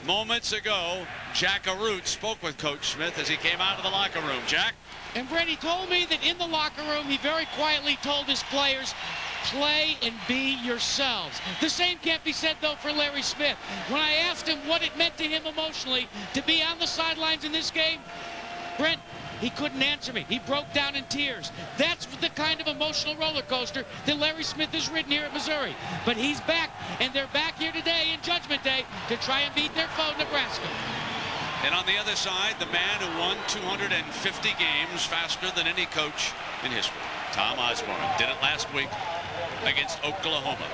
Moments ago, Jack Arute spoke with Coach Smith as he came out of the locker room. Jack? And Brent, he told me that in the locker room, he very quietly told his players, play and be yourselves. The same can't be said, though, for Larry Smith. When I asked him what it meant to him emotionally to be on the sidelines in this game, Brent, he couldn't answer me. He broke down in tears. That's the kind of emotional roller coaster that Larry Smith has ridden here at Missouri. But he's back, and they're back here today in Judgment Day to try and beat their foe, Nebraska. And on the other side, the man who won 250 games faster than any coach in history, Tom Osborne, did it last week against Oklahoma.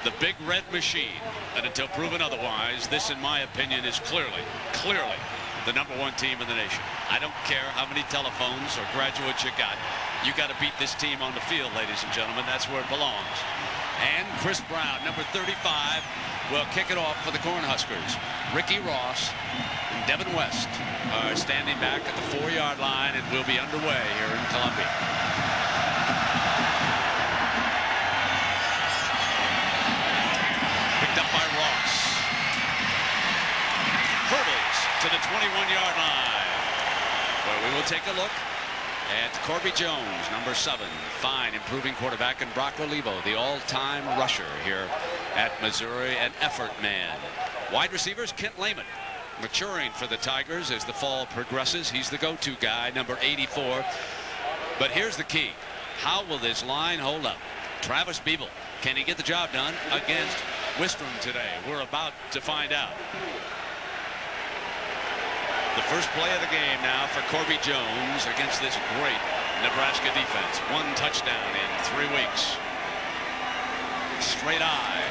The Big Red Machine. And until proven otherwise, this, in my opinion, is clearly the #1 team in the nation. I don't care how many telephones or graduates you got. You got to beat this team on the field, ladies and gentlemen. That's where it belongs. And Chris Brown, number 35, will kick it off for the Cornhuskers. Ricky Ross and Devin West are standing back at the 4-yard line, and we'll be underway here in Columbia. Picked up by Ross. Hurdles to the 21-yard line, where we will take a look at Corby Jones, number 7, fine, improving quarterback, and Brock Olivo, the all-time rusher here at Missouri, an effort man. Wide receivers, Kent Lehman, maturing for the Tigers as the fall progresses. He's the go-to guy, number 84. But here's the key. How will this line hold up? Travis Beeble, can he get the job done against Wistrom today? We're about to find out. The first play of the game now for Corby Jones against this great Nebraska defense. 1 touchdown in 3 weeks. Straight eye.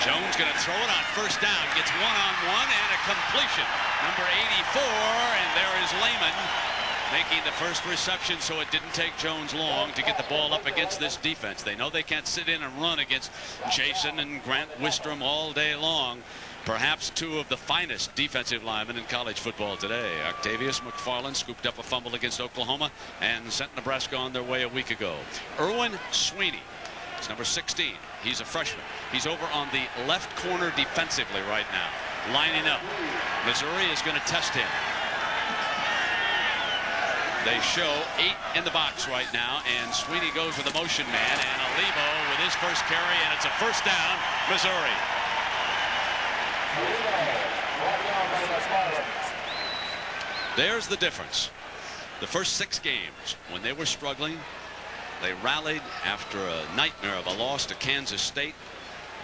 Jones going to throw it on first down. Gets one-on-one and a completion. Number 84, and there is Lehman making the first reception, so it didn't take Jones long to get the ball up against this defense. They know they can't sit in and run against Jason and Grant Wistrom all day long. Perhaps 2 of the finest defensive linemen in college football today. Octavius McFarland scooped up a fumble against Oklahoma and sent Nebraska on their way a week ago. Erwin Sweeney is number 16. He's a freshman. He's over on the left corner defensively right now, lining up. Missouri is going to test him. They show 8 in the box right now, and Sweeney goes with a motion man, and Olivo with his first carry, and it's a first down, Missouri. There's the difference. The first 6 games, when they were struggling, they rallied after a nightmare of a loss to Kansas State.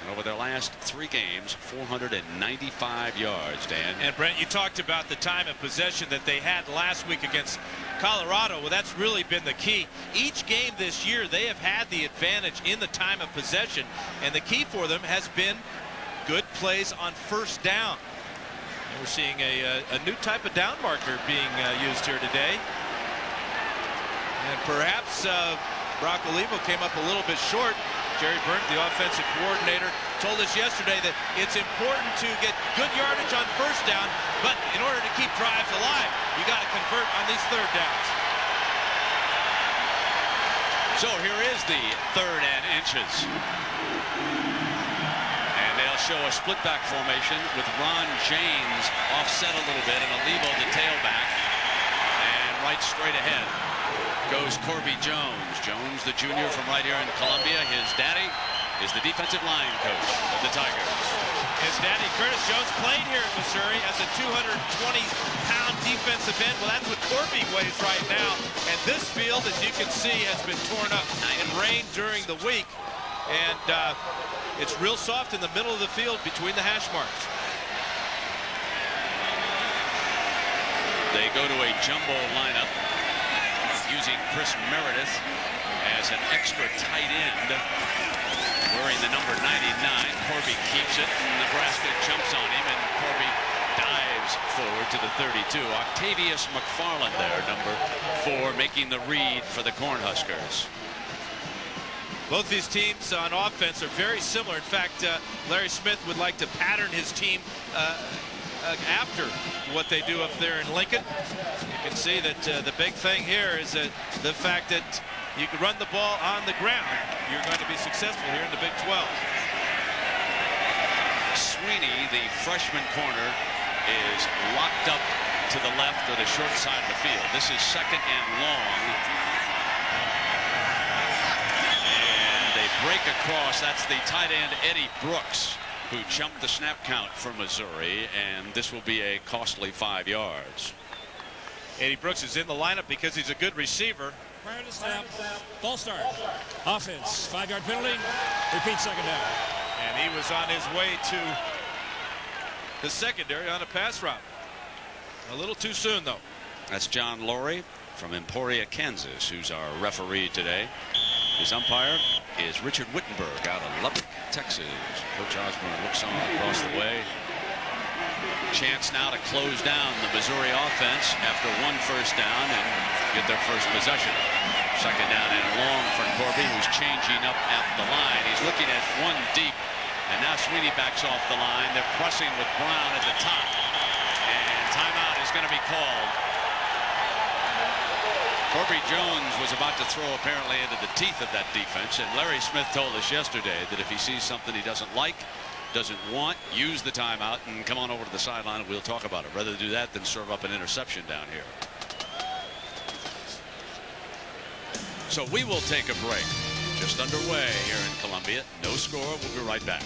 And over their last 3 games, 495 yards, Dan. And Brent, you talked about the time of possession that they had last week against Colorado. Well, that's really been the key. Each game this year, they have had the advantage in the time of possession. And the key for them has been good plays on first down. And we're seeing a new type of down marker being used here today. And perhaps Brock Olivo came up a little bit short. Jerry Burnt, the offensive coordinator, told us yesterday that it's important to get good yardage on first down, but in order to keep drives alive, you got to convert on these third downs. So here is the 3rd and inches. Show a split back formation with Ron James offset a little bit, and Olivo the tailback, and right straight ahead goes Corby Jones. Jones, the junior from right here in Columbia. His daddy is the defensive line coach of the Tigers. His daddy, Curtis Jones, played here in Missouri as a 220-pound defensive end. Well, that's what Corby weighs right now, and this field, as you can see, has been torn up. It rained during the week, and it's real soft in the middle of the field between the hash marks. They go to a jumbo lineup using Chris Meredith as an extra tight end, wearing the number 99. Corby keeps it, and Nebraska jumps on him, and Corby dives forward to the 32. Octavius McFarland there, number 4, making the read for the Cornhuskers. Both these teams on offense are very similar. In fact, Larry Smith would like to pattern his team after what they do up there in Lincoln. You can see that the big thing here is that the fact that you can run the ball on the ground. You're going to be successful here in the Big 12. Sweeney, the freshman corner, is locked up to the left or the short side of the field. This is second and long. And they break across. That's the tight end, Eddie Brooks, who jumped the snap count for Missouri, and this will be a costly 5 yards. Eddie Brooks is in the lineup because he's a good receiver. Prior to snap, false start. Offense, 5-yard penalty. Repeat second down. And he was on his way to the secondary on a pass route. A little too soon, though. That's John Laurie from Emporia, Kansas, who's our referee today. His umpire is Richard Wittenberg out of Lubbock, Texas. Coach Osborne looks on across the way. Chance now to close down the Missouri offense after one first down and get their first possession. Second down and long for Corby, who's changing up at the line. He's looking at one deep, and now Sweeney backs off the line. They're pressing with Brown at the top, and timeout is going to be called. Corby Jones was about to throw apparently into the teeth of that defense, and Larry Smith told us yesterday that if he sees something he doesn't like, doesn't want, use the timeout and come on over to the sideline and we'll talk about it. Rather do that than serve up an interception down here. So we will take a break. Just underway here in Columbia. No score. We'll be right back.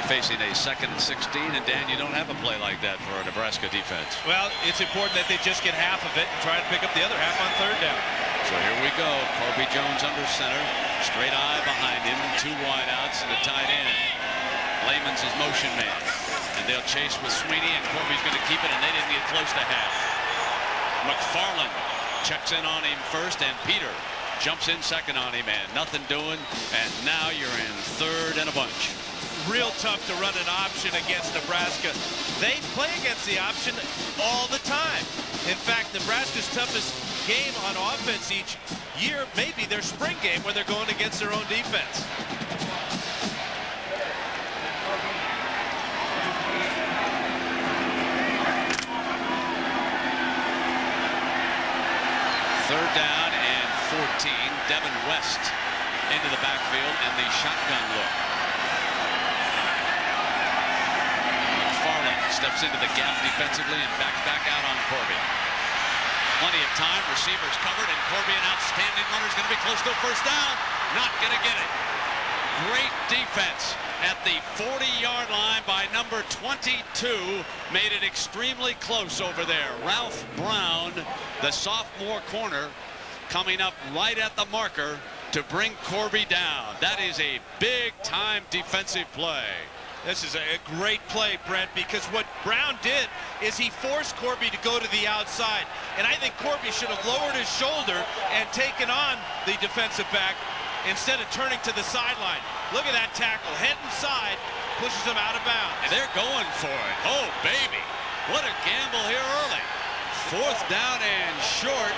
Facing a 2nd and 16, and Dan, you don't have a play like that for a Nebraska defense. Well, it's important that they just get half of it and try to pick up the other half on third down. So here we go. Corby Jones under center, straight eye behind him, 2 wideouts and a tight end. Lehman's his motion man, and they'll chase with Sweeney, and Corby's going to keep it, and they didn't get close to half. McFarland checks in on him first, and Peter jumps in second on him, and nothing doing, and now you're in third and a bunch. Real tough to run an option against Nebraska. They play against the option all the time. In fact, Nebraska's toughest game on offense each year may be their spring game where they're going against their own defense. Third down and 14. Devin West into the backfield and the shotgun look. Steps into the gap defensively and backs back out on Corby. Plenty of time. Receivers covered, and Corby, an outstanding runner, is going to be close to a first down. Not going to get it. Great defense at the 40-yard line by number 22. Made it extremely close over there. Ralph Brown, the sophomore corner, coming up right at the marker to bring Corby down. That is a big-time defensive play. This is a great play, Brent, because what Brown did is he forced Corby to go to the outside. And I think Corby should have lowered his shoulder and taken on the defensive back instead of turning to the sideline. Look at that tackle, head inside, pushes them out of bounds. And they're going for it. Oh, baby. What a gamble here early. 4th down and short,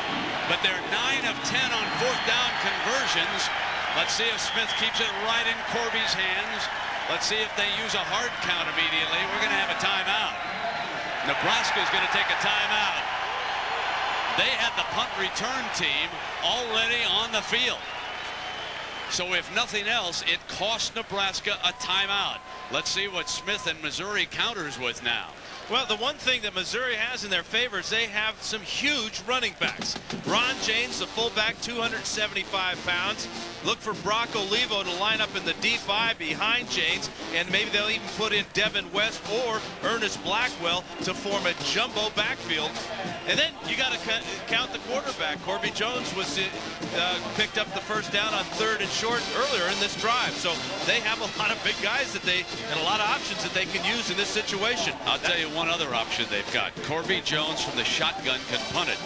but they're 9 of 10 on 4th down conversions. Let's see if Smith keeps it right in Corby's hands. Let's see if they use a hard count immediately. We're going to have a timeout. Nebraska is going to take a timeout. They had the punt return team already on the field. So if nothing else, it cost Nebraska a timeout. Let's see what Smith and Missouri counters with now. Well, the one thing that Missouri has in their favor is they have some huge running backs. Ron James, the fullback, 275 pounds. Look for Brock Olivo to line up in the deep I behind James, and maybe they'll even put in Devin West or Ernest Blackwell to form a jumbo backfield. And then you got to count the quarterback. Corby Jones was picked up the first down on 3rd and short earlier in this drive. So they have a lot of big guys and a lot of options that they can use in this situation. I'll tell you one other option they've got. Corby Jones from the shotgun can punt it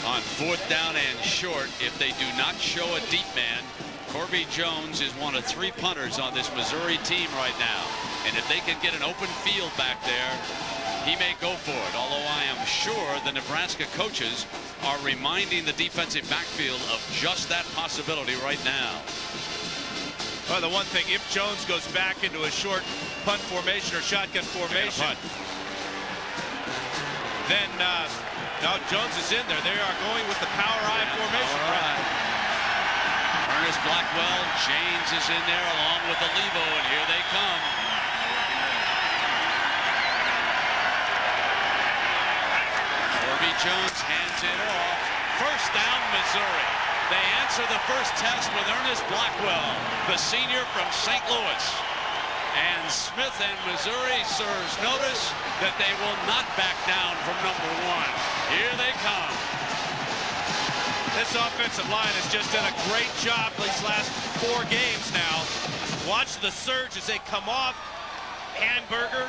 on 4th down and short. If they do not show a deep man, Corby Jones is one of 3 punters on this Missouri team right now. And if they can get an open field back there, he may go for it. Although I am sure the Nebraska coaches are reminding the defensive backfield of just that possibility right now. Well, the one thing, if Jones goes back into a short punt formation or shotgun formation, then now Jones is in there. They are going with the power I formation. All right. Ernest Blackwell, James is in there along with Olivo, and here they come. Corby Jones hands it off. 1st down, Missouri. They answer the first test with Ernest Blackwell, the senior from St. Louis. And Smith and Missouri serves notice that they will not back down from number 1. Here they come. This offensive line has just done a great job these last 4 games now. Watch the surge as they come off. Hamburger,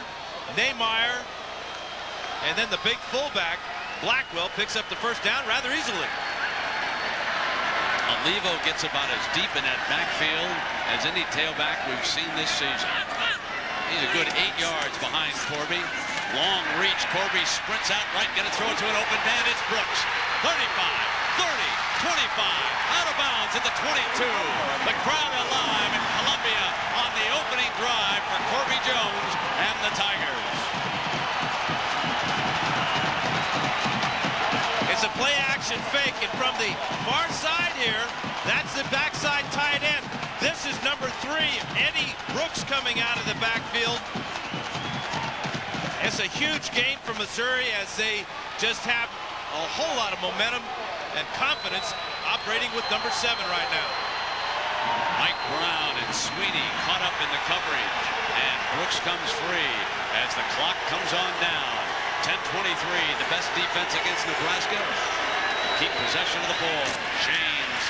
Nehmeyer, and then the big fullback, Blackwell, picks up the first down rather easily. Olivo gets about as deep in that backfield as any tailback we've seen this season. He's a good 8 yards behind Corby. Long reach. Corby sprints out right, going to throw it to an open man. It's Brooks. 35, 30, 25, out of bounds at the 22. The crowd alive in Columbia on the opening drive for Corby Jones and the Tigers. It's a play action fake, and from the far side here, that's the backside tight end. This is number 3, Eddie Brooks, coming out of the backfield. It's a huge gain for Missouri as they just have a whole lot of momentum and confidence operating with number 7 right now. Mike Brown and Sweeney caught up in the coverage, and Brooks comes free as the clock comes on down. 10:23, the best defense against Nebraska. Keep possession of the ball. James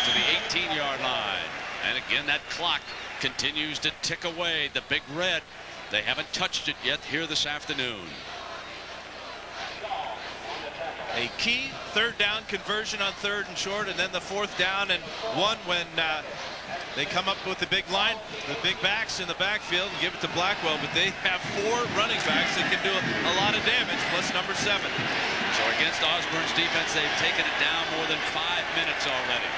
to the 18-yard line. And again, that clock continues to tick away. The Big Red, they haven't touched it yet here this afternoon. A key 3rd down conversion on 3rd and short, and then the 4th down and 1 when they come up with the big line, the big backs in the backfield, and give it to Blackwell. But they have 4 running backs that can do a lot of damage, plus number 7. So against Osborne's defense, they've taken it down more than 5 minutes already.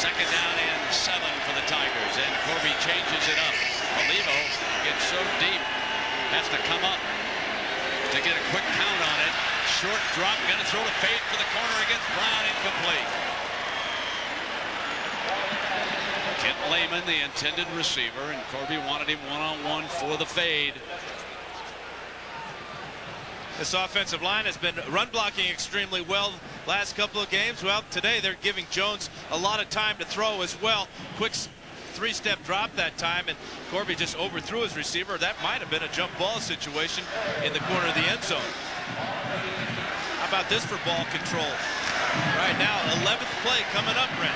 2nd down and 7 for the Tigers, and Corby changes it up. Olivo gets so deep, has to come up to get a quick count on it. Short drop, going to throw the fade for the corner against Brown, incomplete. Kent Lehman, the intended receiver, and Corby wanted him one-on-one for the fade. This offensive line has been run blocking extremely well last couple of games. Well, today they're giving Jones a lot of time to throw as well. Quick 3-step drop that time, and Corby just overthrew his receiver. That might have been a jump ball situation in the corner of the end zone. How about this for ball control? Right now, 11th play coming up, Brent.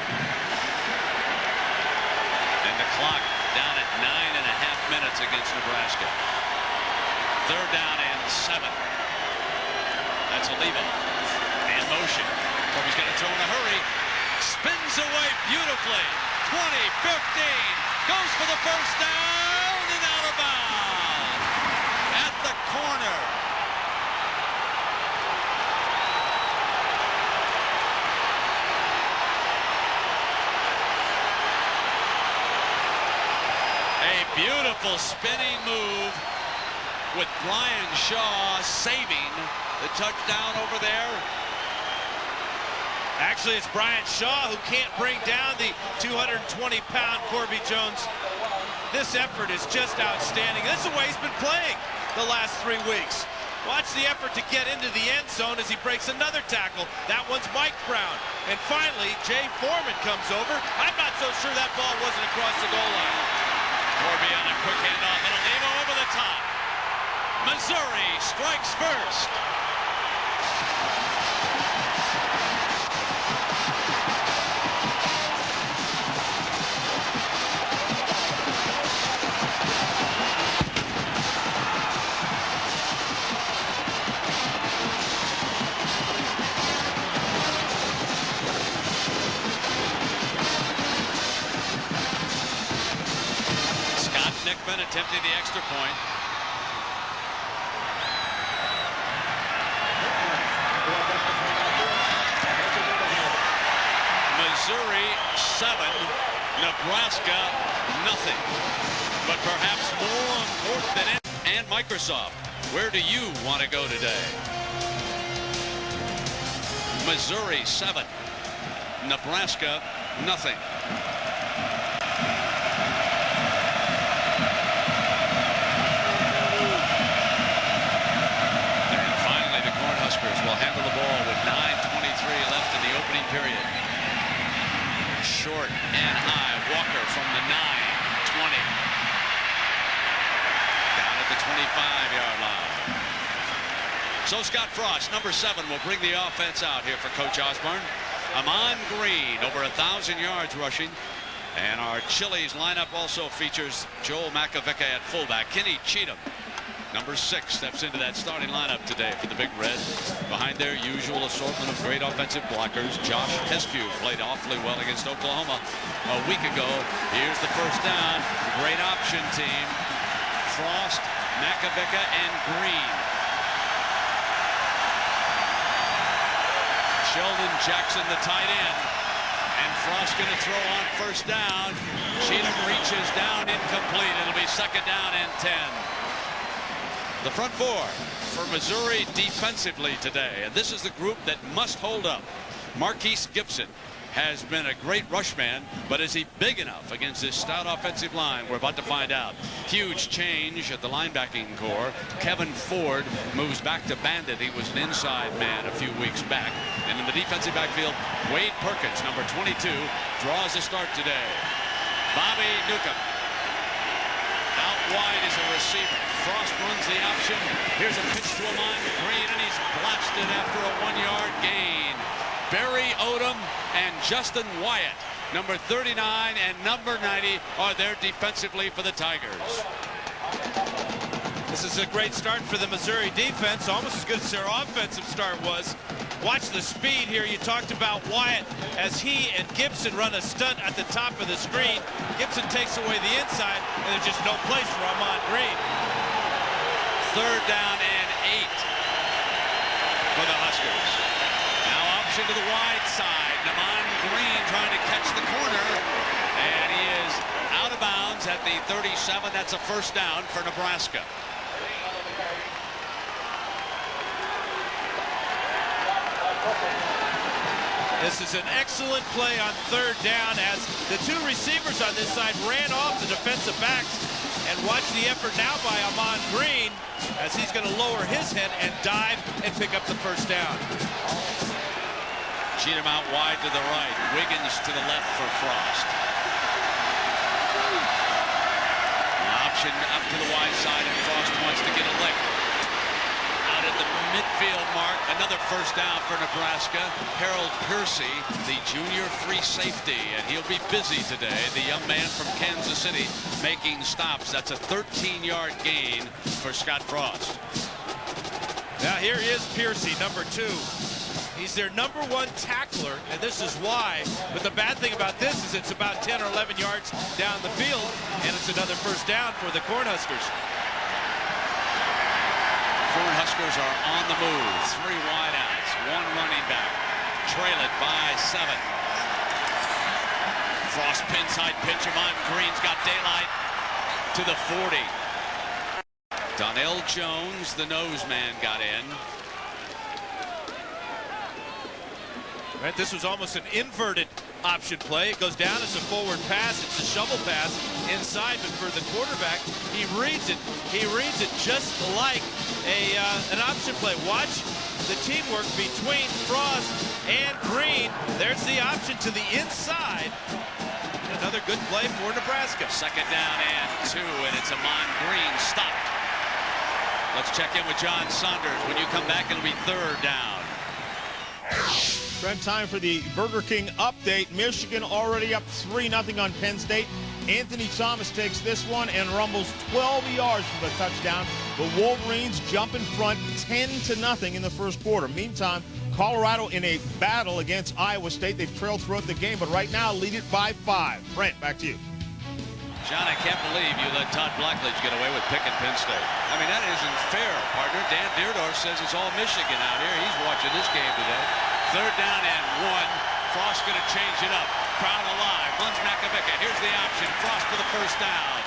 And the clock down at 9.5 minutes against Nebraska. 3rd down and 7. That's Olivo. And motion. Corby's going to throw in a hurry. Spins away beautifully. 20, 15, Goes for the first down and out of bounds at the corner. A beautiful spinning move with Brian Shaw saving the touchdown over there. Actually, it's Brian Shaw who can't bring down the 220-pound Corby Jones. This effort is just outstanding. This is the way he's been playing the last 3 weeks. Watch the effort to get into the end zone as he breaks another tackle. That one's Mike Brown. And finally, Jay Foreman comes over. I'm not so sure that ball wasn't across the goal line. Corby on a quick handoff. It'll leave him over the top. Missouri strikes first. Nickman attempting the extra point. Missouri 7, Nebraska nothing. But perhaps more important than it. And Microsoft, where do you want to go today? Missouri 7, Nebraska nothing. Cornhuskers will handle the ball with 9:23 left in the opening period. Short and high. Walker from the 9, 20. Down at the 25-yard line. So Scott Frost, number 7, will bring the offense out here for Coach Osborne. Amon Green, over 1,000 yards rushing. And our Chili's lineup also features Joel Makovica at fullback. Kenny Cheatham, number 6, steps into that starting lineup today for the Big Red. Behind their usual assortment of great offensive blockers, Josh Heskew played awfully well against Oklahoma a week ago. Here's the first down. Great option team. Frost, Makovica, and Green. Sheldon Jackson, the tight end. And Frost going to throw on first down. Cheatham reaches down, incomplete. It'll be second down and 10. The front 4 for Missouri defensively today, and this is the group that must hold up. Marquise Gibson has been a great rush man, but is he big enough against this stout offensive line? We're about to find out. Huge change at the linebacking core. Kevin Ford moves back to Bandit. He was an inside man a few weeks back. And in the defensive backfield, Wade Perkins, number 22, draws the start today. Bobby Newcomb out wide is a receiver. Frost runs the option. Here's a pitch to Amon Green, and he's blasted after a 1-yard gain. Barry Odom and Justin Wyatt, number 39 and number 90, are there defensively for the Tigers. This is a great start for the Missouri defense, almost as good as their offensive start was. Watch the speed here. You talked about Wyatt as he and Gibson run a stunt at the top of the screen. Gibson takes away the inside, and there's just no place for Amon Green. Third down and 8 for the Huskers. Now option to the wide side. Amon Green trying to catch the corner, and he is out of bounds at the 37. That's a first down for Nebraska. This is an excellent play on third down as the 2 receivers on this side ran off the defensive backs. And watch the effort now by Amon Green as he's going to lower his head and dive and pick up the first down. Cheatham out wide to the right. Wiggins to the left for Frost. An option up to the wide side, and Frost wants to get a lick. Out at the midfield mark, another first down for Nebraska. Harold Piercy, the junior free safety, and he'll be busy today. The young man from Kansas City making stops. That's a 13-yard gain for Scott Frost. Now here is Piercy, number 2. He's their #1 tackler, and this is why. But the bad thing about this is it's about 10 or 11 yards down the field, and it's another first down for the Cornhuskers. Cornhuskers are on the move. 3 wideouts, 1 running back. Trail it by 7. Frost pinside pitch. Amon Green's got daylight to the 40. Donnell Jones, the nose man, got in. Right, this was almost an inverted option play. It goes down as a forward pass. It's a shovel pass inside, but for the quarterback, he reads it. He reads it just like an option play. Watch the teamwork between Frost and Green. There's the option to the inside. Another good play for Nebraska. 2nd down and 2, and it's Amon Green stopped. Let's check in with John Saunders. When you come back, it'll be 3rd down. Brent, time for the Burger King update. Michigan already up 3-0 on Penn State. Anthony Thomas takes this one and rumbles 12 yards for the touchdown. The Wolverines jump in front 10-0 in the first quarter. Meantime, Colorado in a battle against Iowa State. They've trailed throughout the game, but right now lead it by 5. Brent, back to you. John, I can't believe you let Todd Blackledge get away with picking Penn State. I mean, that isn't fair, partner. Dan Deerdorf says it's all Michigan out here. He's watching this game today. 3rd down and 1. Frost going to change it up. Crowd alive. Runs Makovicka. Here's the option. Frost for the first down.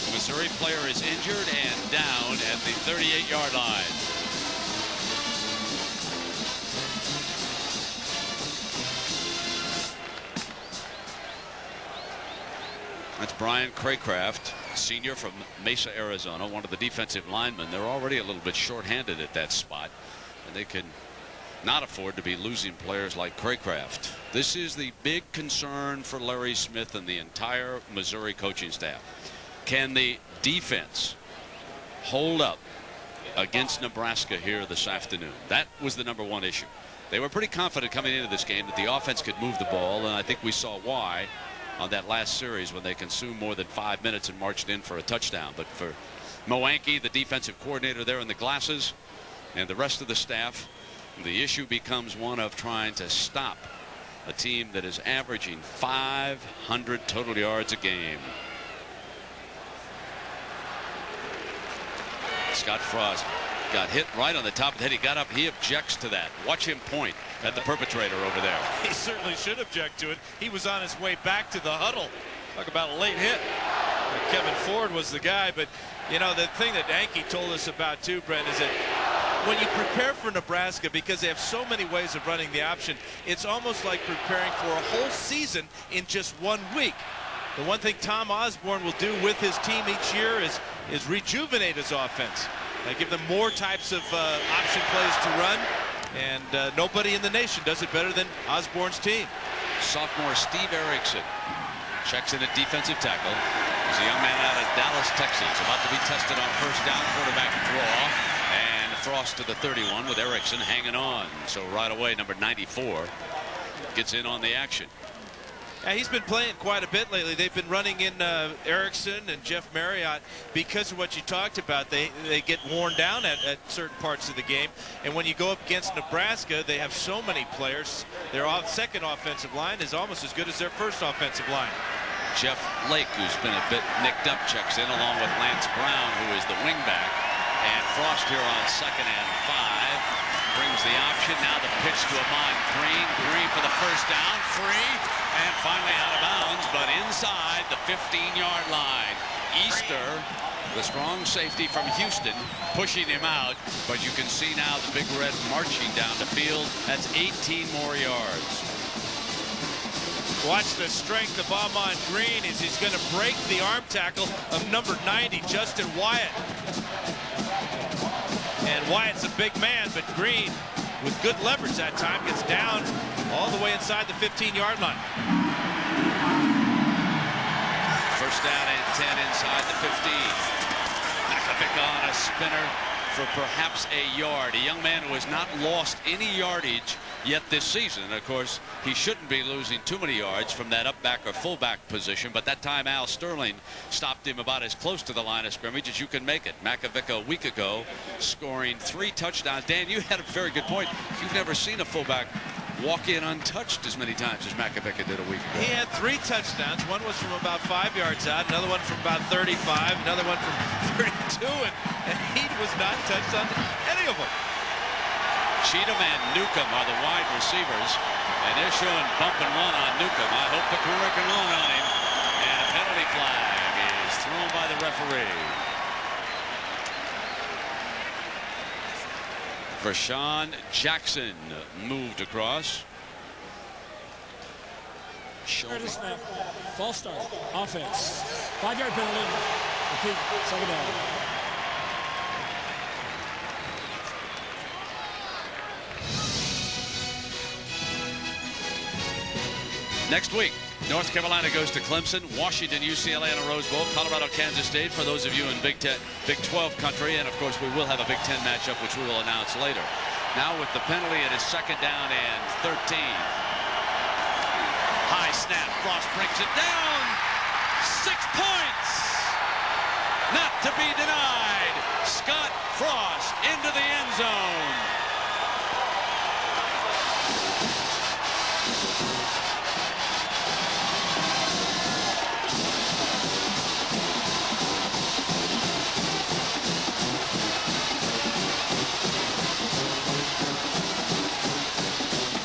The Missouri player is injured and down at the 38-yard line. That's Brian Craycraft, senior from Mesa, Arizona, one of the defensive linemen. They're already a little bit shorthanded at that spot, and they can not afford to be losing players like Craycraft. This is the big concern for Larry Smith and the entire Missouri coaching staff. Can the defense hold up against Nebraska here this afternoon? That was the #1 issue. They were pretty confident coming into this game that the offense could move the ball, and I think we saw why on that last series when they consumed more than 5 minutes and marched in for a touchdown. But for Moanke, the defensive coordinator there in the glasses, and the rest of the staff, the issue becomes one of trying to stop a team that is averaging 500 total yards a game. Scott Frost got hit right on the top of the head. He got up. He objects to that. Watch him point at the perpetrator over there. He certainly should object to it. He was on his way back to the huddle. Talk about a late hit. Kevin Ford was the guy. But, you know, the thing that Anke told us about, too, Brent, is that when you prepare for Nebraska, because they have so many ways of running the option, it's almost like preparing for a whole season in just 1 week. The one thing Tom Osborne will do with his team each year is rejuvenate his offense. Give them more types of option plays to run, and nobody in the nation does it better than Osborne's team. Sophomore Steve Erickson checks in at defensive tackle. He's a young man out of Dallas, Texas, about to be tested on first down quarterback draw. And Frost to the 31 with Erickson hanging on. So right away, number 94 gets in on the action. Yeah, he's been playing quite a bit lately. They've been running in Erickson and Jeff Marriott because of what you talked about. They get worn down at certain parts of the game. And when you go up against Nebraska, they have so many players. Their second offensive line is almost as good as their first offensive line. Jeff Lake, who's been a bit nicked up, checks in along with Lance Brown, who is the wingback. And Frost here on 2nd and 5. Brings the option. Now the pitch to Amon Green. Green for the first down. Free. And finally out of bounds, but inside the 15-yard line. Easter, the strong safety from Houston, pushing him out. But you can see now the Big Red marching down the field. That's 18 more yards. Watch the strength of Amon Green as he's going to break the arm tackle of number 90, Justin Wyatt. And Wyatt's a big man, but Green, with good leverage that time, gets down all the way inside the 15-yard line. First down and 10 inside the 15. Makovicka on a spinner for perhaps a yard. A young man who has not lost any yardage yet this season. And of course, he shouldn't be losing too many yards from that up back or fullback position, but that time Al Sterling stopped him about as close to the line of scrimmage as you can make it. Makovic a week ago scoring 3 touchdowns. Dan, you had a very good point. You've never seen a fullback walk in untouched as many times as Makovic did a week ago. He had 3 touchdowns. One was from about 5 yards out, another one from about 35, another one from 32, and he was not touched on any of them. Cheatham and Newcomb are the wide receivers, and they're showing bump and run on Newcomb. I hope the corner can run on him, and a penalty flag is thrown by the referee. Vershawn Jackson moved across. Snap. False start. Offense. 5-yard penalty. Repeat. Second down. Next week, North Carolina goes to Clemson, Washington, UCLA in a Rose Bowl, Colorado, Kansas State for those of you in Big 12 country, and of course we will have a Big 10 matchup which we will announce later. Now with the penalty, it is second down and 13. High snap, Frost brings it down. 6 points. Not to be denied. Scott Frost into the end zone.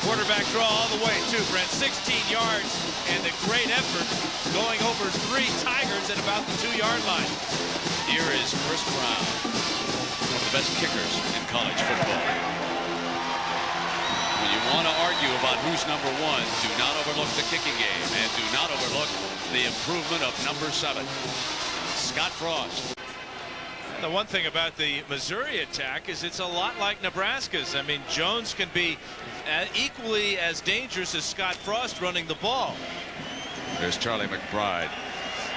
Quarterback draw all the way too, Brent. 16 yards and a great effort going over 3 Tigers at about the 2-yard line. Here is Chris Brown, one of the best kickers in college football. When you want to argue about who's number 1, do not overlook the kicking game and do not overlook the improvement of number 7, Scott Frost. The one thing about the Missouri attack is it's a lot like Nebraska's. I mean, Jones can be equally as dangerous as Scott Frost running the ball. There's Charlie McBride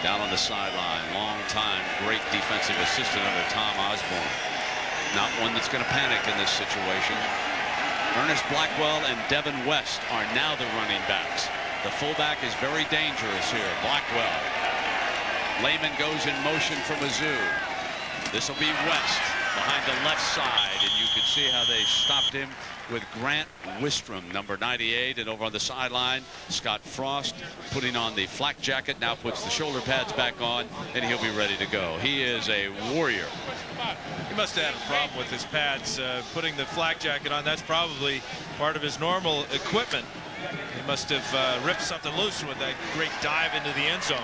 down on the sideline. Long time great defensive assistant under Tom Osborne. Not one that's going to panic in this situation. Ernest Blackwell and Devin West are now the running backs. The fullback is very dangerous here. Blackwell. Lehman goes in motion for Mizzou. This will be West behind the left side, and you can see how they stopped him with Grant Wistrom, number 98, and over on the sideline, Scott Frost putting on the flak jacket, now puts the shoulder pads back on, and he'll be ready to go. He is a warrior. He must have had a problem with his pads, putting the flak jacket on. That's probably part of his normal equipment. He must have ripped something loose with that great dive into the end zone.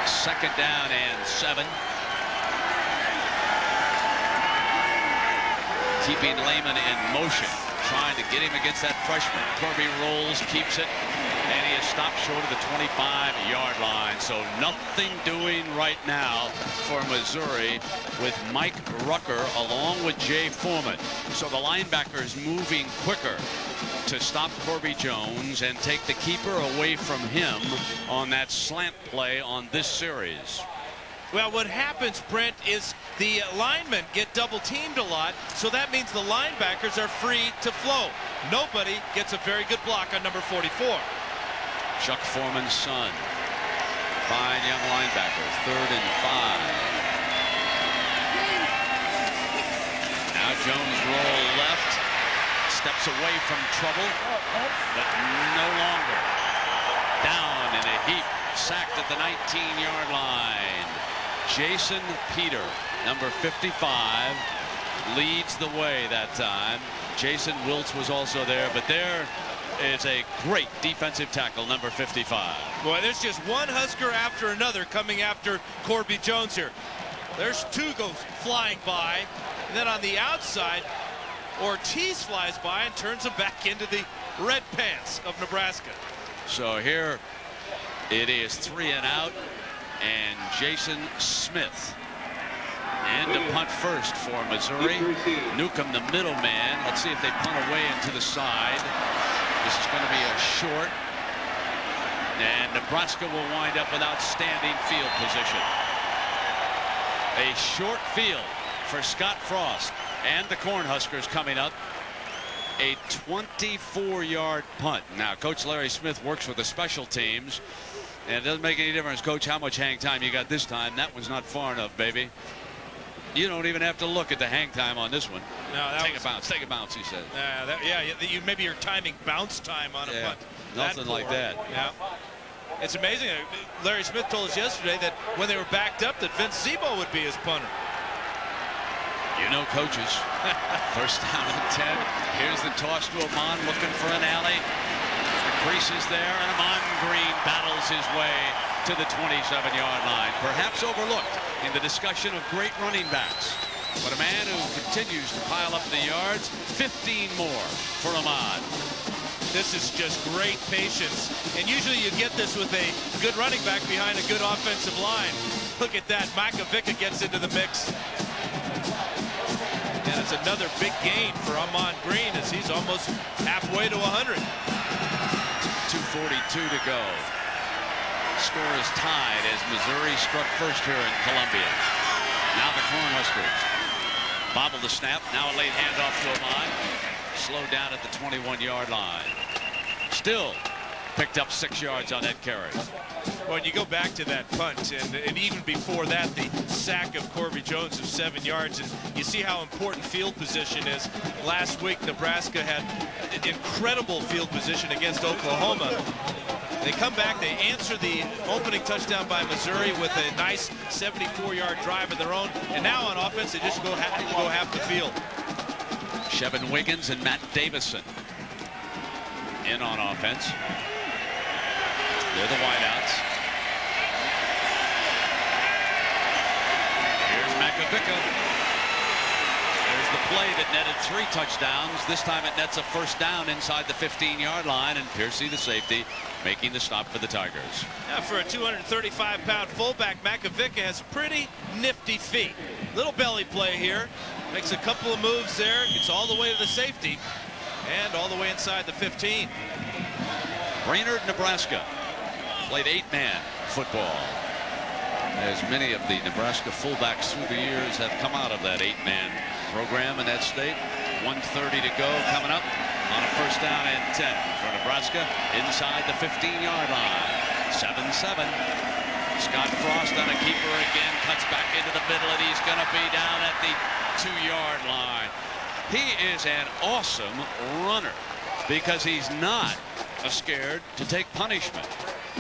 Second down and 7. Keeping Lehman in motion, trying to get him against that freshman. Corby rolls, keeps it, and he is stopped short of the 25-yard line. So nothing doing right now for Missouri with Mike Rucker along with Jay Foreman. So the linebackers moving quicker to stop Corby Jones and take the keeper away from him on that slant play on this series. Well, what happens, Brent, is the linemen get double teamed a lot, so that means the linebackers are free to flow. Nobody gets a very good block on number 44. Chuck Foreman's son. Fine young linebacker. 3rd and 5. Now Jones roll left. Steps away from trouble, but no longer. Down in a heap. Sacked at the 19-yard line. Jason Peter, number 55, leads the way that time. Jason Wiltz was also there, but there is a great defensive tackle, number 55. Boy, there's just one Husker after another coming after Corby Jones here. There's 2 go flying by, and then on the outside, Ortiz flies by and turns him back into the red pants of Nebraska. So here it is 3 and out. And Jason Smith. And a punt first for Missouri. Newcomb, the middleman. Let's see if they punt away into the side. This is going to be a short. And Nebraska will wind up with outstanding field position. A short field for Scott Frost and the Cornhuskers coming up a 24-yard punt. Now, Coach Larry Smith works with the special teams, and it doesn't make any difference, Coach, how much hang time you got this time. That was not far enough, baby. You don't even have to look at the hang time on this one. No, take a bounce, he said. Maybe you're timing bounce time on a punt. Nothing like that. Yeah. It's amazing. Larry Smith told us yesterday that when they were backed up that Vince Zebo would be his punter. You know coaches. First down and 10. Here's the toss to Amon looking for an alley. The crease is there, and Amon Green battles his way to the 27-yard line. Perhaps overlooked in the discussion of great running backs. But a man who continues to pile up the yards, 15 more for Amon. This is just great patience. And usually you get this with a good running back behind a good offensive line. Look at that. Makovica gets into the mix. And it's another big gain for Amon Green as he's almost halfway to 100. 2:42 to go. Score is tied as Missouri struck first here in Columbia. Now the Cornhuskers bobble the snap. Now a late handoff to Amon. Slowed down at the 21-yard line. Still picked up 6 yards on that carry. When you go back to that punt, and even before that, the sack of Corby Jones of 7 yards, and you see how important field position is. Last week, Nebraska had incredible field position against Oklahoma. They come back, they answer the opening touchdown by Missouri with a nice 74-yard drive of their own, and now on offense, they just go half the field. Shevin Wiggins and Matt Davidson in on offense. They're the wideouts. Here's Makovica. There's the play that netted 3 touchdowns. This time it nets a first down inside the 15-yard line, and Piercy, the safety, making the stop for the Tigers. Now for a 235-pound fullback, Makovica has pretty nifty feet. Little belly play here. Makes a couple of moves there. Gets all the way to the safety and all the way inside the 15. Brainerd, Nebraska played 8-man football. As many of the Nebraska fullbacks through the years have come out of that 8-man program in that state. 1:30 to go, coming up on a first down and 10 for Nebraska inside the 15-yard line. 7-7. Scott Frost on a keeper again, cuts back into the middle, and he's going to be down at the 2-yard line. He is an awesome runner because he's not scared to take punishment.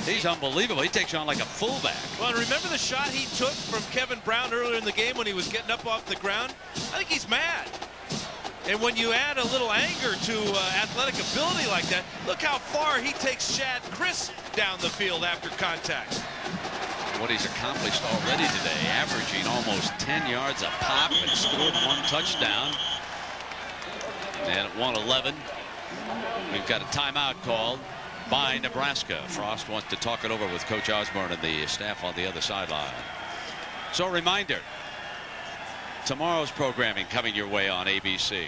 He's unbelievable. He takes you on like a fullback. Well, and remember the shot he took from Kevin Brown earlier in the game when he was getting up off the ground? I think he's mad. And when you add a little anger to athletic ability like that, look how far he takes Shad Chris down the field after contact. What he's accomplished already today, averaging almost 10 yards a pop and scored 1 touchdown. And at 1:11, we've got a timeout called by Nebraska. Frost wants to talk it over with Coach Osborne and the staff on the other sideline. So a reminder, tomorrow's programming coming your way on ABC.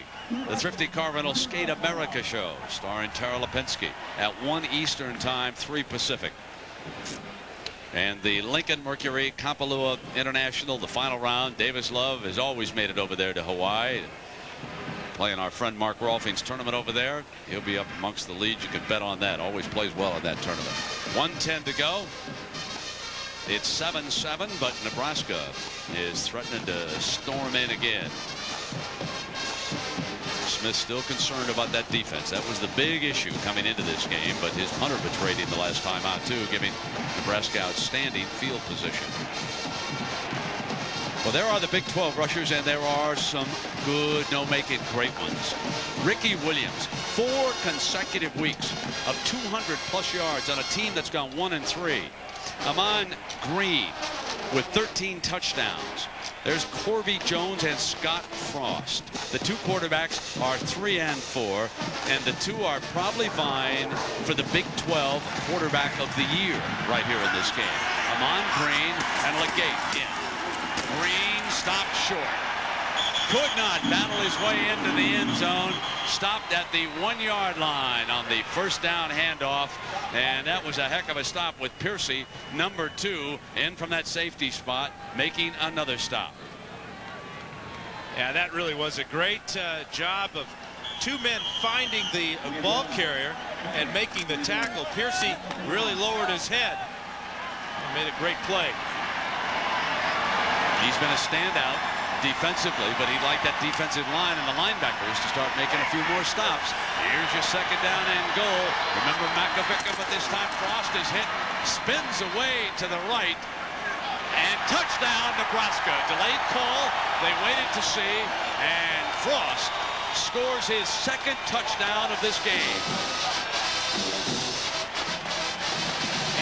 The Thrifty Car Rental Skate America Show, starring Tara Lipinski, at 1 Eastern Time, 3 Pacific. And the Lincoln Mercury Kapalua International, the final round. Davis Love has always made it over there to Hawaii. Playing our friend Mark Rolfing's tournament over there. He'll be up amongst the leads. You can bet on that. Always plays well in that tournament. 1:10 to go. It's 7-7, but Nebraska is threatening to storm in again. Smith still concerned about that defense. That was the big issue coming into this game, but his punter betrayed him the last time out too, giving Nebraska outstanding field position. Well, there are the Big 12 rushers, and there are some good, no-make-it-great ones. Ricky Williams, 4 consecutive weeks of 200-plus yards on a team that's gone 1-3. Amon Green with 13 touchdowns. There's Corby Jones and Scott Frost. The 2 quarterbacks are 3 and 4, and the 2 are probably vying for the Big 12 quarterback of the year right here in this game. Amon Green and Legate in. Green stopped short. Could not battle his way into the end zone. Stopped at the 1-yard line on the first down handoff. And that was a heck of a stop with Piercy, number 2, in from that safety spot, making another stop. Yeah, that really was a great job of two men finding the ball carrier and making the tackle. Piercy really lowered his head and made a great play. He's been a standout defensively, but he'd like that defensive line and the linebackers to start making a few more stops. Here's your second down and goal. Remember Makovica, but this time Frost is hit, spins away to the right, and touchdown Nebraska. Delayed call, they waited to see, and Frost scores his second touchdown of this game.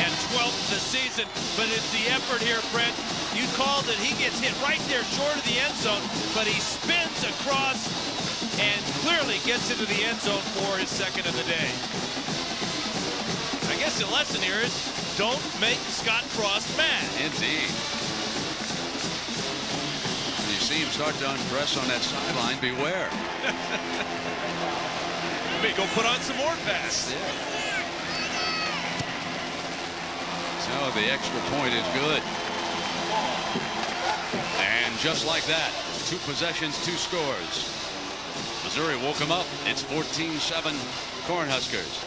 And 12th of the season, but it's the effort here, Brent. You called it. He gets hit right there short of the end zone, but he spins across and clearly gets into the end zone for his second of the day. I guess the lesson here is don't make Scott Frost mad. Indeed. You see him start to undress on that sideline, beware. Maybe go put on some more pads. Yeah. So the extra point is good. And just like that, 2 possessions, 2 scores. Missouri woke him up. It's 14-7 Cornhuskers.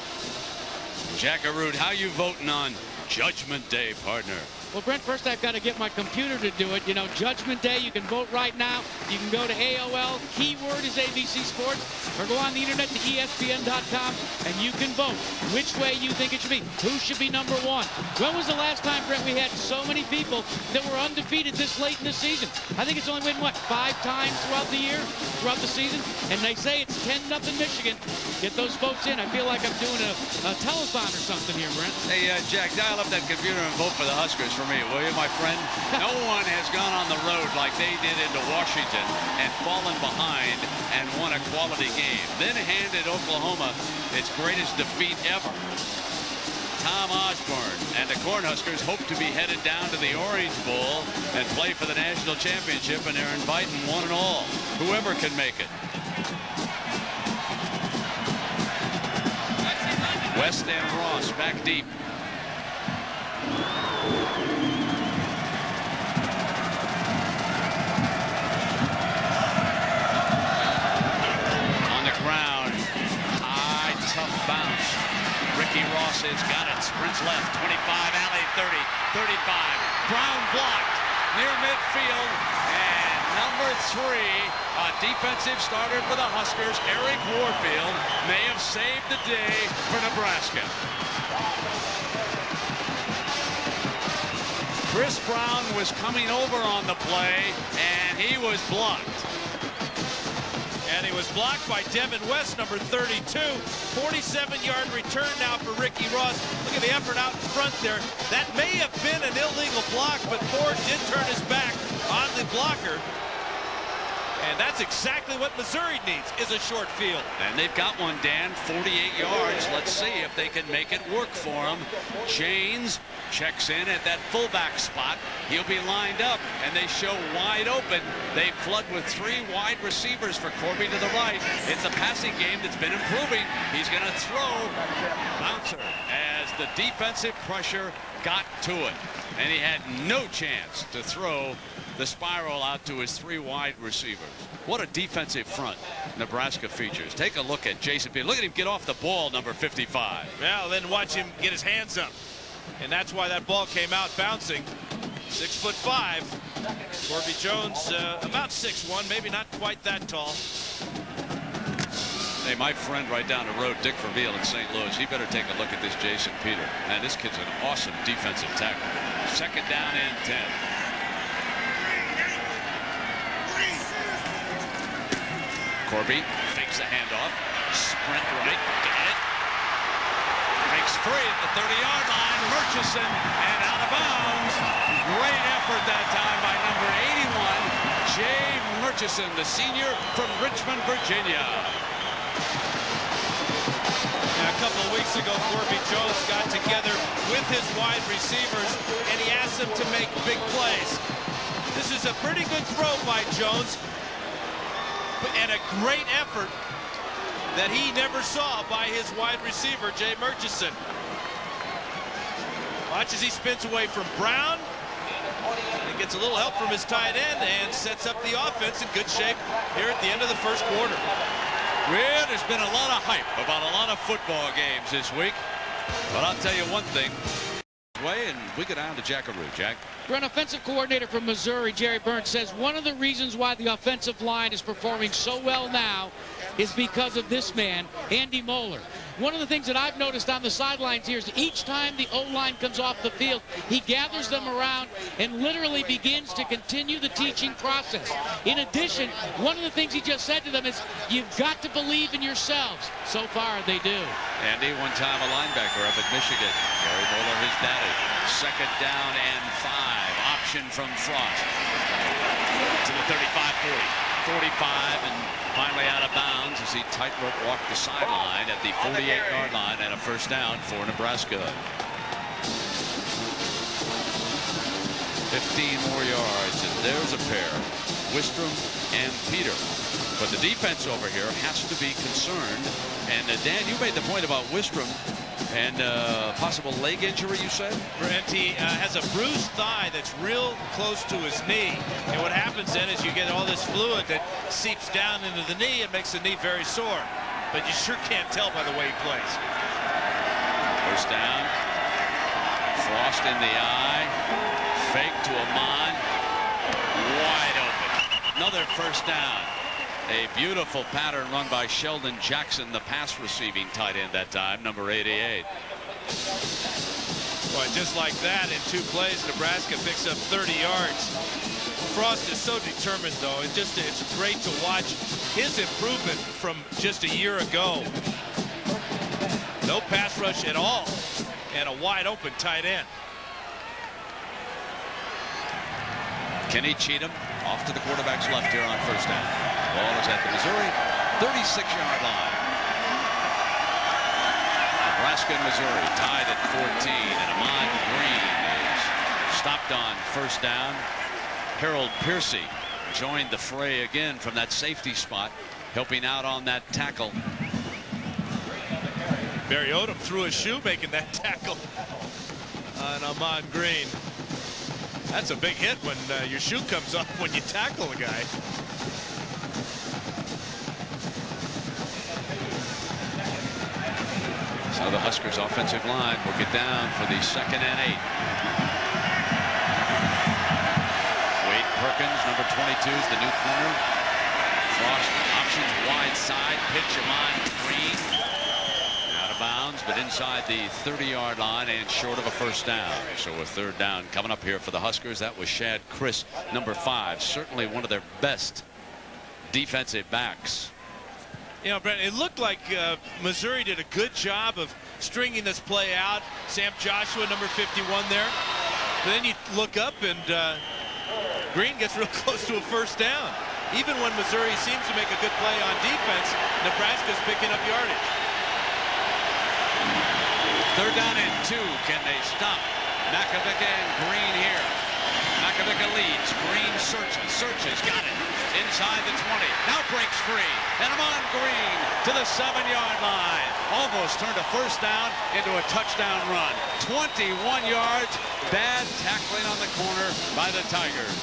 Jackaroot, how you voting on Judgment Day, partner? Well, Brent, first I've got to get my computer to do it. You know, Judgment Day, you can vote right now. You can go to AOL, keyword is ABC Sports, or go on the internet to ESPN.com, and you can vote which way you think it should be. Who should be number 1? When was the last time, Brent, we had so many people that were undefeated this late in the season? I think it's only been, what, 5 times throughout the year, throughout the season? And they say it's 10-0 Michigan. Get those votes in. I feel like I'm doing a telethon or something here, Brent. Hey, Jack, dial up that computer and vote for the Huskers for me, will you, my friend? No one has gone on the road like they did into Washington and fallen behind and won a quality game. Then handed Oklahoma its greatest defeat ever. Tom Osborne and the Cornhuskers hope to be headed down to the Orange Bowl and play for the national championship, and they're inviting one and all, whoever can make it. West and Ross back deep. On the ground, high, tough bounce. Ricky Ross has got it, sprints left, 25, alley, 30, 35. Brown blocked near midfield, and number 3, a defensive starter for the Huskers, Eric Warfield, may have saved the day for Nebraska. Chris Brown was coming over on the play, and he was blocked. And he was blocked by Devin West, number 32. 47-yard return now for Ricky Ross. Look at the effort out in front there. That may have been an illegal block, but Ford did turn his back on the blocker. And that's exactly what Missouri needs, is a short field. And they've got one, Dan, 48 yards. Let's see if they can make it work for him. Janes checks in at that fullback spot. He'll be lined up, and they show wide open. They flood with 3 wide receivers for Corby to the right. It's a passing game that's been improving. He's going to throw. Bouncer as the defensive pressure got to it. And he had no chance to throw the spiral out to his 3 wide receivers. What a defensive front Nebraska features. Take a look at Jason Peter. Look at him get off the ball, number 55. Well, then watch him get his hands up. And that's why that ball came out bouncing. 6'5". Corby Jones, about 6'1", maybe not quite that tall. Hey, my friend right down the road, Dick Vermeil in St. Louis, he better take a look at this Jason Peter. Man, this kid's an awesome defensive tackle. Second down and 10. Corby fakes the handoff. Sprint right. Get it. Makes free at the 30-yard line. Murchison and out of bounds. Great effort that time by number 81, Jay Murchison, the senior from Richmond, Virginia. A couple of weeks ago, Corby Jones got together with his wide receivers, and he asked them to make big plays. This is a pretty good throw by Jones, and a great effort that he never saw by his wide receiver, Jay Murchison. Watch as he spins away from Brown. He gets a little help from his tight end and sets up the offense in good shape here at the end of the first quarter. Well, there's been a lot of hype about a lot of football games this week. But I'll tell you one thing. And we go down to Jackaroo. Jack. An offensive coordinator from Missouri, Jerry Burns, says one of the reasons why the offensive line is performing so well now is because of this man, Andy Moeller. One of the things that I've noticed on the sidelines here is each time the O-line comes off the field, he gathers them around and literally begins to continue the teaching process. In addition, one of the things he just said to them is, you've got to believe in yourselves. So far, they do. Andy, one time a linebacker up at Michigan. Gary Moeller, his daddy. 2nd down and 5. Option from Frost. To the 35-40. 45 and finally out of bounds as he tightrope walked the sideline at the 48-yard line and a 1st down for Nebraska. 15 more yards and there's a pair. Wistrom and Peter. But the defense over here has to be concerned. And Dan, you made the point about Wistrom and possible leg injury, you said? Brent, he has a bruised thigh that's real close to his knee. And what happens then is you get all this fluid that seeps down into the knee and makes the knee very sore. But you sure can't tell by the way he plays. 1st down. Frost in the eye. Fake to Amon. Wide open. Another 1st down. A beautiful pattern run by Sheldon Jackson, the pass receiving tight end that time, number 88. Boy, just like that, in 2 plays, Nebraska picks up 30 yards. Frost is so determined, though. It's great to watch his improvement from just a year ago. No pass rush at all, and a wide open tight end. Kenny Cheatham off to the quarterback's left here on 1st down. Ball is at the Missouri 36-yard line. Nebraska and Missouri tied at 14, and Ahman Green is stopped on 1st down. Harold Piercy joined the fray again from that safety spot, helping out on that tackle. Barry Odom threw a shoe making that tackle on Ahman Green. That's a big hit when your shoe comes off when you tackle a guy. So the Huskers offensive line will get down for the 2nd and 8. Wade Perkins, number 22, is the new corner. Frost options wide side, pitch Ahman Green. Out of bounds, but inside the 30-yard line and short of a 1st down. So a 3rd down coming up here for the Huskers. That was Shad Chris, number 5. Certainly one of their best defensive backs. You know, Brent, it looked like Missouri did a good job of stringing this play out. Sam Joshua, number 51 there. But then you look up and Green gets real close to a 1st down. Even when Missouri seems to make a good play on defense, Nebraska's picking up yardage. 3rd down and 2. Can they stop Makovica and Green here? Makovica leads. Green searches, got it. Inside the 20. Now breaks free. And Ahman Green to the 7-yard line. Almost turned a 1st down into a touchdown run. 21 yards. Bad tackling on the corner by the Tigers.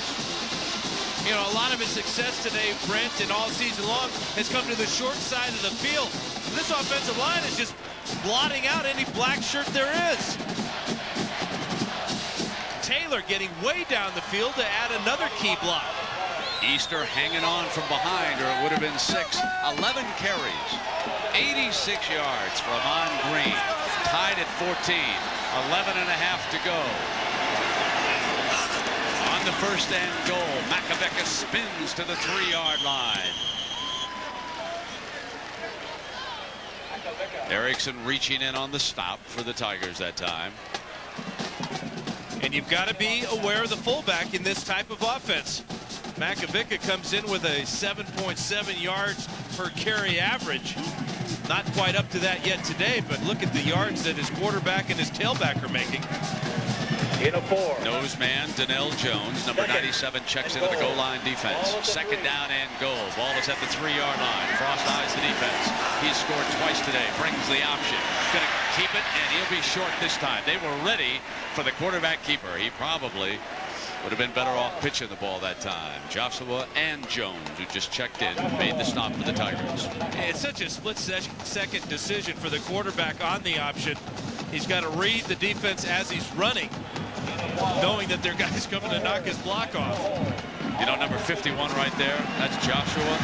You know, a lot of his success today, Brent, and all season long, has come to the short side of the field. This offensive line is just blotting out any black shirt there is. Taylor getting way down the field to add another key block. Easter hanging on from behind, or it would have been 6. 11 carries. 86 yards for Ahman Green. Tied at 14. 11 and a half to go. On the 1st and goal, Makovica spins to the 3-yard line. Erickson reaching in on the stop for the Tigers that time. And you've got to be aware of the fullback in this type of offense. Makovica comes in with a 7.7 yards per carry average. Not quite up to that yet today, but look at the yards that his quarterback and his tailback are making. In a 4. Nose man, Donnell Jones, number 97, checks into the goal line defense. 2nd down and goal. Ball is at the 3-yard line. Frost eyes the defense. He's scored twice today. Brings the option. Going to keep it, and he'll be short this time. They were ready for the quarterback keeper. He probably Would have been better off pitching the ball that time. Joshua and Jones, who just checked in, made the stop for the Tigers. It's such a split-second decision for the quarterback on the option. He's got to read the defense as he's running, knowing that their guy's coming to knock his block off. You know, number 51 right there, that's Joshua.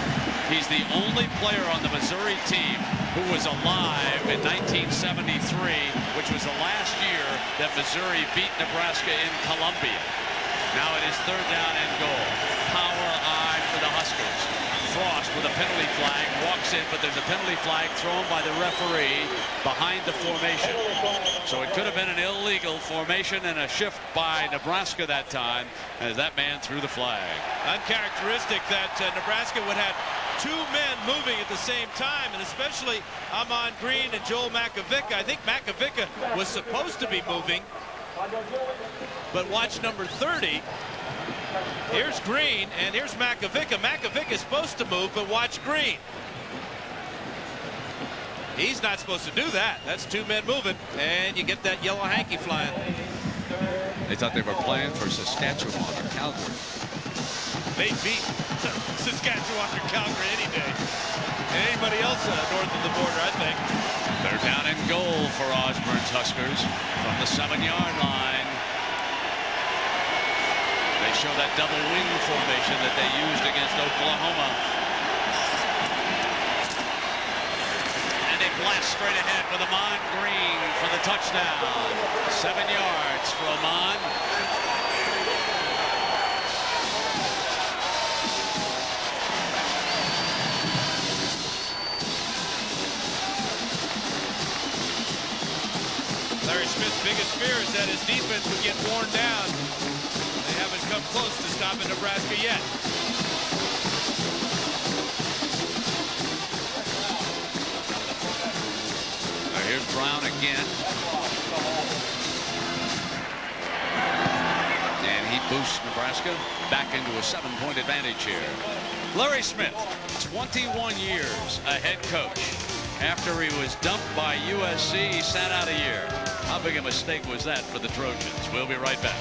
He's the only player on the Missouri team who was alive in 1973, which was the last year that Missouri beat Nebraska in Columbia. Now it is 3rd down and goal. Power I for the Huskers. Frost with a penalty flag walks in, but there's a penalty flag thrown by the referee behind the formation. So it could have been an illegal formation and a shift by Nebraska that time as that man threw the flag. Uncharacteristic that Nebraska would have 2 men moving at the same time, and especially Amon Green and Joel Makovicka. I think Makovicka was supposed to be moving, but watch number 30. Here's Green, and here's Makovicka. Makovicka is supposed to move, but watch Green. He's not supposed to do that. That's 2 men moving, and you get that yellow hanky flying. They thought they were playing for Saskatchewan or Calgary. They beat Saskatchewan or Calgary any day. And anybody else north of the border, I think. 3rd down and goal for Osborne's Huskers from the 7-yard line. They show that double wing formation that they used against Oklahoma. And they blast straight ahead with Amon Green for the touchdown. 7 yards for Amon. Larry Smith's biggest fear is that his defense would get worn down. They haven't come close to stopping Nebraska yet. Now here's Brown again. And he boosts Nebraska back into a 7-point advantage here. Larry Smith, 21 years a head coach. After he was dumped by USC, he sat out a year. How big a mistake was that for the Trojans? We'll be right back.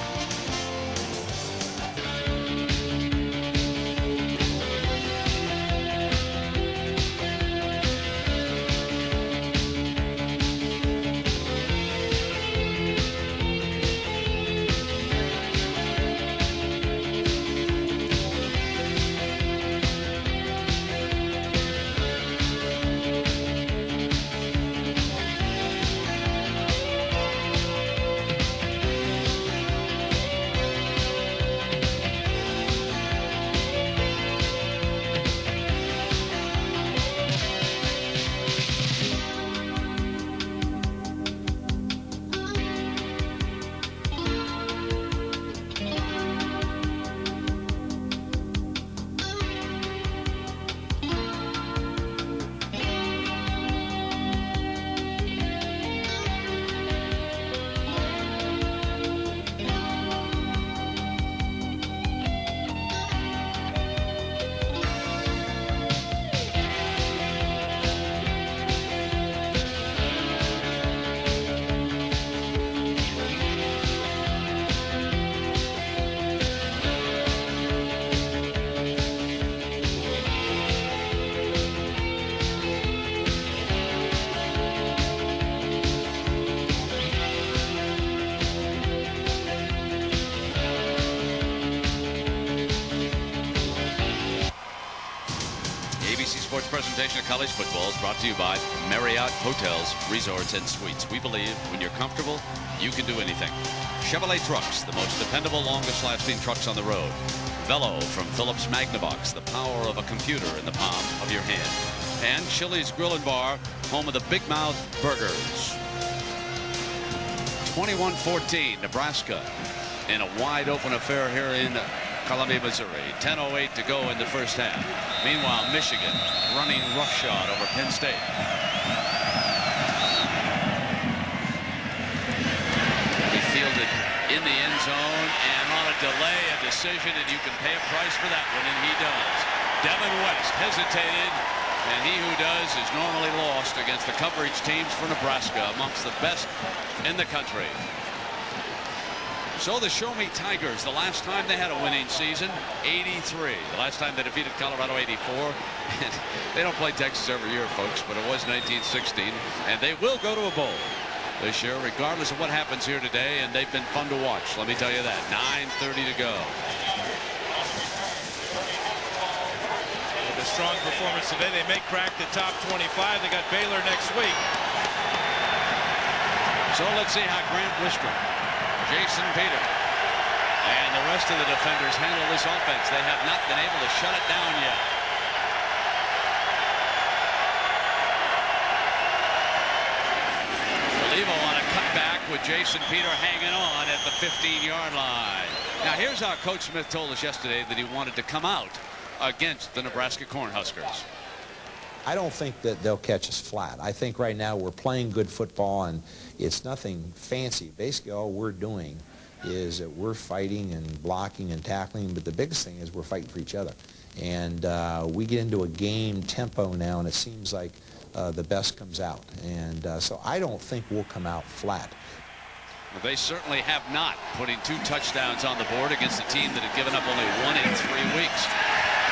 Presentation of college football is brought to you by Marriott Hotels, Resorts, and Suites. We believe when you're comfortable, you can do anything. Chevrolet Trucks, the most dependable, longest-lasting trucks on the road. Velo from Phillips Magnavox, the power of a computer in the palm of your hand. And Chili's Grill and Bar, home of the Big Mouth Burgers. 21-14, Nebraska in a wide-open affair here in Columbia, Missouri. 10:08 to go in the first half. Meanwhile, Michigan running roughshod over Penn State. He fielded in the end zone and on a delay, a decision, and you can pay a price for that one, and he does. Devin West hesitated, and he who does is normally lost against the coverage teams for Nebraska, amongst the best in the country. So the Show Me Tigers, the last time they had a winning season, 83. The last time they defeated Colorado, 84. And they don't play Texas every year, folks, but it was 1916. And they will go to a bowl this year, regardless of what happens here today. And they've been fun to watch, let me tell you that. 9:30 to go. With a strong performance today, they may crack the top 25. They got Baylor next week. So let's see how Grant Wistrom, Jason Peter, and the rest of the defenders handle this offense. They have not been able to shut it down yet. Levo on a cutback with Jason Peter hanging on at the 15-yard line. Now here's how Coach Smith told us yesterday that he wanted to come out against the Nebraska Cornhuskers. I don't think that they'll catch us flat. I think right now we're playing good football, and it's nothing fancy. Basically, all we're doing is that we're fighting and blocking and tackling, but the biggest thing is we're fighting for each other. And we get into a game tempo now, and it seems like the best comes out. And so I don't think we'll come out flat. Well, they certainly have not, putting 2 touchdowns on the board against a team that had given up only 1 in 3 weeks.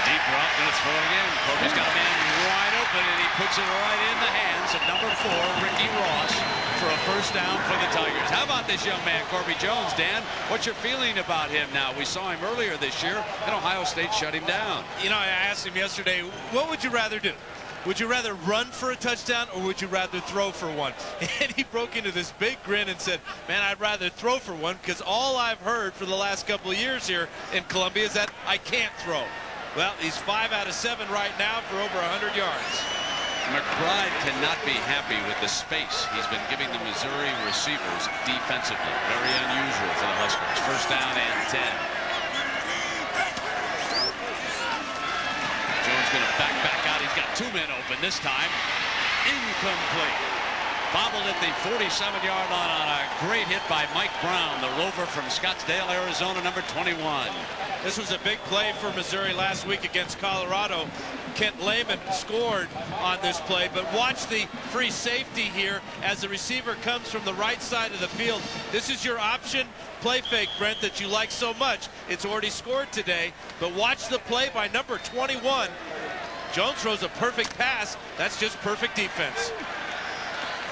Deep drop, going to throw it again. Corby's got a man wide open, and he puts it right in the hands of number 4, Ricky Ross, for a first down for the Tigers. How about this young man, Corby Jones, Dan? What's your feeling about him now? We saw him earlier this year, and Ohio State shut him down. You know, I asked him yesterday, what would you rather do? Would you rather run for a touchdown, or would you rather throw for one? And he broke into this big grin and said, man, I'd rather throw for one, because all I've heard for the last couple of years here in Columbia is that I can't throw. Well, he's 5 out of 7 right now for over 100 yards. McBride cannot be happy with the space he's been giving the Missouri receivers defensively. Very unusual for the Huskers. First down and 10. Jones going to back out. He's got 2 men open this time. Incomplete. Bobbled at the 47-yard line on a great hit by Mike Brown, the rover from Scottsdale, Arizona, number 21. This was a big play for Missouri last week against Colorado. Kent Lehman scored on this play, but watch the free safety here as the receiver comes from the right side of the field. This is your option play fake, Brent, that you like so much. It's already scored today, but watch the play by number 21. Jones throws a perfect pass. That's just perfect defense.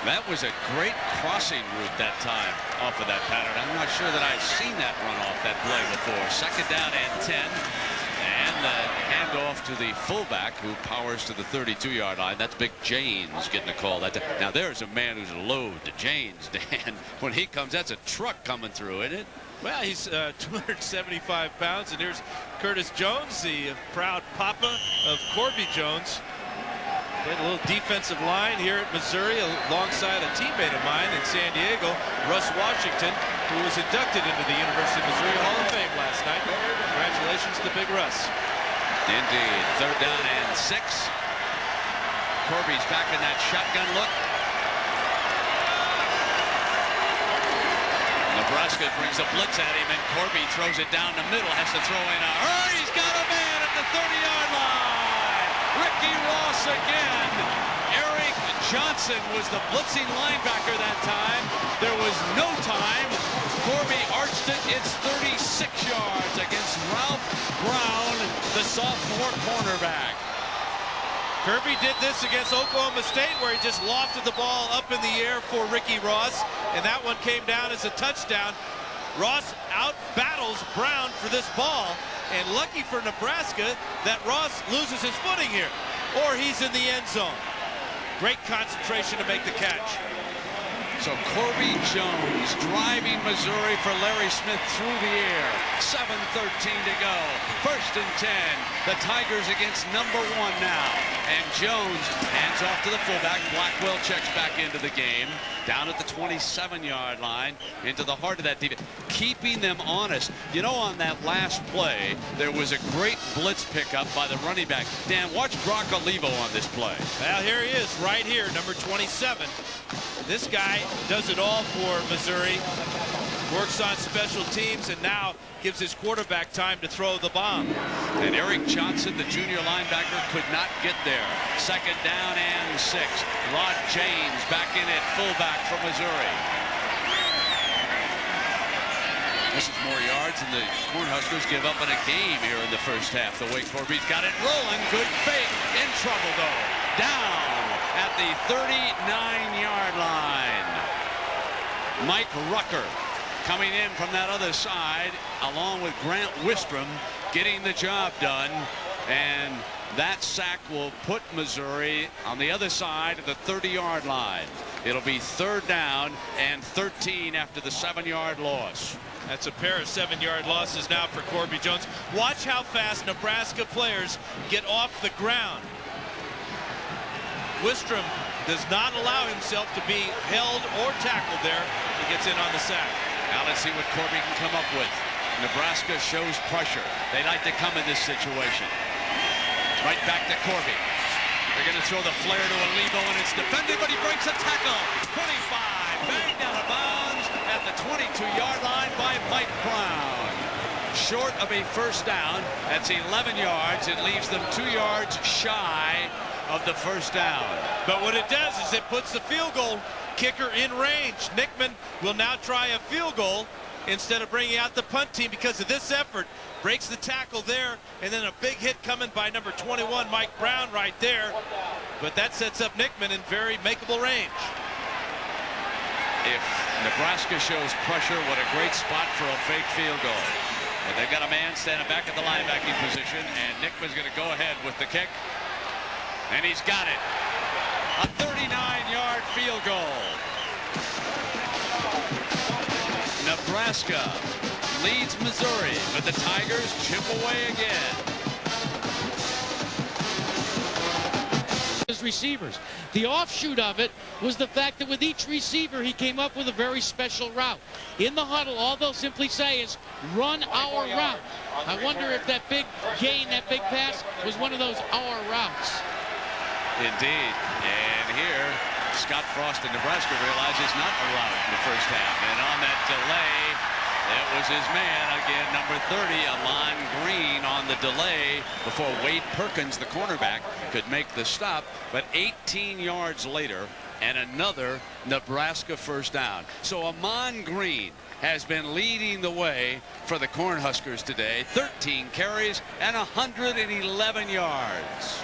That was a great crossing route that time off of that pattern. I'm not sure that I've seen that run off that play before. Second down and 10. And the handoff to the fullback, who powers to the 32-yard line. That's Big James getting a call. Now there's a man who's a load to James, Dan. When he comes, that's a truck coming through, isn't it? Well, he's 275 pounds. And here's Curtis Jones, the proud papa of Corby Jones. Played a little defensive line here at Missouri alongside a teammate of mine in San Diego, Russ Washington, who was inducted into the University of Missouri Hall of Fame last night. Congratulations to Big Russ. Indeed. Third down and 6. Corby's back in that shotgun look. Nebraska brings a blitz at him, and Corby throws it down the middle. Has to throw in a hurry. He's got a man at the 30-yard line. Ricky Ross again. Eric Johnson was the blitzing linebacker that time. There was no time. Corby arched it. It's 36 yards against Ralph Brown, the sophomore cornerback. Kirby did this against Oklahoma State, where he just lofted the ball up in the air for Ricky Ross, and that one came down as a touchdown. Ross out-battles Brown for this ball, and lucky for Nebraska that Ross loses his footing here, or he's in the end zone. Great concentration to make the catch. So Corby Jones driving Missouri for Larry Smith through the air. 7:13 to go. First and 10. The Tigers against number 1 now. And Jones hands off to the fullback. Blackwell checks back into the game. Down at the 27-yard line. Into the heart of that defense. Keeping them honest. You know, on that last play, there was a great blitz pickup by the running back. Dan, watch Brock Olivo on this play. Well, here he is right here, number 27. This guy does it all for Missouri, works on special teams, and now gives his quarterback time to throw the bomb. And Eric Johnson, the junior linebacker, could not get there. Second down and 6. Rod James back in at fullback for Missouri. This is more yards than the Cornhuskers give up in a game here in the first half. The way Corby's got it rolling. Good fake. In trouble, though. Down at the 39-yard line. Mike Rucker coming in from that other side, along with Grant Wistrom, getting the job done. And that sack will put Missouri on the other side of the 30-yard line. It'll be 3rd down and 13 after the 7-yard loss. That's a pair of 7-yard losses now for Corby Jones. Watch how fast Nebraska players get off the ground. Wistrom does not allow himself to be held or tackled there. He gets in on the sack. Now let's see what Corby can come up with. Nebraska shows pressure. They like to come in this situation. Right back to Corby. They're going to throw the flare to Alibo, and it's defended, but he breaks a tackle. 25, banged out of bounds at the 22-yard line by Mike Brown. Short of a first down. That's 11 yards. It leaves them 2 yards shy of the first down. But what it does is it puts the field goal kicker in range. Nickman will now try a field goal instead of bringing out the punt team because of this effort. Breaks the tackle there, and then a big hit coming by number 21, Mike Brown, right there. But that sets up Nickman in very makeable range. If Nebraska shows pressure, what a great spot for a fake field goal. But they've got a man standing back at the linebacking position, and Nickman's going to go ahead with the kick. And he's got it. A 39-yard field goal. Nebraska leads Missouri, but the Tigers chip away again. His receivers. The offshoot of it was the fact that with each receiver he came up with a very special route. In the huddle, all they'll simply say is, run our route. I wonder if that big gain, that big pass, was one of those our routes. Indeed. And here, Scott Frost in Nebraska realizes not a route in the first half. And on that delay, it was his man, again, number 30, Amon Green, on the delay before Wade Perkins, the cornerback, could make the stop. But 18 yards later, and another Nebraska first down. So Amon Green has been leading the way for the Cornhuskers today. 13 carries and 111 yards.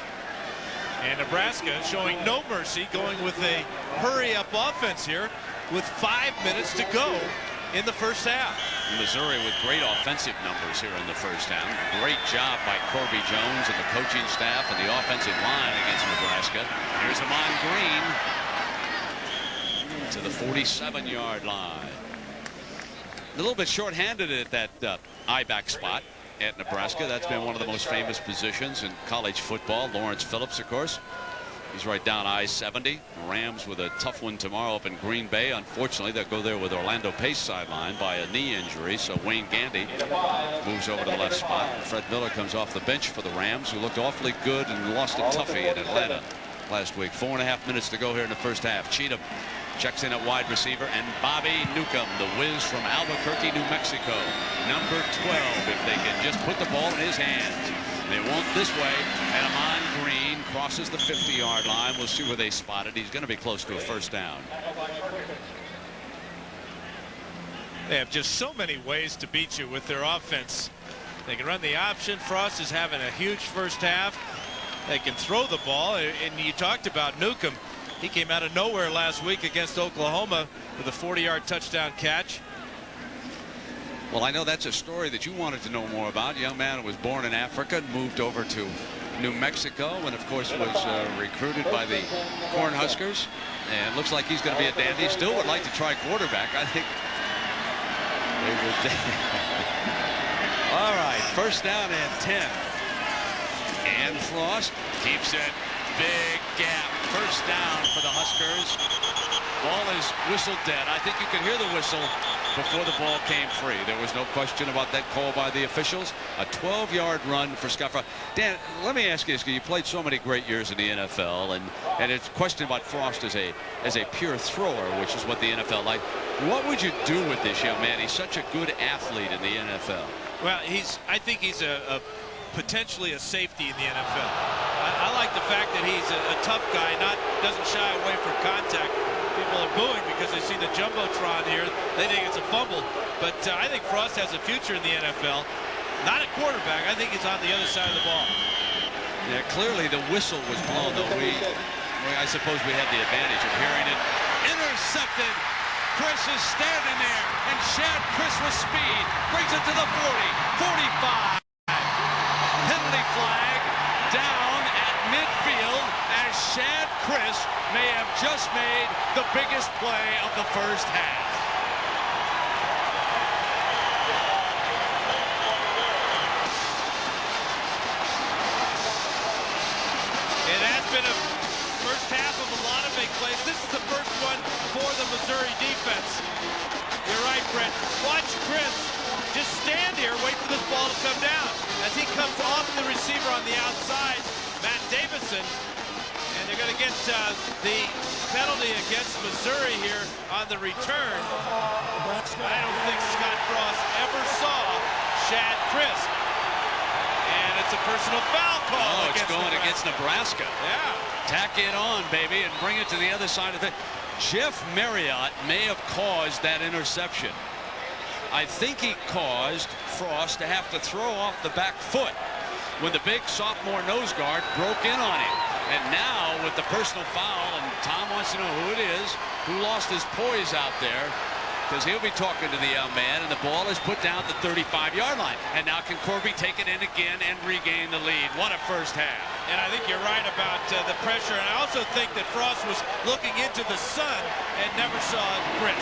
And Nebraska showing no mercy, going with a hurry-up offense here with 5 minutes to go in the first half. Missouri with great offensive numbers here in the first half. Great job by Corby Jones and the coaching staff and the offensive line against Nebraska. Here's Amon Green to the 47-yard line. A little bit shorthanded at that I-back spot at Nebraska. That's been one of the most famous positions in college football. Lawrence Phillips, of course. He's right down I-70. Rams with a tough one tomorrow up in Green Bay. Unfortunately, they'll go there with Orlando Pace sidelined by a knee injury. So Wayne Gandy moves over to the left spot. Fred Miller comes off the bench for the Rams, who looked awfully good and lost a toughie in Atlanta last week. 4.5 minutes to go here in the first half. Cheatham checks in at wide receiver, and Bobby Newcomb, the whiz from Albuquerque, New Mexico, number 12. If they can just put the ball in his hands. They won't this way, and Amon Green crosses the 50-yard line. We'll see where they spot it. He's going to be close to a first down. They have just so many ways to beat you with their offense. They can run the option. Frost is having a huge first half. They can throw the ball, and you talked about Newcomb. He came out of nowhere last week against Oklahoma with a 40-yard touchdown catch. Well, I know that's a story that you wanted to know more about. A young man who was born in Africa and moved over to New Mexico, and of course was recruited by the Cornhuskers, and looks like he's going to be a dandy. Still would like to try quarterback. I think they would. All right, first down and 10. And Frost keeps it. Big gap. First down for the Huskers. Ball is whistled dead. I think you can hear the whistle before the ball came free. There was no question about that call by the officials. A 12-yard run for Scott Frost. Dan, let me ask you this, because you played so many great years in the NFL, and it's a question about Frost as a pure thrower, which is what the NFL like. What would you do with this young man? He's such a good athlete in the NFL. Well, I think he's a potentially a safety in the NFL. I like the fact that he's a tough guy, doesn't shy away from contact. people are booing because they see the Jumbotron here. They think it's a fumble. But I think Frost has a future in the NFL. Not a quarterback. I think he's on the other side of the ball. Yeah, clearly the whistle was blown, though. I suppose we had the advantage of hearing it. Intercepted. Chris is standing there, and Shad Chris with speed brings it to the 40, 45. Penalty flag down at midfield as Shad Chris may have just made the biggest play of the first half. It has been a first half of a lot of big plays. This is the first one for the Missouri defense. You're right, Brent. Watch Chris just stand here, wait for this ball to come down. As he comes off the receiver on the outside, Matt Davidson, and they're going to get the penalty against Missouri here on the return. I don't think Scott Frost ever saw Shad Chris. And it's a personal foul call. Oh, it's going against Nebraska. Yeah. Tack it on, baby, and bring it to the other side of it. Jeff Marriott may have caused that interception. I think he caused Frost to have to throw off the back foot when the big sophomore nose guard broke in on him. And now with the personal foul, and Tom wants to know who it is, who lost his poise out there, because he'll be talking to the young man, and the ball is put down at the 35-yard line. And now can Corby take it in again and regain the lead? What a first half. And I think you're right about the pressure. And I also think that Frost was looking into the sun and never saw Chris.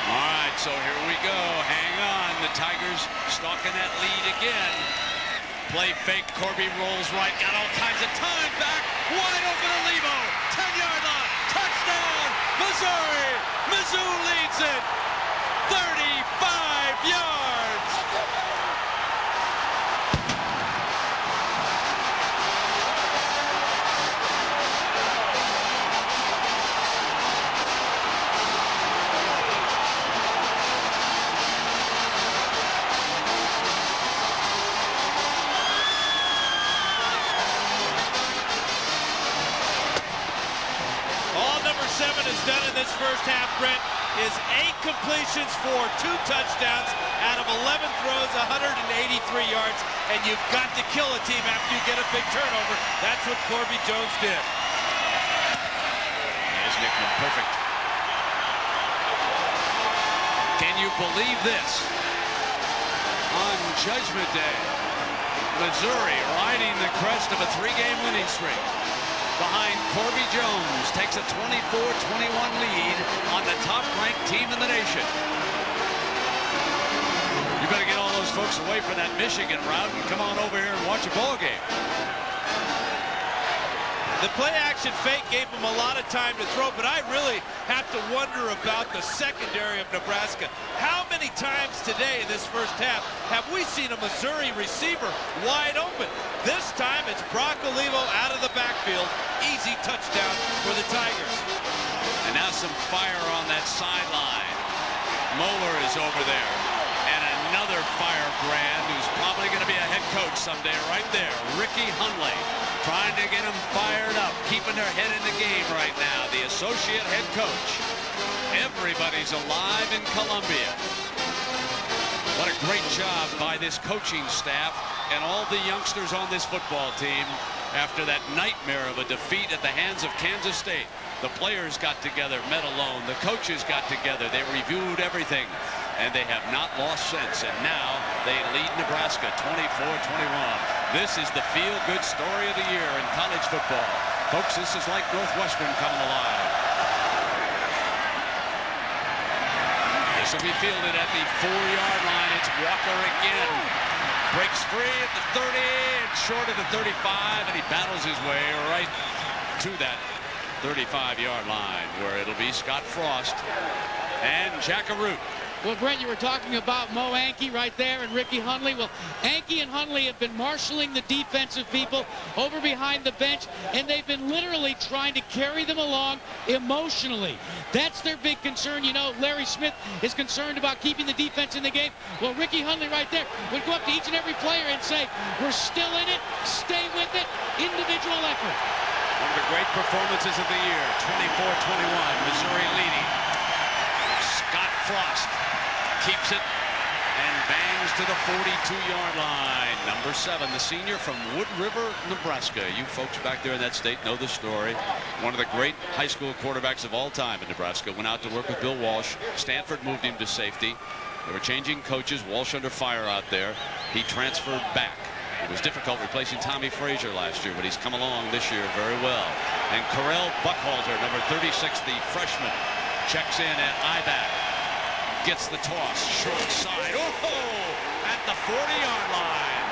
All right, so here we go. Hang on. The Tigers stalking that lead again. Play fake. Corby rolls right. Got all kinds of time back. Wide open to Lebo. 10-yard line. Touchdown, Missouri. Mizzou leads it. 35 yards. Has done in this first half, Brent, is 8 completions for 2 touchdowns out of 11 throws, 183 yards, and you've got to kill a team after you get a big turnover. That's what Corby Jones did. Here's Nickman, perfect. Can you believe this? On Judgment Day, Missouri riding the crest of a 3-game winning streak. Behind Corby Jones, takes a 24-21 lead on the top-ranked team in the nation. You better get all those folks away from that Michigan route and come on over here and watch a ball game. The play-action fake gave him a lot of time to throw, but I really have to wonder about the secondary of Nebraska. How many times today in this first half have we seen a Missouri receiver wide open? This time it's Brock Olivo out of the backfield. Easy touchdown for the Tigers. And now some fire on that sideline. Moeller is over there. And another firebrand who's probably going to be a head coach someday right there. Ricky Hundley trying to get them fired up, keeping their head in the game right now. The associate head coach. Everybody's alive in Columbia. What a great job by this coaching staff and all the youngsters on this football team after that nightmare of a defeat at the hands of Kansas State. The players got together, met alone. The coaches got together. They reviewed everything, and they have not lost since. And now they lead Nebraska 24-21. This is the feel-good story of the year in college football. Folks, this is like Northwestern coming alive. This will be fielded at the 4-yard line. It's Walker again. Breaks free at the 30 and short of the 35, and he battles his way right to that 35-yard line, where it'll be Scott Frost and Jackaroot. Well, Brent, you were talking about Mo Anke right there and Ricky Hundley. Well, Anke and Hundley have been marshaling the defensive people over behind the bench, and they've been literally trying to carry them along emotionally. That's their big concern. You know, Larry Smith is concerned about keeping the defense in the game. Well, Ricky Hundley right there would go up to each and every player and say, we're still in it, stay with it, individual effort. One of the great performances of the year. 24-21. Missouri leading. Scott Frost keeps it and bangs to the 42-yard line. Number 7, the senior from Wood River, Nebraska. You folks back there in that state know the story. One of the great high school quarterbacks of all time in Nebraska. Went out to work with Bill Walsh. Stanford moved him to safety. They were changing coaches. Walsh under fire out there. He transferred back. It was difficult replacing Tommy Frazier last year, but he's come along this year very well. And Correll Buckhalter, number 36, the freshman, checks in at I-back. Gets the toss, short side. Oh, at the 40-yard line.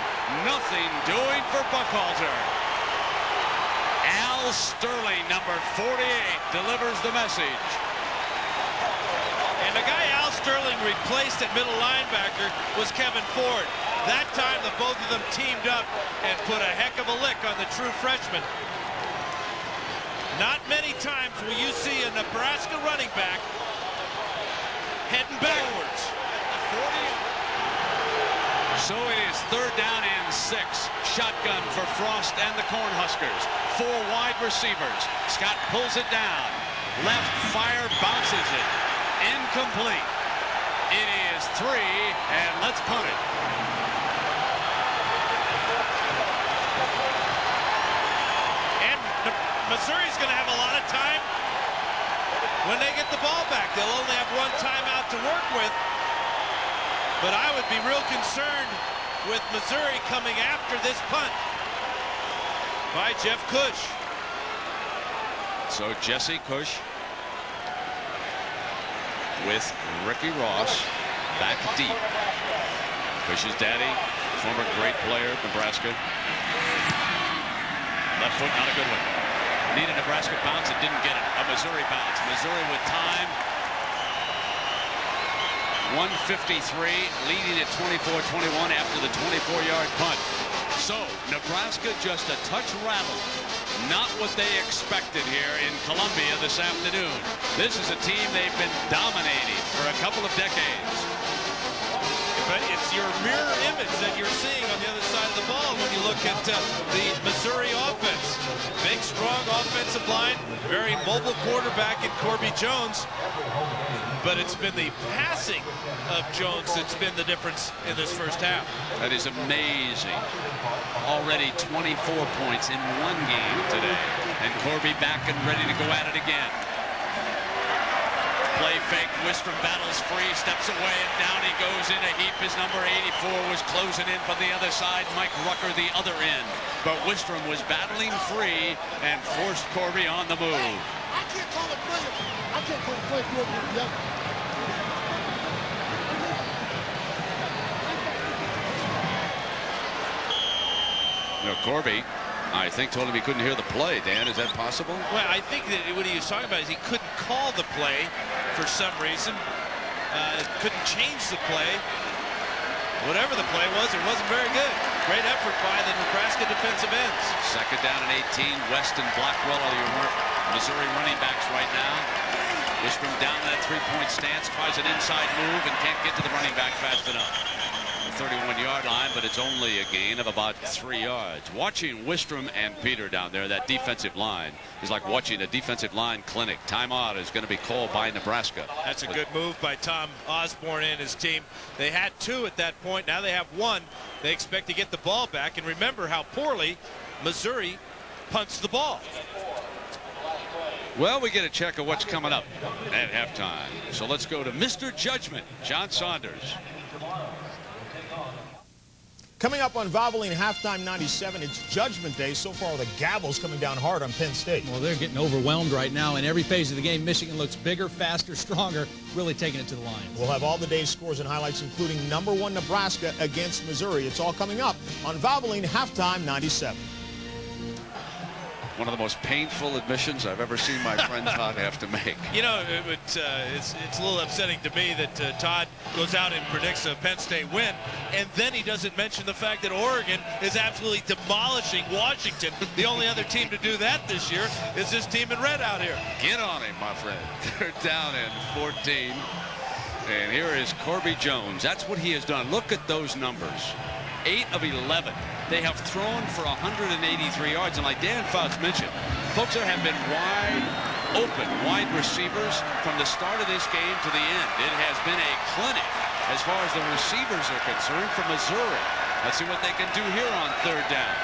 Nothing doing for Buckhalter. Al Sterling, number 48, delivers the message. And the guy Al Sterling replaced at middle linebacker was Kevin Ford. That time, the both of them teamed up and put a heck of a lick on the true freshman. Not many times will you see a Nebraska running back heading backwards. So it is 3rd down and 6. Shotgun for Frost and the Cornhuskers. 4 wide receivers. Scott pulls it down. Left fire, bounces it. Incomplete. It is 3, and let's punt it. And Missouri's going to have a lot of time when they get the ball back. They'll only have 1 timeout to work with. But I would be real concerned with Missouri coming after this punt by Jeff Cush. So Jesse Cush with Ricky Ross back deep. Cush's daddy, former great player at Nebraska. Left foot, not a good one. Needed Nebraska bounce, it didn't get it. A Missouri bounce. Missouri with time. 1:53, leading at 24-21 after the 24-yard punt. So Nebraska just a touch rattled. Not what they expected here in Columbia this afternoon. This is a team they've been dominating for a couple of decades. But it's your mirror image that you're seeing on the other side of the ball when you look at the Missouri offense. Big, strong offensive line, very mobile quarterback in Corby Jones. But it's been the passing of Jones that's been the difference in this first half. That is amazing. Already 24 points in 1 game today. And Corby back and ready to go at it again. Play fake, Wistrom battles free, steps away, and down he goes in a heap. His number 84 was closing in from the other side. Mike Rucker the other end. But Wistrom was battling free and forced Corby on the move. I can't call it play. I can't call it play. You know, Corby, I think, told him he couldn't hear the play. Dan, is that possible? Well, I think that what he was talking about is he couldn't call the play for some reason. Couldn't change the play. Whatever the play was, it wasn't very good. Great effort by the Nebraska defensive ends. 2nd down and 18. West and Blackwell are your Missouri running backs right now. Wistrom down in that 3-point stance, tries an inside move and can't get to the running back fast enough. 31-yard line, but it's only a gain of about 3 yards. Watching Wistrom and Peter down there, that defensive line, is like watching a defensive line clinic. Timeout is going to be called by Nebraska. That's a good move by Tom Osborne and his team. They had 2 at that point. Now they have 1. They expect to get the ball back. And remember how poorly Missouri punts the ball. Well, we get a check of what's coming up at halftime. So let's go to Mr. Judgment, John Saunders. Coming up on Valvoline Halftime 97, it's Judgment Day. So far, the gavel's coming down hard on Penn State. Well, they're getting overwhelmed right now. In every phase of the game, Michigan looks bigger, faster, stronger, really taking it to the Lions. We'll have all the day's scores and highlights, including #1 Nebraska against Missouri. It's all coming up on Valvoline Halftime 97. One of the most painful admissions I've ever seen my friend Todd have to make. You know, it's a little upsetting to me that Todd goes out and predicts a Penn State win, and then he doesn't mention the fact that Oregon is absolutely demolishing Washington. The only other team to do that this year is this team in red out here. Get on him, my friend. They're down in 14. And here is Corby Jones. That's what he has done. Look at those numbers. 8 of 11. They have thrown for 183 yards. And like Dan Fouts mentioned, folks, there have been wide receivers from the start of this game to the end. It has been a clinic as far as the receivers are concerned from Missouri. Let's see what they can do here on third down.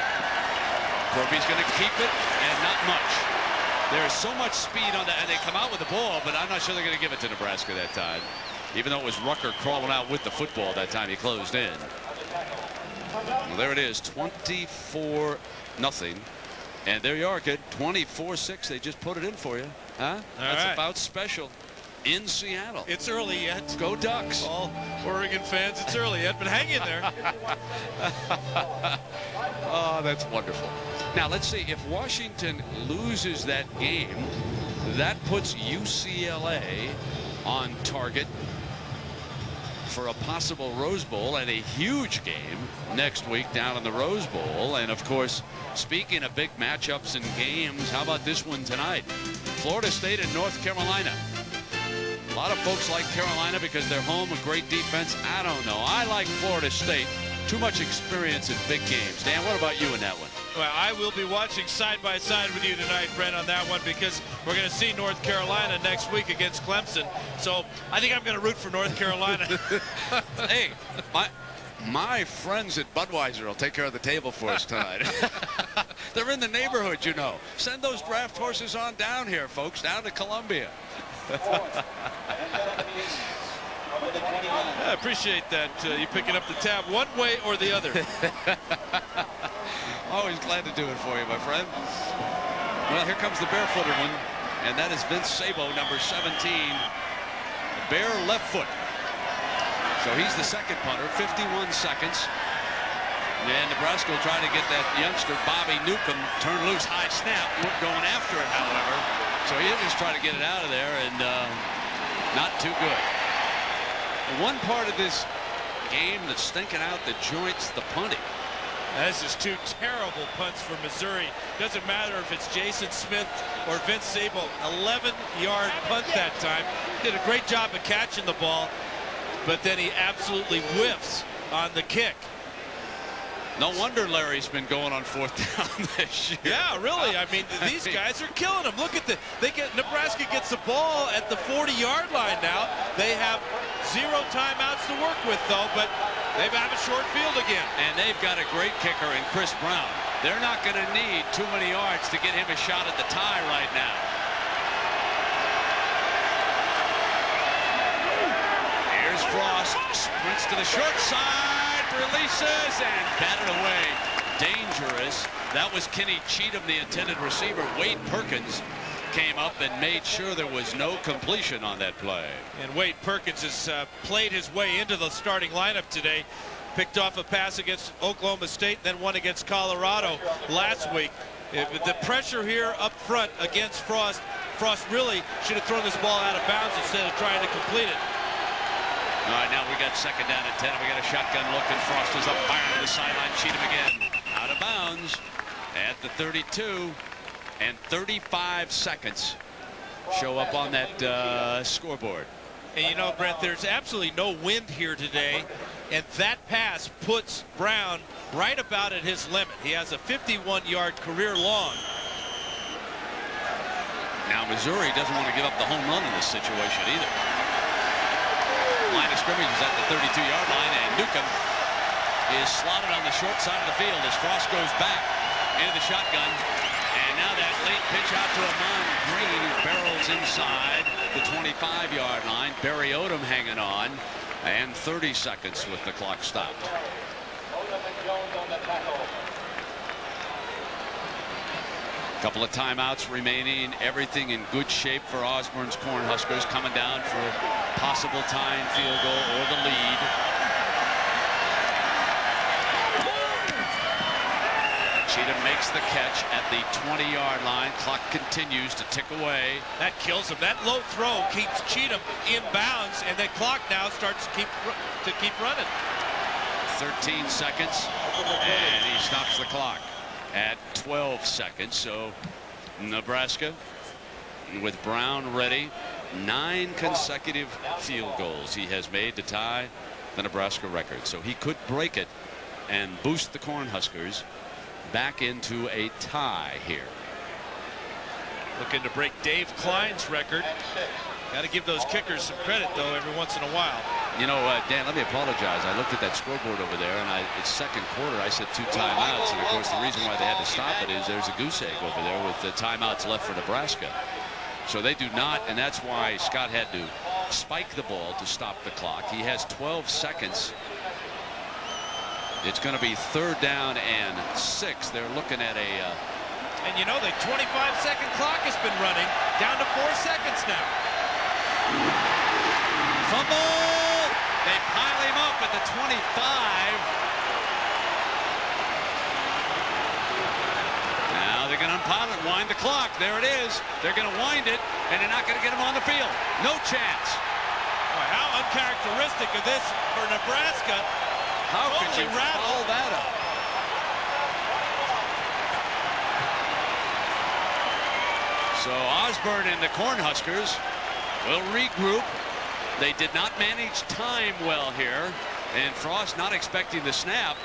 Corby's going to keep it, and not much. There's so much speed on that, and they come out with the ball, but I'm not sure they're going to give it to Nebraska that time. Even though it was Rucker crawling out with the football that time he closed in. Well, there it is, 24-0. And there you are, kid. 24-6. They just put it in for you. Huh? That's about special in Seattle. It's early yet. Go Ducks. All Oregon fans, it's early yet, but hang in there. Oh, that's wonderful. Now, let's see. If Washington loses that game, that puts UCLA on target for a possible Rose Bowl and a huge game next week down in the Rose Bowl. And of course, speaking of big matchups and games, how about this one tonight? Florida State and North Carolina. A lot of folks like Carolina because they're home, a great defense. I don't know. I like Florida State. Too much experience in big games. Dan, what about you in that one? Well, I will be watching side by side with you tonight, Brent, on that one, because we're going to see North Carolina next week against Clemson. So I think I'm going to root for North Carolina. Hey, my friends at Budweiser will take care of the table for us tonight. They're in the neighborhood, you know. Send those draft horses on down here, folks, down to Columbia. I appreciate that, you picking up the tab one way or the other. Always glad to do it for you, my friend. Well, here comes the barefooted one, and that is Vince Sabo, number 17. Bare left foot. So he's the second punter, 51 seconds. And Nebraska will try to get that youngster, Bobby Newcomb, turned loose. High snap, going after it, however. So he'll just try to get it out of there, and not too good. One part of this game that's stinking out the joints, the punting. That's just two terrible punts for Missouri. Doesn't matter if it's Jason Smith or Vince Sabo. 11-yard punt that time. Did a great job of catching the ball, but then he absolutely whiffs on the kick. No wonder Larry's been going on fourth down this year. Yeah, really. I mean, these guys are killing them. Look at Nebraska gets the ball at the 40-yard line now. They have 0 timeouts to work with, though, but they have a short field again. And they've got a great kicker in Chris Brown. They're not going to need too many yards to get him a shot at the tie right now. Here's Frost, sprints to the short side. Releases and batted away. Dangerous. That was Kenny Cheatham, the intended receiver. Wade Perkins came up and made sure there was no completion on that play. And Wade Perkins has played his way into the starting lineup today. Picked off a pass against Oklahoma State, then one against Colorado last week. The pressure here up front against Frost. Frost really should have thrown this ball out of bounds instead of trying to complete it. All right, now we got second down and 10. We got a shotgun look, and Frost is up, firing to the sideline. Cheatham again, out of bounds at the 32, and 35 seconds show up on that scoreboard. And you know, Brent, there's absolutely no wind here today, and that pass puts Brown right about at his limit. He has a 51-yard career long. Now Missouri doesn't want to give up the home run in this situation either. Line of scrimmage is at the 32-yard line, and Newcomb is slotted on the short side of the field as Frost goes back into the shotgun. And now that late pitch out to Amon Green, who barrels inside the 25-yard line. Barry Odom hanging on, and 30 seconds with the clock stopped. Couple of timeouts remaining. Everything in good shape for Osborne's Cornhuskers, coming down for a possible tying field goal or the lead. Cheatham makes the catch at the 20-yard line. Clock continues to tick away. That kills him. That low throw keeps Cheatham in bounds, and the clock now starts to keep running. 13 seconds, and he stops the clock at 12 seconds. So Nebraska, with Brown ready, 9 consecutive field goals he has made to tie the Nebraska record. So he could break it and boost the Cornhuskers back into a tie here. Looking to break Dave Klein's record. Got to give those kickers some credit, though, every once in a while. You know, Dan, let me apologize. I looked at that scoreboard over there, and it's second quarter. I said 2 timeouts, and of course the reason why they had to stop it is there's a goose egg over there with the timeouts left for Nebraska. So they do not, and that's why Scott had to spike the ball to stop the clock. He has 12 seconds. It's going to be 3rd down and 6. They're looking at a... and you know, the 25-second clock has been running down to 4 seconds now. Fumble! They pile him up at the 25. Now they're going to unpile it, wind the clock. There it is. They're going to wind it, and they're not going to get him on the field. No chance. Boy, how uncharacteristic of this for Nebraska. How could you foul that up? So Osborne and the Cornhuskers will regroup. They did not manage time well here, and Frost, not expecting the snap,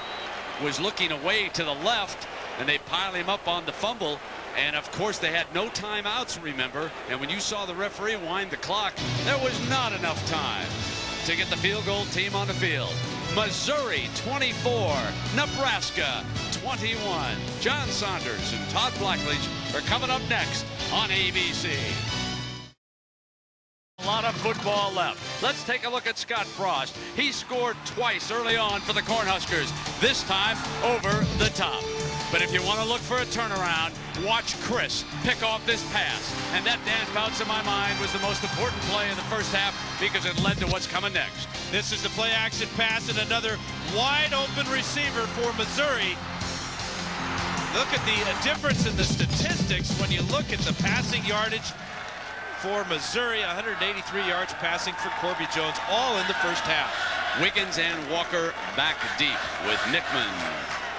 was looking away to the left, and they pile him up on the fumble. And of course they had no timeouts, remember, and when you saw the referee wind the clock, there was not enough time to get the field goal team on the field. Missouri 24, Nebraska 21. John Saunders and Todd Blackledge are coming up next on ABC. A lot of football left. Let's take a look at Scott Frost. He scored twice early on for the Cornhuskers, this time over the top. But if you want to look for a turnaround, watch Chris pick off this pass. And that, Dan Fouts, in my mind, was the most important play in the first half because it led to what's coming next. This is the play-action pass and another wide-open receiver for Missouri. Look at the difference in the statistics when you look at the passing yardage for Missouri. 183 yards passing for Corby Jones, all in the first half. Wiggins and Walker back deep with Nickman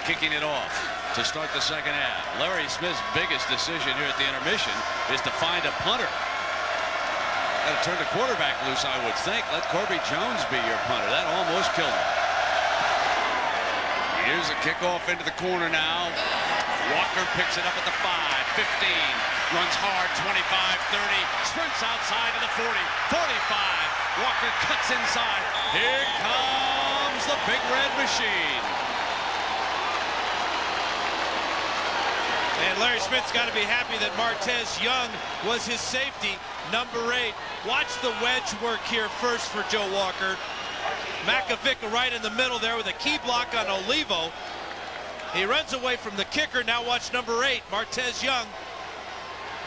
kicking it off to start the second half. Larry Smith's biggest decision here at the intermission is to find a punter. Got to turn the quarterback loose, I would think. Let Corby Jones be your punter. That almost killed him. Here's a kickoff into the corner now. Walker picks it up at the 5, 15, runs hard, 25, 30, sprints outside to the 40, 45. Walker cuts inside. Here comes the Big Red Machine. And Larry Smith's got to be happy that Martez Young was his safety, number 8. Watch the wedge work here first for Joe Walker. Makovic right in the middle there with a key block on Olivo. He runs away from the kicker. Now watch number 8, Martez Young.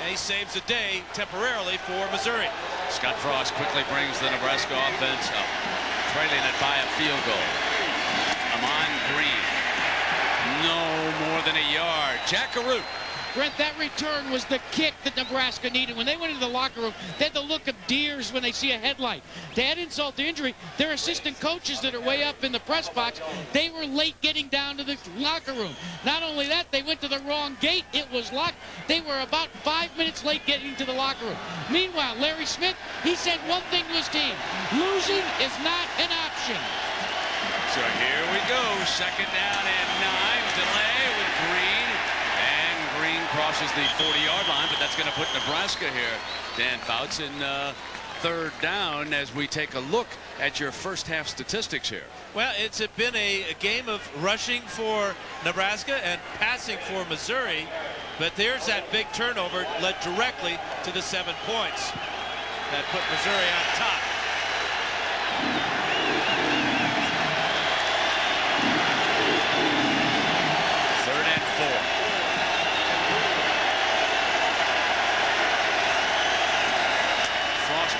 And he saves the day temporarily for Missouri. Scott Frost quickly brings the Nebraska offense up, trailing it by a field goal. Amon Green, no more than a yard. Jack Arute. Brent, that return was the kick that Nebraska needed. When they went into the locker room, they had the look of deers when they see a headlight. To add insult to injury, their assistant coaches that are way up in the press box, they were late getting down to the locker room. Not only that, they went to the wrong gate. It was locked. They were about 5 minutes late getting to the locker room. Meanwhile, Larry Smith, he said one thing to his team: losing is not an option. So here we go, second down and 9, delay with Green. Green crosses the 40-yard line, but that's going to put Nebraska here, Dan Fouts, in 3rd down as we take a look at your first half statistics here. Well, it's been a game of rushing for Nebraska and passing for Missouri, but there's that big turnover led directly to the 7 points that put Missouri on top. Third and 4.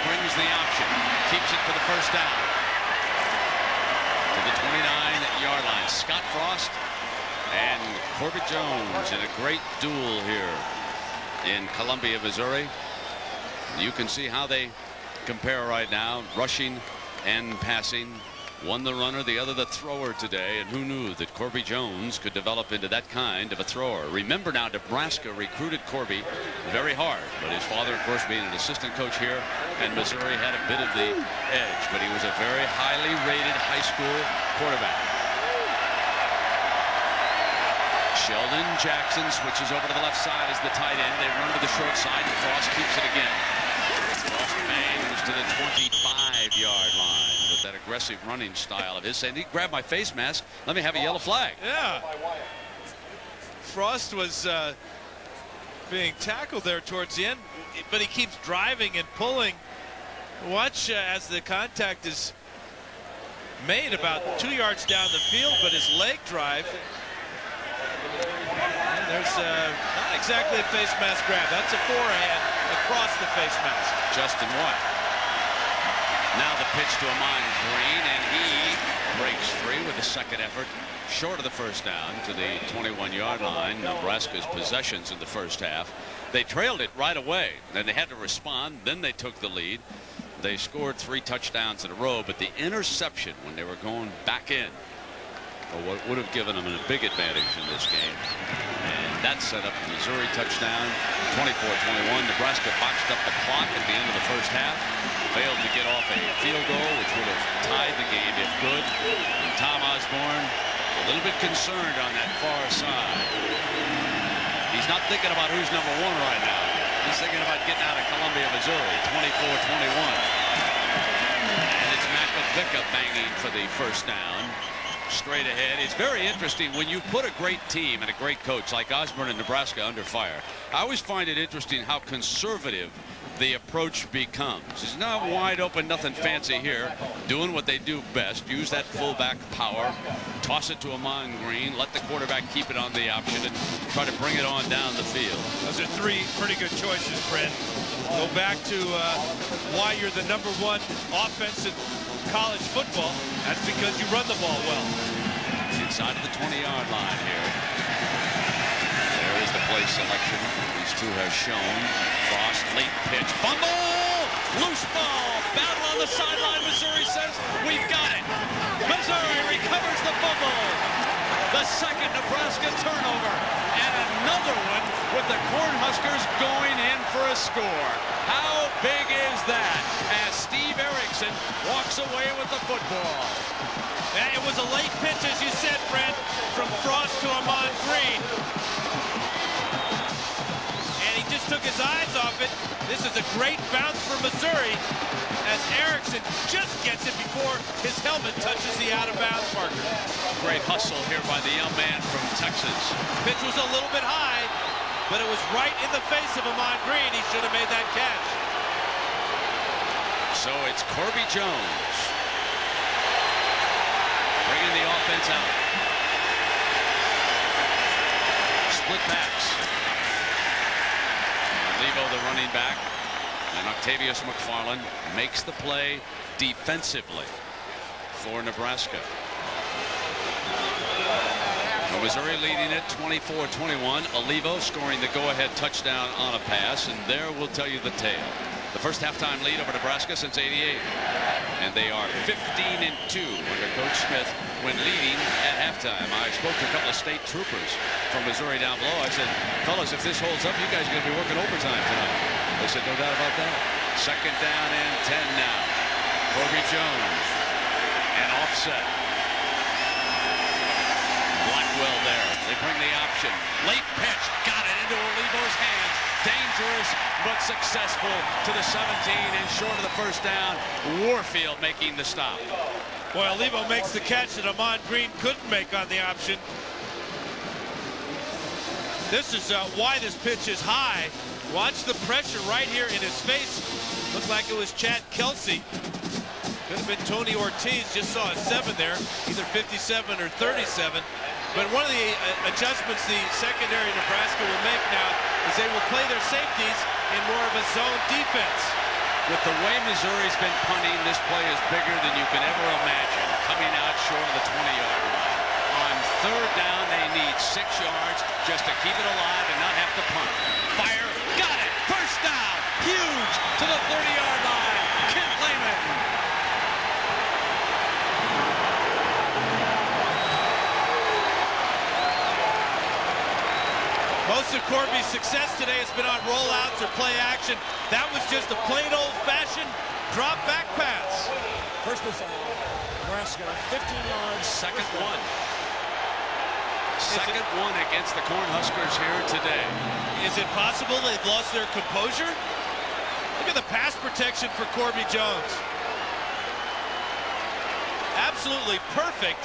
Brings the option, keeps it for the first down to the 29-yard line. Scott Frost and Corby Jones in a great duel here in Columbia, Missouri. You can see how they compare right now, rushing and passing. One the runner, the other the thrower today, and who knew that Corby Jones could develop into that kind of a thrower. Remember now, Nebraska recruited Corby very hard, but his father, of course, being an assistant coach here, and Missouri had a bit of the edge, but he was a very highly rated high school quarterback. Sheldon Jackson switches over to the left side as the tight end. They run to the short side, and Frost keeps it again. Frost bangs to the 25-yard line with that aggressive running style of his. Saying, he grabbed my face mask. Let me have a yellow flag. Yeah. Frost was being tackled there towards the end, but he keeps driving and pulling. Watch as the contact is made about 2 yards down the field, but his leg drive. And there's not exactly a face mask grab. That's a forehand across the face mask. Justin White. Now the pitch to Amon Green, and he breaks free with a second effort short of the first down to the 21-yard line. Nebraska's possessions in the first half. They trailed it right away. Then they had to respond. Then they took the lead. They scored 3 touchdowns in a row, but the interception when they were going back in, or what would have given them a big advantage in this game. And that set up the Missouri touchdown, 24-21. Nebraska boxed up the clock at the end of the first half, failed to get off a field goal, which would have tied the game if good. And Tom Osborne, a little bit concerned on that far side. He's not thinking about who's number 1 right now. He's thinking about getting out of Columbia, Missouri, 24-21. And it's Matt Davidson banging for the first down. Straight ahead. It's very interesting when you put a great team and a great coach like Osborne in Nebraska under fire. I always find it interesting how conservative the approach becomes. It's not wide open, nothing fancy here. Doing what they do best. Use that fullback power. Toss it to Amon Green. Let the quarterback keep it on the option and try to bring it on down the field. Those are 3 pretty good choices, Brent. Go back to why you're the #1 offense in college football. That's because you run the ball well. Inside of the 20-yard line here. There is the play selection. These two have shown. Frost, late pitch. Fumble! Loose ball. Battle on the sideline. Missouri says, we've got it. Missouri recovers the fumble. The second Nebraska turnover. And another one with the Cornhuskers going in for a score. How big is that? As Steve Erickson walks away with the football. It was a late pitch, as you said, Brent, from Frost to Amon Green. And he just took his eyes off it. This is a great bounce for Missouri as Erickson just gets it before his helmet touches the out-of-bounds marker. Great hustle here by the young man from Texas. Pitch was a little bit high, but it was right in the face of Amon Green. He should have made that catch. So it's Corby Jones bringing the offense out. Split backs. Levo, the running back, and Octavius McFarland makes the play defensively for Nebraska. Missouri leading it 24-21. Olivo scoring the go-ahead touchdown on a pass, and there will tell you the tale. The first halftime lead over Nebraska since '88. And they are 15-2 under Coach Smith when leading at halftime. I spoke to a couple of state troopers from Missouri down below. I said, fellas, if this holds up, you guys are going to be working overtime tonight. They said, no doubt about that. Second down and 10 now. Corby Jones. And offset. Blackwell there. They bring the option. Late pitch. Got it into Olivo's hands. Dangerous but successful to the 17 and short of the first down. Warfield making the stop. Boy, Olivo makes the catch that Amon Green couldn't make on the option. This is why this pitch is high. Watch the pressure right here in his face. Looked like it was Chad Kelsey. Could have been Tony Ortiz. Just saw a 7 there, either 57 or 37. But one of the adjustments the secondary Nebraska will make now is they will play their safeties in more of a zone defense. With the way Missouri's been punting, this play is bigger than you can ever imagine. Coming out short of the 20-yard line. On third down, they need 6 yards just to keep it alive and not have to punt. Fire, got it, first down, huge to the 30-yard line. Kent Lehman. Most of Corby's success today has been on rollouts or play action. That was just a plain old-fashioned drop back pass. First and foul. Nebraska, 15 yards. Second one. Second one against the Cornhuskers here today. Is it possible they've lost their composure? Look at the pass protection for Corby Jones. Absolutely perfect.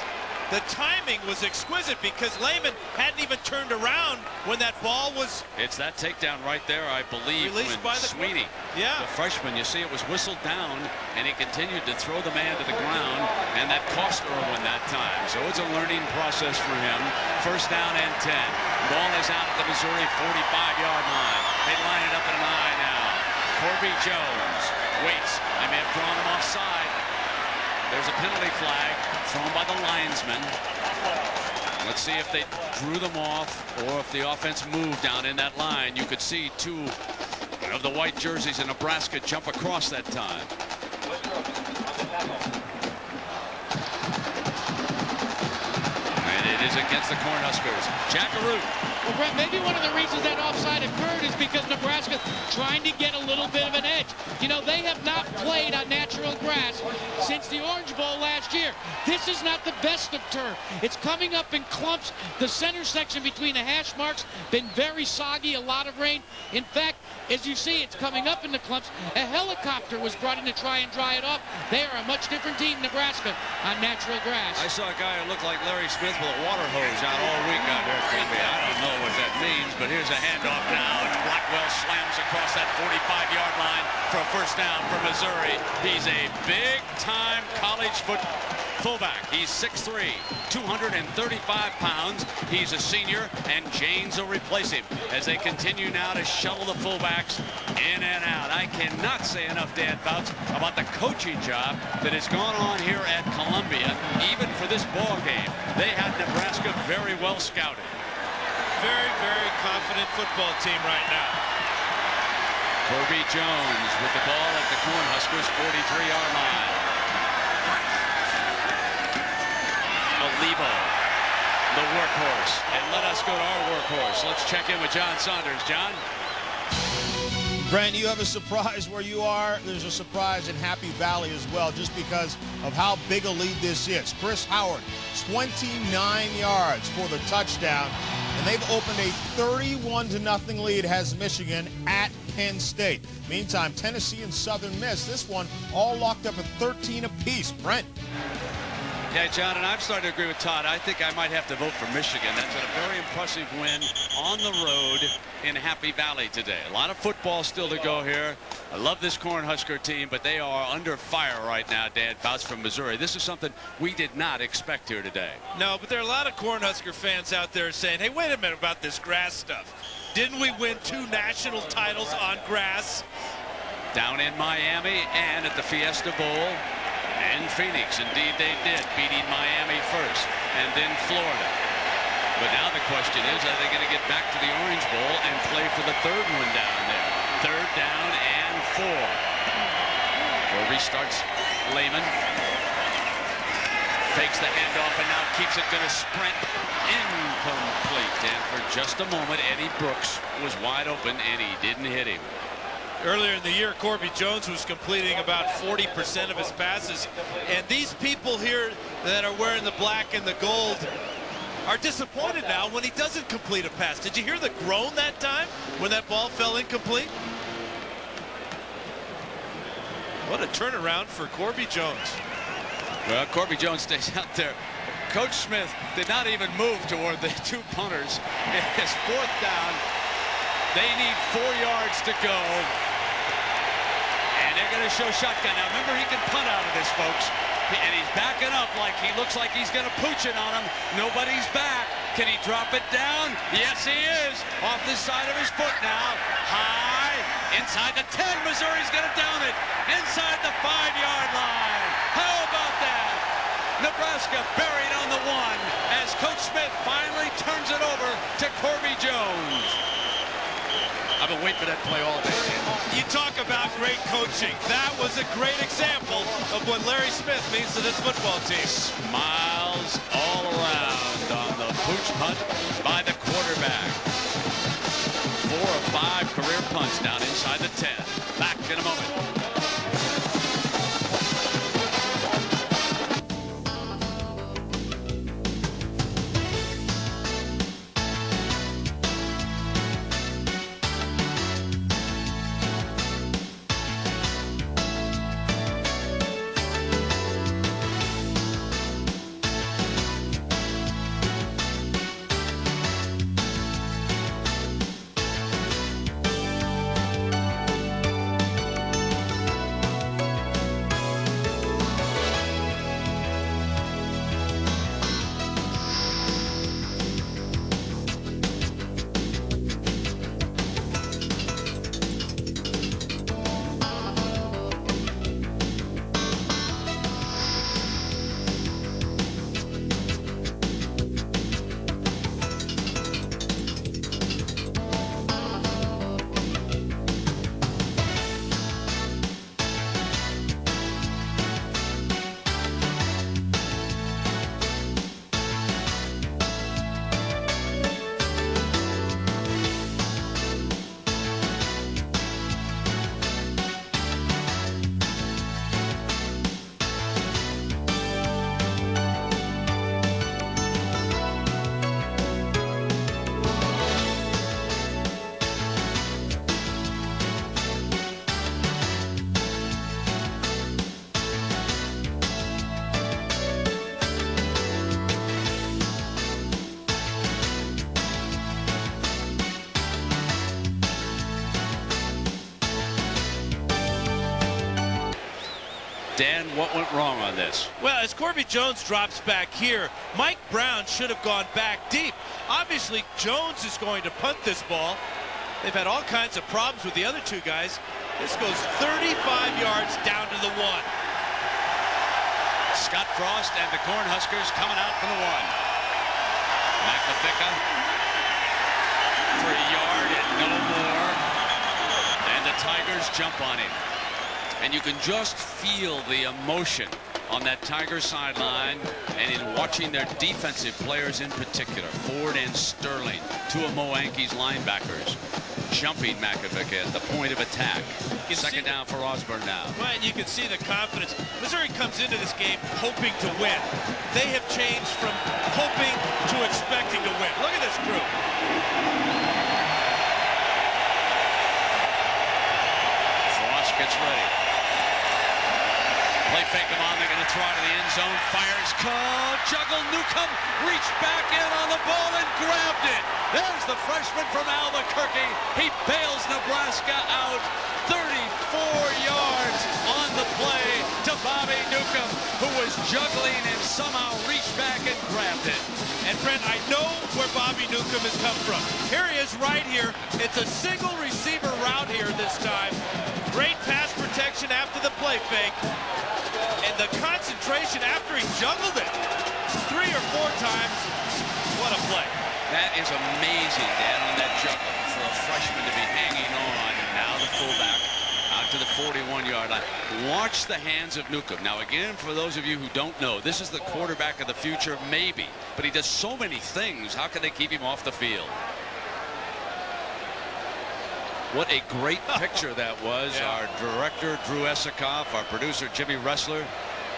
The timing was exquisite because Lehman hadn't even turned around when that ball was... It's that takedown right there, I believe, released by the Sweeney, the freshman, you see it was whistled down, and he continued to throw the man to the ground, and that cost Irwin that time. So it's a learning process for him. First down and 10. Ball is out at the Missouri 45-yard line. They line it up in an eye now. Corby Jones waits. They may have drawn him offside. There's a penalty flag thrown by the linesman. Let's see if they drew them off or if the offense moved down in that line. You could see two of the white jerseys in Nebraska jump across that time. And it is against the Cornhuskers. Jackaroo. Well, Brett, maybe one of the reasons that offside occurred is because Nebraska trying to get a little bit of an edge. You know, they have not played on natural grass since the Orange Bowl last year. This is not the best of turf. It's coming up in clumps. The center section between the hash marks been very soggy, a lot of rain. In fact, as you see, it's coming up in the clumps. A helicopter was brought in to try and dry it off. They are a much different team, Nebraska, on natural grass. I saw a guy who looked like Larry Smith with a water hose out all week out there at Columbia. I don't know what that means, but here's a handoff now, and Blackwell slams across that 45-yard line for a first down for Missouri. He's a big-time college fullback. He's 6'3", 235 pounds. He's a senior, and Janes will replace him as they continue now to shuttle the fullbacks in and out. I cannot say enough, Dan Fouts, about the coaching job that has gone on here at Columbia, even for this ball game. They had Nebraska very well scouted. Very, very confident football team right now. Corby Jones with the ball at the Cornhuskers 43-yard line. Olivo, the workhorse. And let us go to our workhorse. Let's check in with John Saunders. John? Brent, you have a surprise where you are. There's a surprise in Happy Valley as well, just because of how big a lead this is. Chris Howard, 29 yards for the touchdown, and they've opened a 31-0 lead, has Michigan at Penn State. Meantime, Tennessee and Southern Miss, this one all locked up at 13 apiece. Brent? Yeah, John, and I'm starting to agree with Todd. I think I might have to vote for Michigan. That's a very impressive win on the road in Happy Valley today. A lot of football still to go here. I love this Cornhusker team, but they are under fire right now, Dan Fouts, from Missouri. This is something we did not expect here today. No, but there are a lot of Cornhusker fans out there saying, hey, wait a minute about this grass stuff. Didn't we win 2 national titles on grass? Down in Miami and at the Fiesta Bowl. And Phoenix, indeed they did, beating Miami first, and then Florida. But now the question is, are they going to get back to the Orange Bowl and play for the third one down there? Third down and 4. Corby starts Lehman. Fakes the handoff and now keeps it, going to sprint. Incomplete. And for just a moment, Eddie Brooks was wide open, and he didn't hit him. Earlier in the year, Corby Jones was completing about 40% of his passes. And these people here that are wearing the black and the gold are disappointed now when he doesn't complete a pass. Did you hear the groan that time when that ball fell incomplete? What a turnaround for Corby Jones. Well, Corby Jones stays out there. Coach Smith did not even move toward the 2 punters. It's 4th down. They need 4 yards to go. And they're going to show shotgun. Now, remember, he can punt out of this, folks. And he's backing up like he looks like he's going to pooch it on him. Nobody's back. Can he drop it down? Yes, he is. Off the side of his foot now. High. Inside the 10. Missouri's going to down it. Inside the 5-yard line. How about that? Nebraska buried on the 1 as Coach Smith finally turns it over to Corby Jones. I've been waiting for that play all day. You talk about great coaching. That was a great example of what Larry Smith means to this football team. Smiles all around on the pooch punt by the quarterback. 4 of 5 career punts down inside the 10. Back in a moment. Dan, what went wrong on this? Well, as Corby Jones drops back here, Mike Brown should have gone back deep. Obviously, Jones is going to punt this ball. They've had all kinds of problems with the other two guys. This goes 35 yards down to the 1. Scott Frost and the Cornhuskers coming out from the 1. McAfee for a yard and no more. And the Tigers jump on him. And you can just feel the emotion on that Tiger sideline and in watching their defensive players in particular. Ford and Sterling, two of Mo Anke's linebackers, jumping McAfee at the point of attack. Second down for Osborne now. Well, and you can see the confidence. Missouri comes into this game hoping to win. They have changed from hoping to expecting to win. Look at this group. Frost gets ready. Play fake them on. They're going to throw it to the end zone. Fires called. Juggle. Newcomb reached back in on the ball and grabbed it. There's the freshman from Albuquerque. He bails Nebraska out. 34 yards on the play to Bobby Newcomb, who was juggling and somehow reached back and grabbed it. And Brent, I know where Bobby Newcomb has come from. Here he is right here. It's a single receiver route here this time. Great pass protection after the play fake. And the concentration after he juggled it 3 or 4 times. What a play. That is amazing, Dan, on that juggle for a freshman to be hanging on. And now the fullback out to the 41-yard line. Watch the hands of Newcomb. Now, again, for those of you who don't know, this is the quarterback of the future, maybe. But he does so many things. How can they keep him off the field? What a great picture that was. Yeah. Our director, Drew Esikoff, our producer, Jimmy Ressler.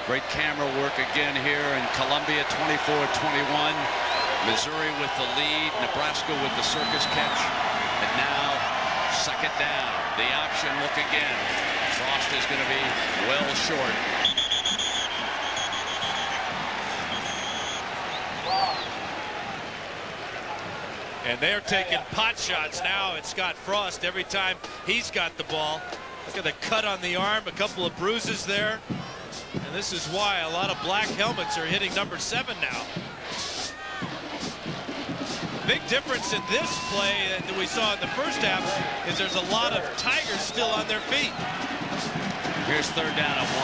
Great camera work again here in Columbia, 24-21. Missouri with the lead, Nebraska with the circus catch. And now, second down. The option look again. Frost is going to be well short. And they're taking pot shots now at Scott Frost every time he's got the ball. Look at the cut on the arm, a couple of bruises there. And this is why a lot of black helmets are hitting number 7 now. Big difference in this play that we saw in the first half is there's a lot of Tigers still on their feet. Here's third down at 1.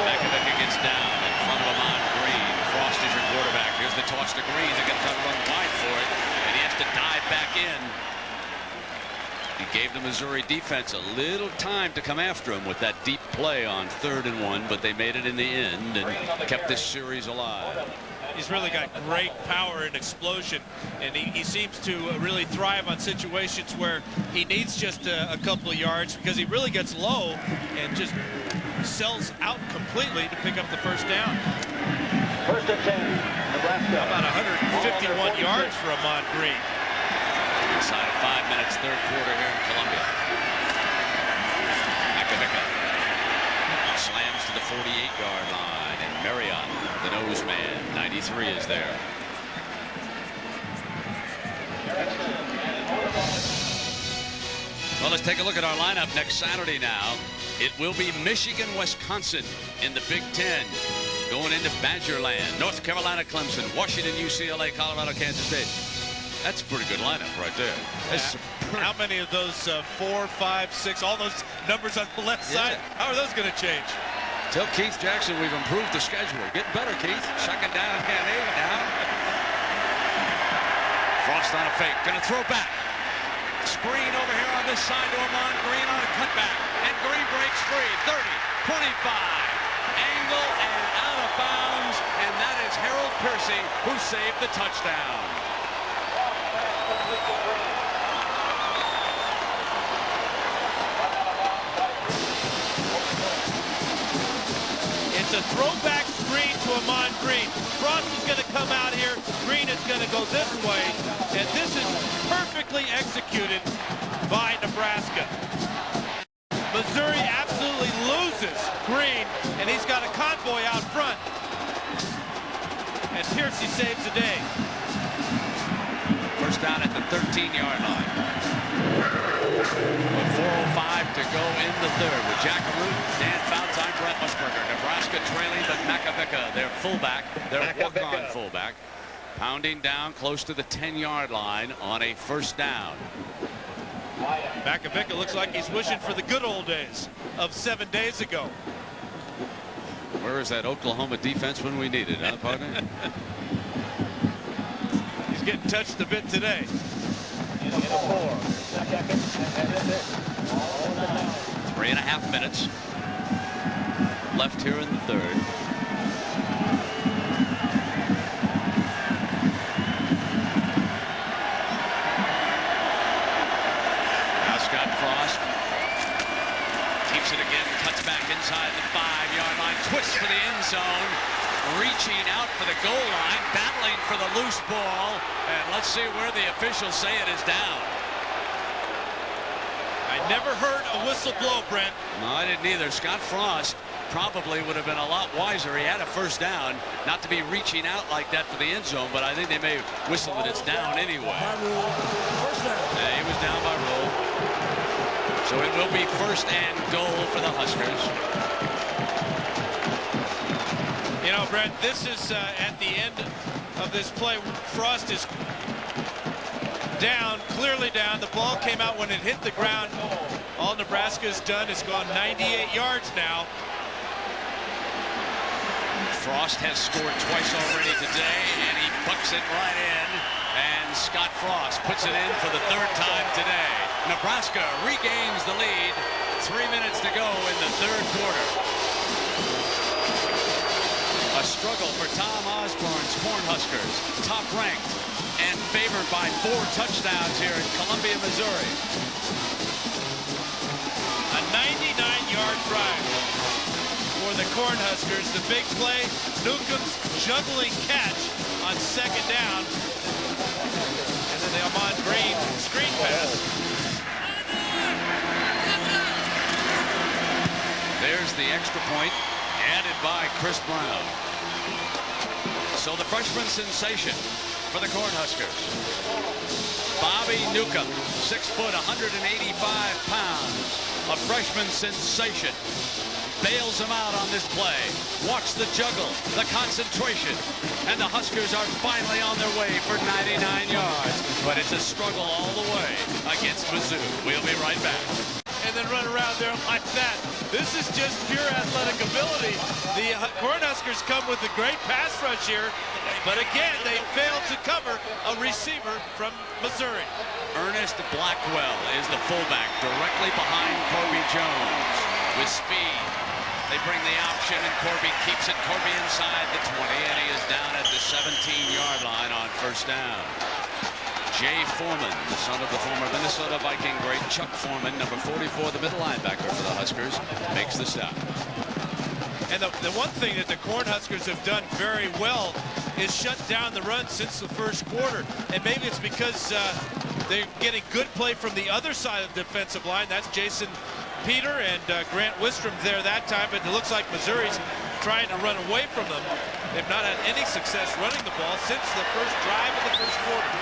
McAfee gets down in front of Amon Green. Frost is your quarterback. Here's the toss to Green. They're going to try to run wide for it, and he has to dive back in. He gave the Missouri defense a little time to come after him with that deep play on 3rd and 1, but they made it in the end and kept this series alive. He's really got great power and explosion, and he seems to really thrive on situations where he needs just a couple of yards, because he really gets low and just sells out completely to pick up the first down. First and 10, Nebraska. About 151 yards for Amon Green. Inside of 5 minutes, third quarter here in Columbia. McAfee slams to the 48-yard line, and Marriott, the nose man, 93 is there. Well, let's take a look at our lineup next Saturday now. It will be Michigan, Wisconsin in the Big Ten. Going into Badgerland, North Carolina, Clemson, Washington, UCLA, Colorado, Kansas State. That's a pretty good lineup right there. How many of those 4, 5, 6, all those numbers on the left side, how are those going to change? Tell Keith Jackson we've improved the schedule. Getting better, Keith. Second down and 8 now. Frost on a fake. Going to throw back. Screen over here on this side to Amon Green on a cutback. And Green breaks free. 30, 25. Angle and out of bounds. And that is Harold Piercy who saved the touchdown. It's a throwback screen to Amon Green. Frost is going to come out here. Green is going to go this way. And this is perfectly executed by Nebraska. Missouri absolutely loses Green, and he's got a convoy out front. And Piercy saves the day. First down at the 13-yard line. With 4:05 to go in the third with Jack Root, Dan Fouts, I'm Brett Musburger. Nebraska trailing, but Macavicka, their fullback, their walk-on fullback, pounding down close to the 10-yard line on a first down. Macavicka looks like he's wishing for the good old days of 7 days ago. Where is that Oklahoma defense when we need it, huh, partner? He's getting touched a bit today. 3.5 minutes left here in the third. Now Scott Frost keeps it again, cuts back inside the 5-yard line, twists for the end zone, reaching out for the goal line, battling for the loose ball, and let's see where the officials say it is down. I never heard a whistle blow, Brent. No, I didn't either. Scott Frost probably would have been a lot wiser. He had a first down, not to be reaching out like that for the end zone, but I think they may whistle that it's down anyway. Yeah, he was down by rule. So it will be first and goal for the Huskers. You know, Brent, this is at the end of this play. Frost is down, clearly down. The ball came out when it hit the ground. All Nebraska has done is gone 98 yards now. Frost has scored twice already today, and he bucks it right in. And Scott Frost puts it in for the third time today. Nebraska regains the lead. 3 minutes to go in the third quarter. A struggle for Tom Osborne's Cornhuskers, top-ranked and favored by 4 touchdowns here in Columbia, Missouri. A 99-yard drive for the Cornhuskers. The big play, Newcomb's juggling catch on second down. And then the Ahman Green screen pass. There's the extra point added by Chris Brown. So the freshman sensation for the Cornhuskers, Bobby Newcomb, 6 foot, 185 pounds, a freshman sensation, bails him out on this play. Watch the juggle, the concentration, and the Huskers are finally on their way for 99 yards. But it's a struggle all the way against Mizzou. We'll be right back. And then run around there like that. This is just pure athletic ability. The Cornhuskers come with a great pass rush here, but again, they fail to cover a receiver from Missouri. Ernest Blackwell is the fullback directly behind Corby Jones with speed. They bring the option, and Corby keeps it. Corby inside the 20, and he is down at the 17-yard line on first down. Jay Foreman, the son of the former Minnesota Viking great Chuck Foreman, number 44, the middle linebacker for the Huskers, makes the stop. And the one thing that the Cornhuskers have done very well is shut down the run since the first quarter. And maybe it's because they're getting good play from the other side of the defensive line. That's Jason Peter and Grant Wistrom there that time. But it looks like Missouri's trying to run away from them. They've not had any success running the ball since the first drive of the first quarter.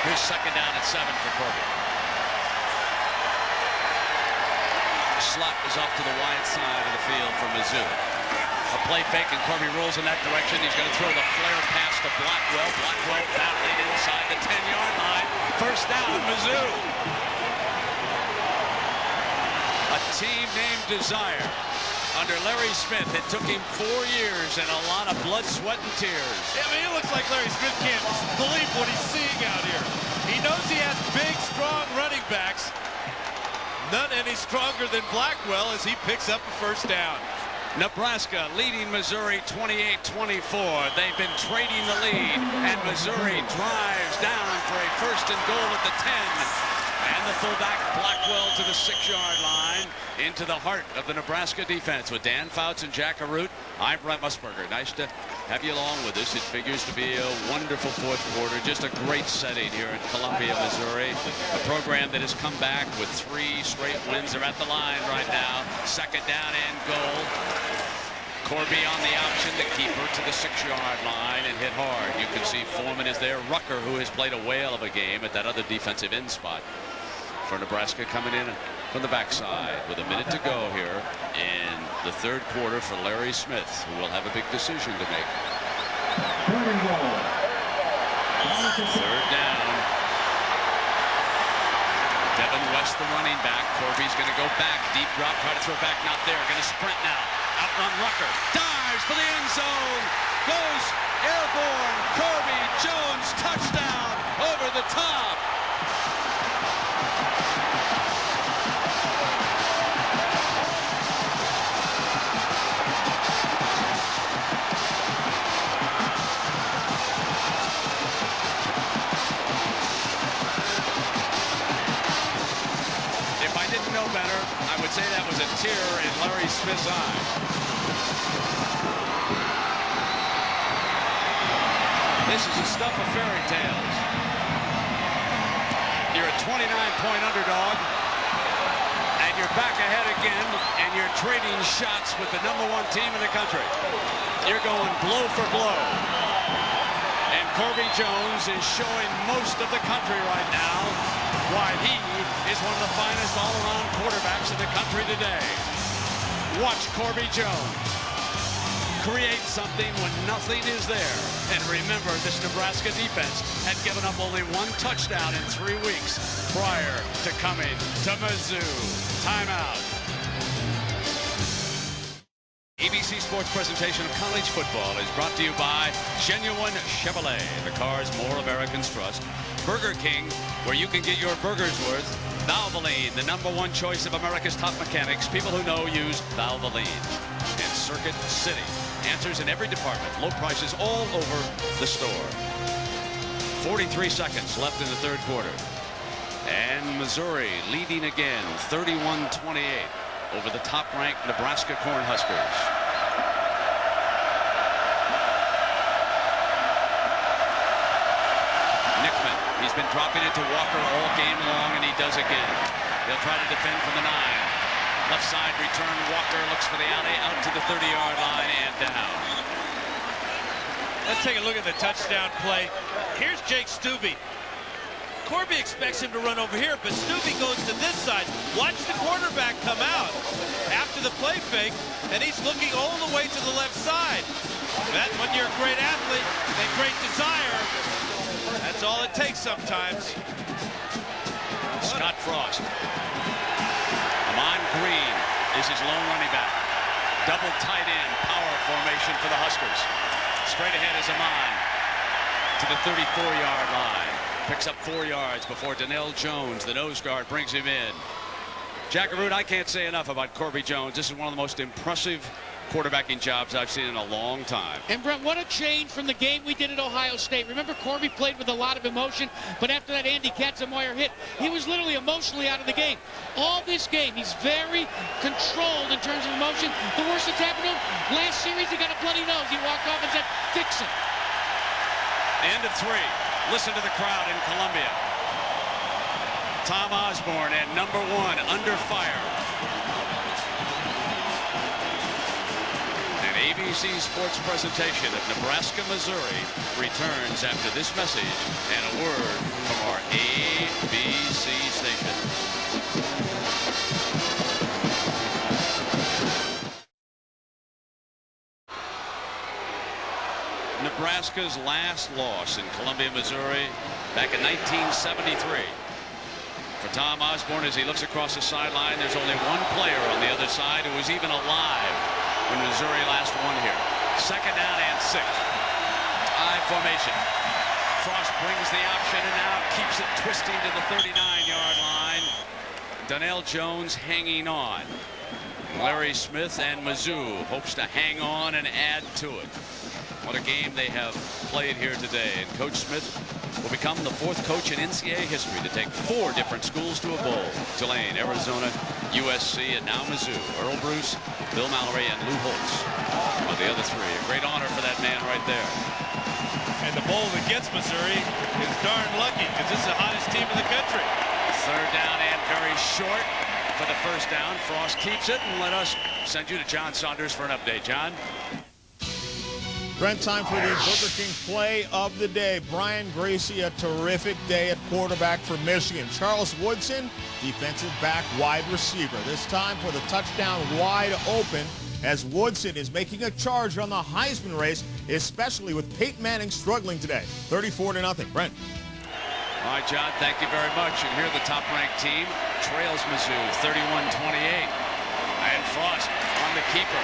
Here's second down at 7 for Corby. Slot is off to the wide side of the field for Mizzou. A play fake, and Corby rolls in that direction. He's going to throw the flare pass to Blackwell. Blackwell battling inside the 10-yard line. First down, Mizzou. A team named Desire. Under Larry Smith, it took him 4 years and a lot of blood, sweat, and tears. I mean, it looks like Larry Smith can't believe what he's seeing out here. He knows he has big, strong running backs. None any stronger than Blackwell as he picks up a first down. Nebraska leading Missouri 28-24. They've been trading the lead, and Missouri drives down for a first and goal at the 10. And the fullback Blackwell to the 6-yard line into the heart of the Nebraska defense with Dan Fouts and Jack Root. I'm Brett Musburger. Nice to have you along with us. It figures to be a wonderful fourth quarter. Just a great setting here in Columbia, Missouri. A program that has come back with 3 straight wins. They're at the line right now. Second down and goal. Corby on the option, the keeper to the 6-yard line and hit hard. You can see Foreman is there. Rucker, who has played a whale of a game at that other defensive end spot. for Nebraska coming in from the backside with a minute to go here in the third quarter for Larry Smith, who will have a big decision to make. Third down. Devin West, the running back. Corby's going to go back. Deep drop. Try to throw back. Not there. Going to sprint now. Outrun Rucker. Dives for the end zone. Goes airborne. Corby Jones. Touchdown. Over the top. Know better, I would say that was a tear in Larry Smith's eye. This is the stuff of fairy tales. You're a 29-point underdog, and you're back ahead again, and you're trading shots with the #1 team in the country. You're going blow for blow. And Corby Jones is showing most of the country right now why he is one of the finest all-around quarterbacks in the country today. Watch Corby Jones create something when nothing is there. And remember, this Nebraska defense had given up only 1 touchdown in 3 weeks prior to coming to Mizzou. Timeout. ABC Sports presentation of college football is brought to you by Genuine Chevrolet, the cars more Americans trust. Burger King, where you can get your burger's worth. Valvoline, the #1 choice of America's top mechanics. People who know use Valvoline. And Circuit City, answers in every department. Low prices all over the store. 43 seconds left in the third quarter. And Missouri leading again, 31-28 over the top-ranked Nebraska Cornhuskers. He's been dropping it to Walker all game long, and he does again. They'll try to defend from the 9. Left side return. Walker looks for the alley, out to the 30-yard line and down. Let's take a look at the touchdown play. Here's Jake Stubbe. Corby expects him to run over here, but Stubbe goes to this side. Watch the quarterback come out after the play fake, and he's looking all the way to the left side. That, when you're a great athlete and great desire, that's all it takes sometimes. Scott Frost. Amon Green is his lone running back. Double tight end power formation for the Huskers. Straight ahead is Amon to the 34-yard line. Picks up 4 yards before Donnell Jones, the nose guard, brings him in. Jackaroo, I can't say enough about Corby Jones. This is one of the most impressive quarterbacking jobs I've seen in a long time. And Brent, what a change from the game we did at Ohio State. Remember, Corby played with a lot of emotion, but after that Andy Katzenmoyer hit, he was literally emotionally out of the game. All this game, he's very controlled in terms of emotion. The worst that's happened to him, last series he got a bloody nose. He walked off and said, fix it. End of 3. Listen to the crowd in Columbia. Tom Osborne and #1 under fire. ABC Sports presentation of Nebraska, Missouri returns after this message and a word from our ABC station. Nebraska's last loss in Columbia, Missouri back in 1973. For Tom Osborne, as he looks across the sideline, there's only one player on the other side who was even alive when Missouri last won here. 2nd down and 6. I formation. Frost brings the option and now keeps it twisting to the 39-yard line. Donnell Jones hanging on. Larry Smith and Mizzou hopes to hang on and add to it. What a game they have played here today. And Coach Smith will become the 4th coach in NCAA history to take 4 different schools to a bowl. Tulane, Arizona, USC, and now Mizzou. Earl Bruce, Bill Mallory, and Lou Holtz are the other 3. A great honor for that man right there. And the bowl against Missouri is darn lucky because this is the hottest team in the country. 3rd down and very short for the 1st down. Frost keeps it, and let us send you to John Saunders for an update. John? Brent, time for the Burger King play of the day. Brian Gracie, a terrific day at quarterback for Michigan. Charles Woodson, defensive back, wide receiver. This time for the touchdown wide open as Woodson is making a charge on the Heisman race, especially with Peyton Manning struggling today. 34-0. Brent. All right, John, thank you very much. And here the top-ranked team trails Mizzou 31-28. And Frost on the keeper.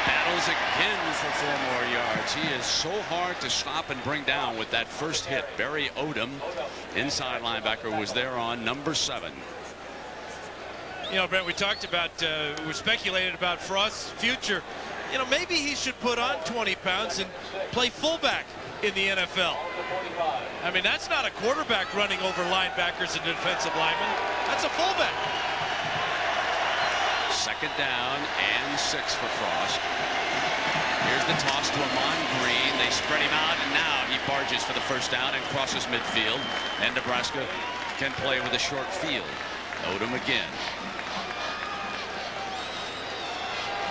Battles again for 4 more yards. He is so hard to stop and bring down with that first hit. Barry Odom, inside linebacker, was there on number 7. You know, Brent, we talked about, we speculated about Frost's future. You know, maybe he should put on 20 pounds and play fullback in the NFL. I mean, that's not a quarterback running over linebackers and defensive linemen. That's a fullback. 2nd down and 6 for Frost. Here's the toss to Amon Green. They spread him out, and now he barges for the 1st down and crosses midfield. And Nebraska can play with a short field. Odom again.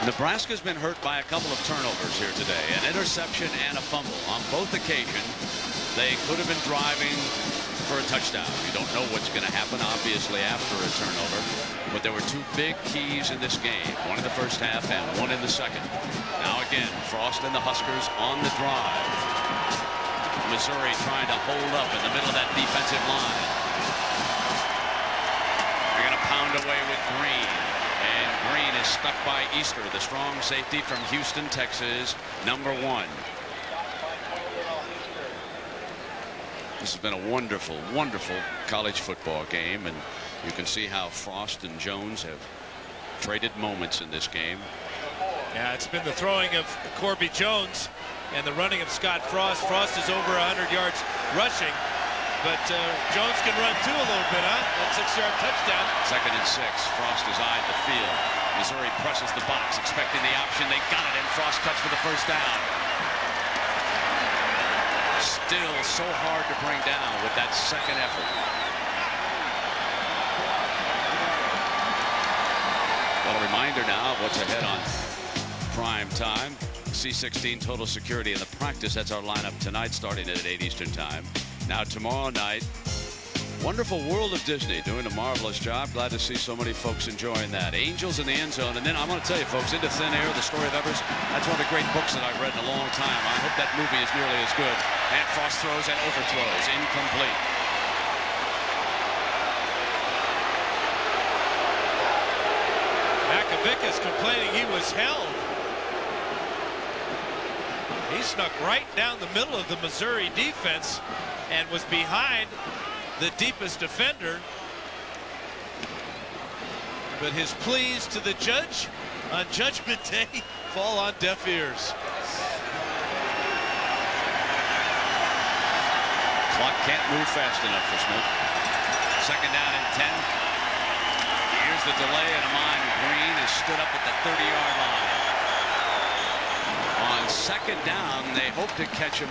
Nebraska's been hurt by a couple of turnovers here today. An interception and a fumble. On both occasions, they could have been driving for a touchdown. You don't know what's going to happen, obviously, after a turnover. But there were 2 big keys in this game. One in the 1st half and one in the 2nd. Now again, Frost and the Huskers on the drive. Missouri trying to hold up in the middle of that defensive line. They're going to pound away with Green. And Green is stuck by Easter, the strong safety from Houston, Texas, number 1. This has been a wonderful, wonderful college football game, and you can see how Frost and Jones have traded moments in this game. Yeah, it's been the throwing of Corby Jones and the running of Scott Frost. Frost is over 100 yards rushing, but Jones can run too a little bit, huh? That 6-yard touchdown. 2nd and 6. Frost has eyed the field. Missouri presses the box, expecting the option. They got it, and Frost cuts for the 1st down. Still so hard to bring down with that 2nd effort. Well, a reminder now of what's ahead on prime time. C16 Total Security in the practice. That's our lineup tonight, starting at 8 Eastern time. Now tomorrow night, Wonderful World of Disney doing a marvelous job. Glad to see so many folks enjoying that. Angels in the End Zone. And then I'm going to tell you, folks, Into Thin Air, The Story of Evers. That's one of the great books that I've read in a long time. I hope that movie is nearly as good. And Frost throws and overthrows. Incomplete. Makovic is complaining he was held. He snuck right down the middle of the Missouri defense and was behind the deepest defender. But his pleas to the judge on Judgment Day fall on deaf ears. Clock can't move fast enough for Smith. 2nd down and 10. Here's the delay, and Amon Green is stood up at the 30-yard line. On 2nd down, they hope to catch him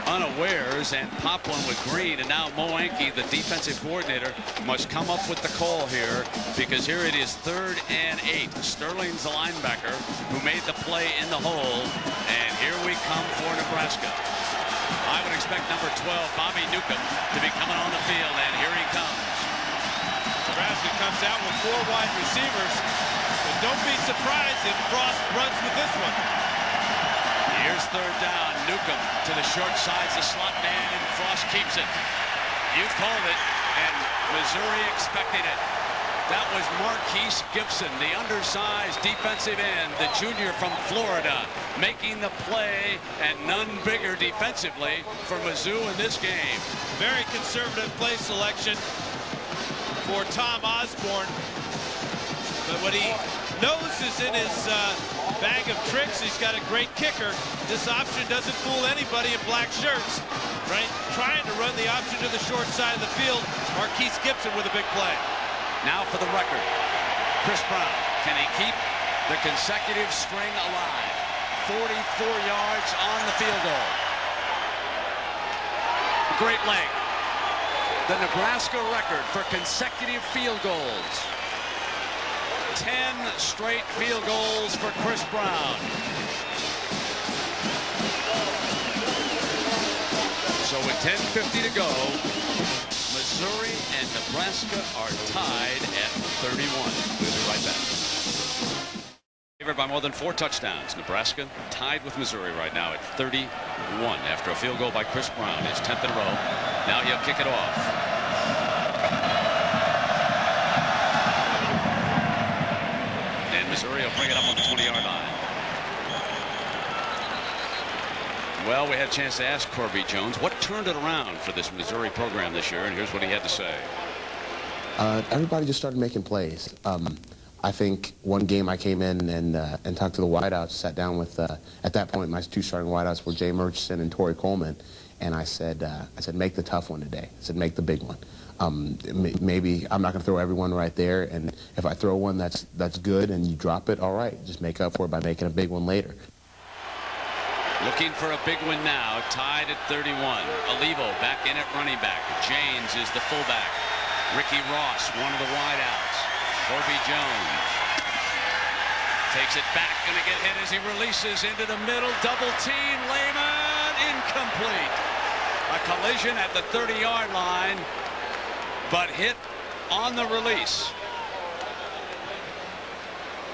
unawares and pop one with Green, and now Mo Anke, the defensive coordinator, must come up with the call here, because here it is 3rd and 8. Sterling's the linebacker who made the play in the hole, and here we come for Nebraska. I would expect number 12, Bobby Newcomb, to be coming on the field, and here he comes. Nebraska comes out with 4 wide receivers, but don't be surprised if Frost runs with this one. Here's 3rd down. Newcomb to the short side's the slot man, and Frost keeps it. You called it, and Missouri expecting it. That was Marquise Gibson, the undersized defensive end, the junior from Florida, making the play, and none bigger defensively for Mizzou in this game. Very conservative play selection for Tom Osborne. But what he knows is in his bag of tricks. He's got a great kicker. This option doesn't fool anybody in black shirts. Right? Trying to run the option to the short side of the field. Marquise Gibson with a big play. Now for the record, Chris Brown, can he keep the consecutive string alive? 44 yards on the field goal. Great leg. The Nebraska record for consecutive field goals. 10 straight field goals for Chris Brown. So with 10:50 to go, Missouri and Nebraska are tied at 31. We'll be right back. Favored by more than 4 touchdowns. Nebraska tied with Missouri right now at 31 after a field goal by Chris Brown. His 10th in a row. Now he'll kick it off. And Missouri will bring it up on the 20-yard line. Well, we had a chance to ask Corby Jones what turned it around for this Missouri program this year, and here's what he had to say. Everybody just started making plays. I think one game I came in and talked to the wideouts, sat down with, at that point, my 2 starting wideouts were Jay Murchison and Torrey Coleman, and I said, make the tough one today. I said, make the big one. Maybe I'm not going to throw everyone right there, and if I throw one that's good and you drop it, all right, just make up for it by making a big one later. Looking for a big one now, tied at 31. Olivo back in at running back. James is the fullback. Ricky Ross, one of the wideouts. Corby Jones takes it back, going to get hit as he releases into the middle. Double team, Lehman, incomplete. A collision at the 30-yard line, but hit on the release.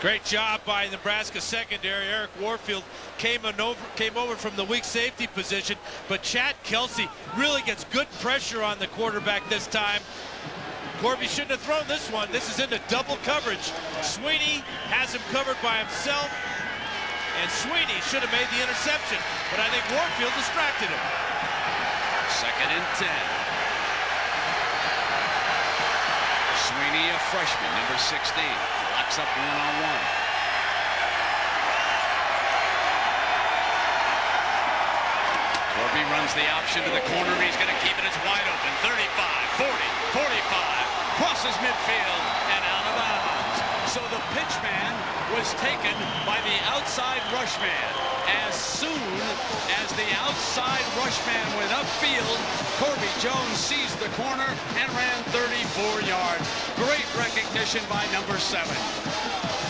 Great job by Nebraska secondary. Eric Warfield came over from the weak safety position, but Chad Kelsey really gets good pressure on the quarterback this time. Corby shouldn't have thrown this one. This is into double coverage. Sweeney has him covered by himself, and Sweeney should have made the interception, but I think Warfield distracted him. 2nd and 10. Sweeney, a freshman, number 16, locks up one-on-one. Corby runs the option to the corner. He's going to keep it. It's wide open. 35, 40, 45. Crosses midfield and out of bounds. So the pitch man was taken by the outside rush man. As soon as the outside rush man went upfield, Corby Jones seized the corner and ran 34 yards. Great recognition by number 7.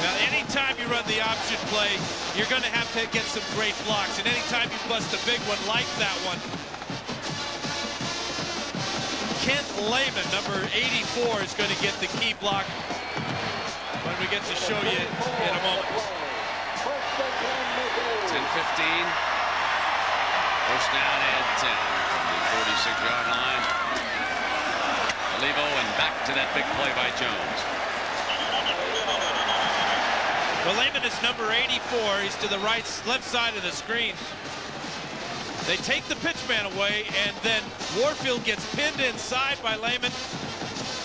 Now, anytime you run the option play, you're going to have to get some great blocks. And anytime you bust a big one like that one, Kent Lehman, number 84, is going to get the key block when we get to show you in a moment. 10-15. First down and 10 from the 46-yard line. Olivo and back to that big play by Jones. Well, Lehman is number 84. He's to the left side of the screen. They take the pitch man away, and then Warfield gets pinned inside by Lehman.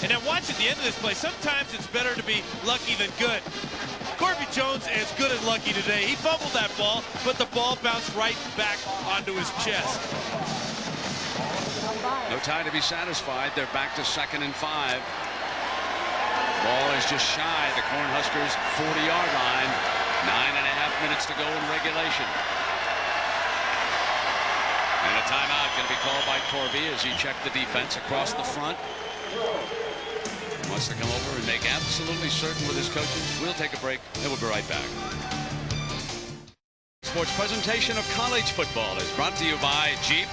And then watch at the end of this play. Sometimes it's better to be lucky than good. Corby Jones is good and lucky today. He fumbled that ball, but the ball bounced right back onto his chest. No time to be satisfied. They're back to 2nd and 5. Ball is just shy of the Cornhuskers' 40-yard line. 9.5 minutes to go in regulation. And a timeout going to be called by Corby as he checked the defense across the front. He wants to come over and make absolutely certain with his coaches. We'll take a break and we'll be right back. Sports presentation of college football is brought to you by Jeep,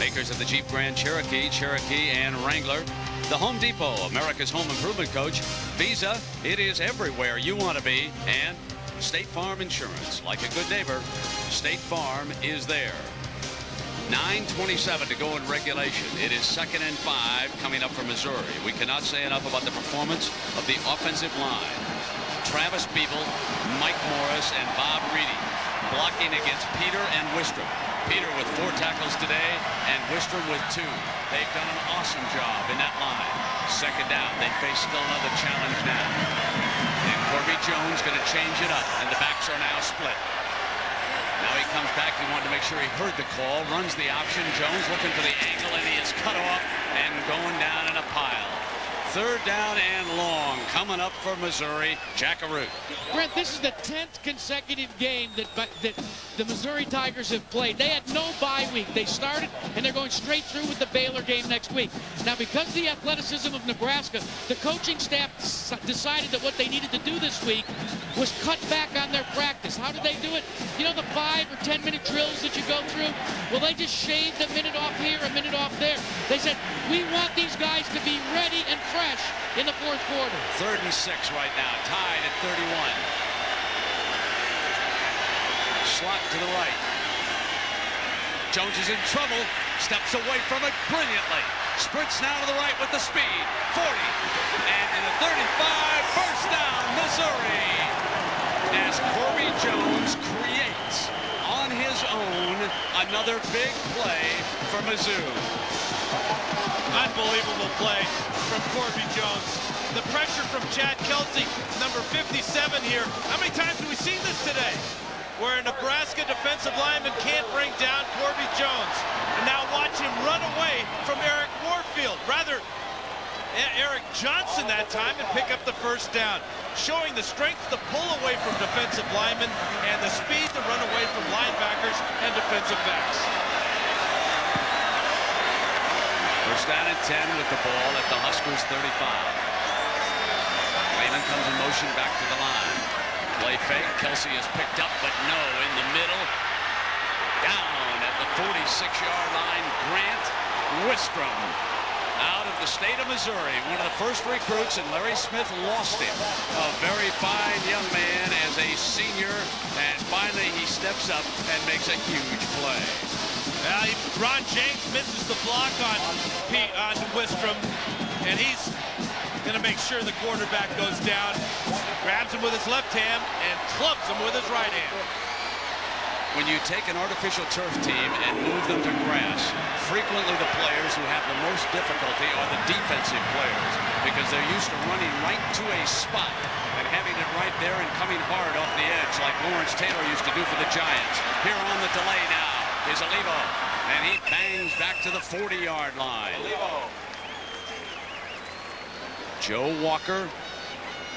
makers of the Jeep Grand Cherokee, Cherokee, and Wrangler. The Home Depot, America's home improvement coach. Visa, it is everywhere you want to be. And State Farm Insurance. Like a good neighbor, State Farm is there. 9:27 to go in regulation. It is 2nd and 5 coming up for Missouri. We cannot say enough about the performance of the offensive line. Travis Beeble, Mike Morris, and Bob Reedy blocking against Peter and Wistrom. Peter with 4 tackles today and Wistrom with 2. They've done an awesome job in that line. 2nd down. They face still another challenge now. And Corby Jones going to change it up, and the backs are now split. Now he comes back. He wanted to make sure he heard the call. Runs the option. Jones looking for the angle, and he is cut off and going down in a pile. 3rd down and long coming up for Missouri. Jackaroo. Brent, this is the 10th consecutive game that the Missouri Tigers have played. They had no bye week. They started, and they're going straight through with the Baylor game next week. Now, because of the athleticism of Nebraska, the coaching staff decided that what they needed to do this week was cut back on their practice. How did they do it? You know the 5 or 10-minute drills that you go through? Well, they just shaved a minute off here, a minute off there. They said, we want these guys to be ready and fresh in the fourth quarter. 3rd and 6 right now, tied at 31. Slot to the right. Jones is in trouble, steps away from it brilliantly. Sprints now to the right with the speed. 40, and in the 35, first down, Missouri. As Corby Jones creates on his own another big play for Mizzou. Unbelievable play from Corby Jones. The pressure from Chad Kelsey, number 57 here. How many times have we seen this today? Where a Nebraska defensive lineman can't bring down Corby Jones. And now watch him run away from Eric Warfield. Rather, Eric Johnson that time, and pick up the first down. Showing the strength to pull away from defensive linemen and the speed to run away from linebackers and defensive backs. First down and 10 with the ball at the Huskers 35. Lehman comes in motion back to the line. Play fake. Kelsey is picked up, but no, in the middle. Down at the 46-yard line, Grant Wistrom. Out of the state of Missouri, one of the first recruits, and Larry Smith lost him. A very fine young man as a senior, and finally he steps up and makes a huge play. Ron James misses the block on Wistrom, and he's going to make sure the quarterback goes down. Grabs him with his left hand and clubs him with his right hand. When you take an artificial turf team and move them to grass, frequently the players who have the most difficulty are the defensive players because they're used to running right to a spot and having it right there and coming hard off the edge like Lawrence Taylor used to do for the Giants. Here on the delay now is Olivo, and he bangs back to the 40-yard line. Joe Walker,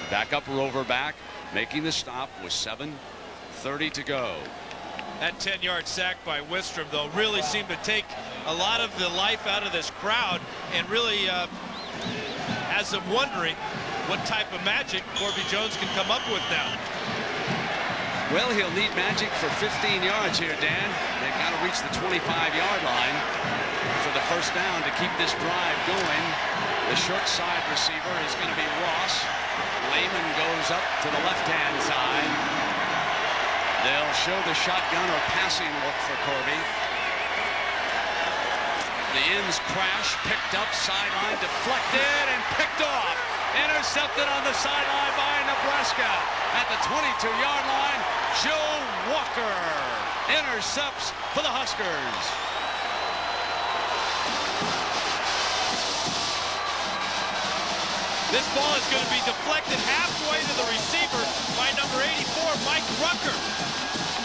backup rover back, making the stop with 7:30 to go. That 10-yard sack by Wistrom, though, really seemed to take a lot of the life out of this crowd and really has them wondering what type of magic Corby Jones can come up with now. Well, he'll need magic for 15 yards here, Dan. They've got to reach the 25-yard line for the first down to keep this drive going. The short side receiver is going to be Ross. Lehman goes up to the left-hand side. They'll show the shotgun or passing look for Corby. The ends crash, picked up, sideline, deflected, and picked off. Intercepted on the sideline by Nebraska. At the 22-yard line, Joe Walker intercepts for the Huskers. This ball is going to be deflected halfway to the receiver by number 84, Mike Rucker.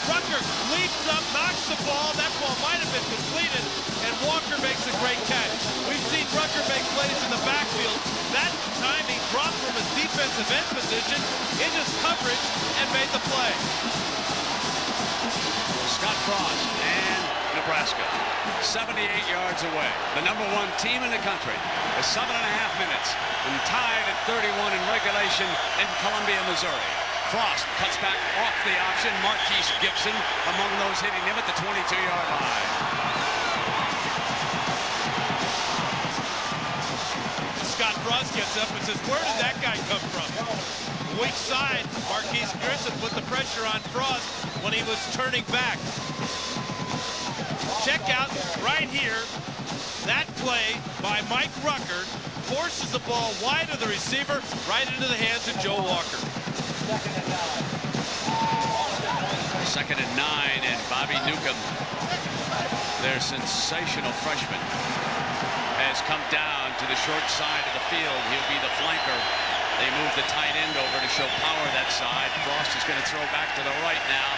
Rucker leaps up, knocks the ball. That ball might have been completed, and Walker makes a great catch. We've seen Rucker make plays in the backfield. That time he dropped from his defensive end position in his coverage and made the play. Scott Frost and Nebraska, 78 yards away. The #1 team in the country is 7.5 minutes and tied at 31 in regulation in Columbia, Missouri. Frost cuts back off the option. Marquise Gibson among those hitting him at the 22-yard line. Scott Frost gets up and says, where did that guy come from? Weak side, Marquise Gibson put the pressure on Frost when he was turning back. Check out right here, that play by Mike Rucker forces the ball wide of the receiver, right into the hands of Joe Walker. 2nd and 9, and Bobby Newcomb, their sensational freshman, has come down to the short side of the field. He'll be the flanker. They move the tight end over to show power that side. Frost is going to throw back to the right now.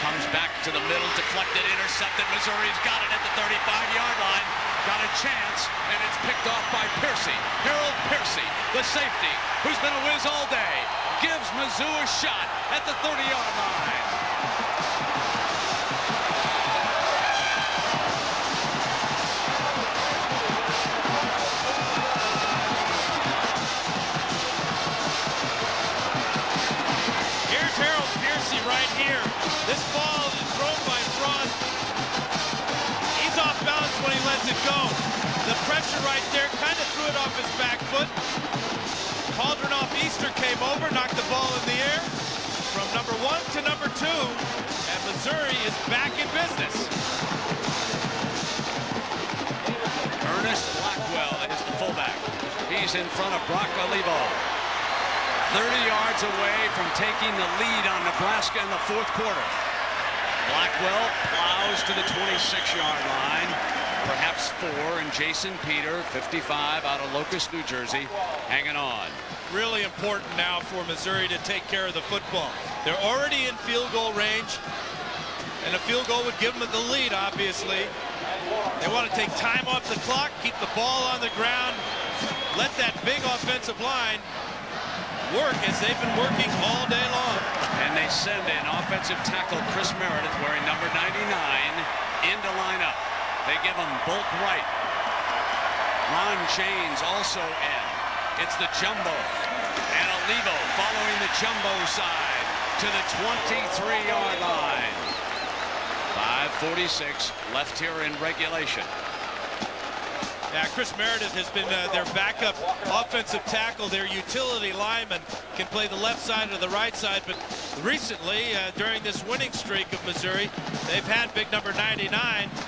Comes back to the middle, deflected, intercepted. Missouri's got it at the 35-yard line. Got a chance, and it's picked off by Piercy. Harold Piercy, the safety, who's been a whiz all day, gives Mizzou a shot at the 30-yard line. Here's Harold Piercy right here. This ball is thrown by Frost. He's off balance when he lets it go. The pressure right there kind of threw it off his back foot. Caldron-off Easter came over, knocked the ball in the air from number 1 to number 2, and Missouri is back in business. Ernest Blackwell is the fullback. He's in front of Brock Olivo. 30 yards away from taking the lead on Nebraska in the fourth quarter. Blackwell plows to the 26-yard line. Perhaps 4, and Jason Peter, 55, out of Locust, New Jersey, hanging on. Really important now for Missouri to take care of the football. They're already in field goal range, and a field goal would give them the lead, obviously. They want to take time off the clock, keep the ball on the ground, let that big offensive line work as they've been working all day long. And they send in offensive tackle Chris Meredith, wearing number 99, into lineup. They give him bulk right. Ron James also in. It's the jumbo. And Olivo following the jumbo side to the 23-yard line. 5:46 left here in regulation. Yeah, Chris Meredith has been their backup offensive tackle. Their utility lineman can play the left side or the right side. But recently, during this winning streak of Missouri, they've had big number 99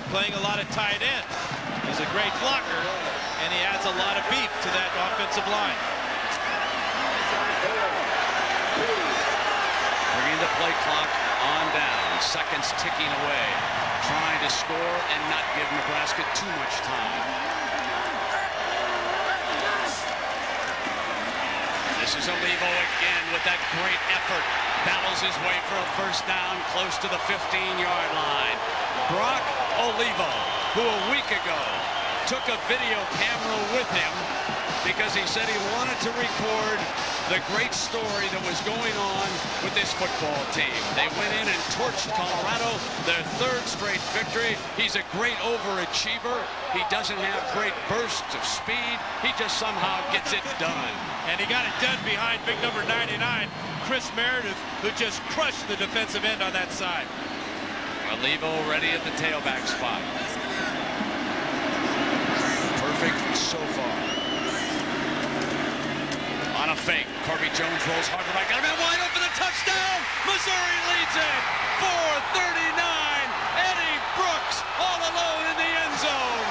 playing a lot of tight end. He's a great blocker, and he adds a lot of beef to that offensive line. Bringing the play clock on down. Seconds ticking away. Trying to score and not give Nebraska too much time. This is Olivo again with that great effort. Battles his way for a first down close to the 15-yard line. Brock Olivo, who a week ago took a video camera with him because he said he wanted to record the great story that was going on with this football team. They went in and torched Colorado, their 3rd straight victory. He's a great overachiever. He doesn't have great bursts of speed. He just somehow gets it done. And he got it done behind big number 99, Chris Meredith, who just crushed the defensive end on that side. Olivo ready at the tailback spot. Perfect so far. On a fake, Corby Jones rolls hard right. Got him in wide open, the touchdown! Missouri leads it! 4:39. Eddie Brooks all alone in the end zone.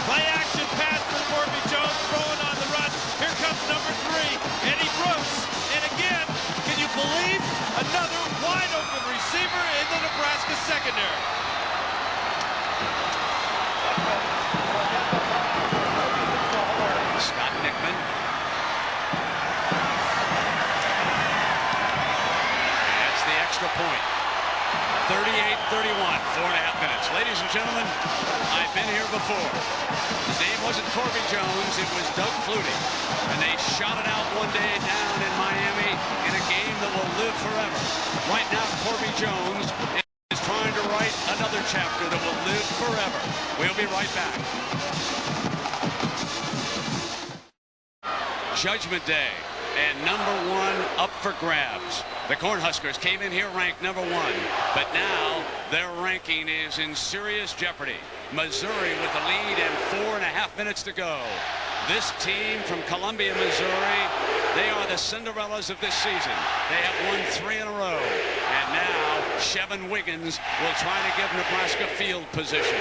Play action pass for Corby Jones, throwing on the run. Here comes number 3, Eddie Brooks. And again, can you believe another wide open receiver in the Nebraska secondary? Scott Nickman. That's the extra point. 38-31, 4.5 minutes. Ladies and gentlemen, I've been here before. His name wasn't Corby Jones, it was Doug Flutie. And they shot it out one day down in Miami in a game that will live forever. Right now, Corby Jones is trying to write another chapter that will live forever. We'll be right back. Judgment Day, and number 1 up for grabs. The Cornhuskers came in here ranked number 1, but now their ranking is in serious jeopardy. Missouri with the lead and 4.5 minutes to go. This team from Columbia, Missouri, they are the Cinderellas of this season. They have won 3 in a row, and now Chevin Wiggins will try to give Nebraska field position.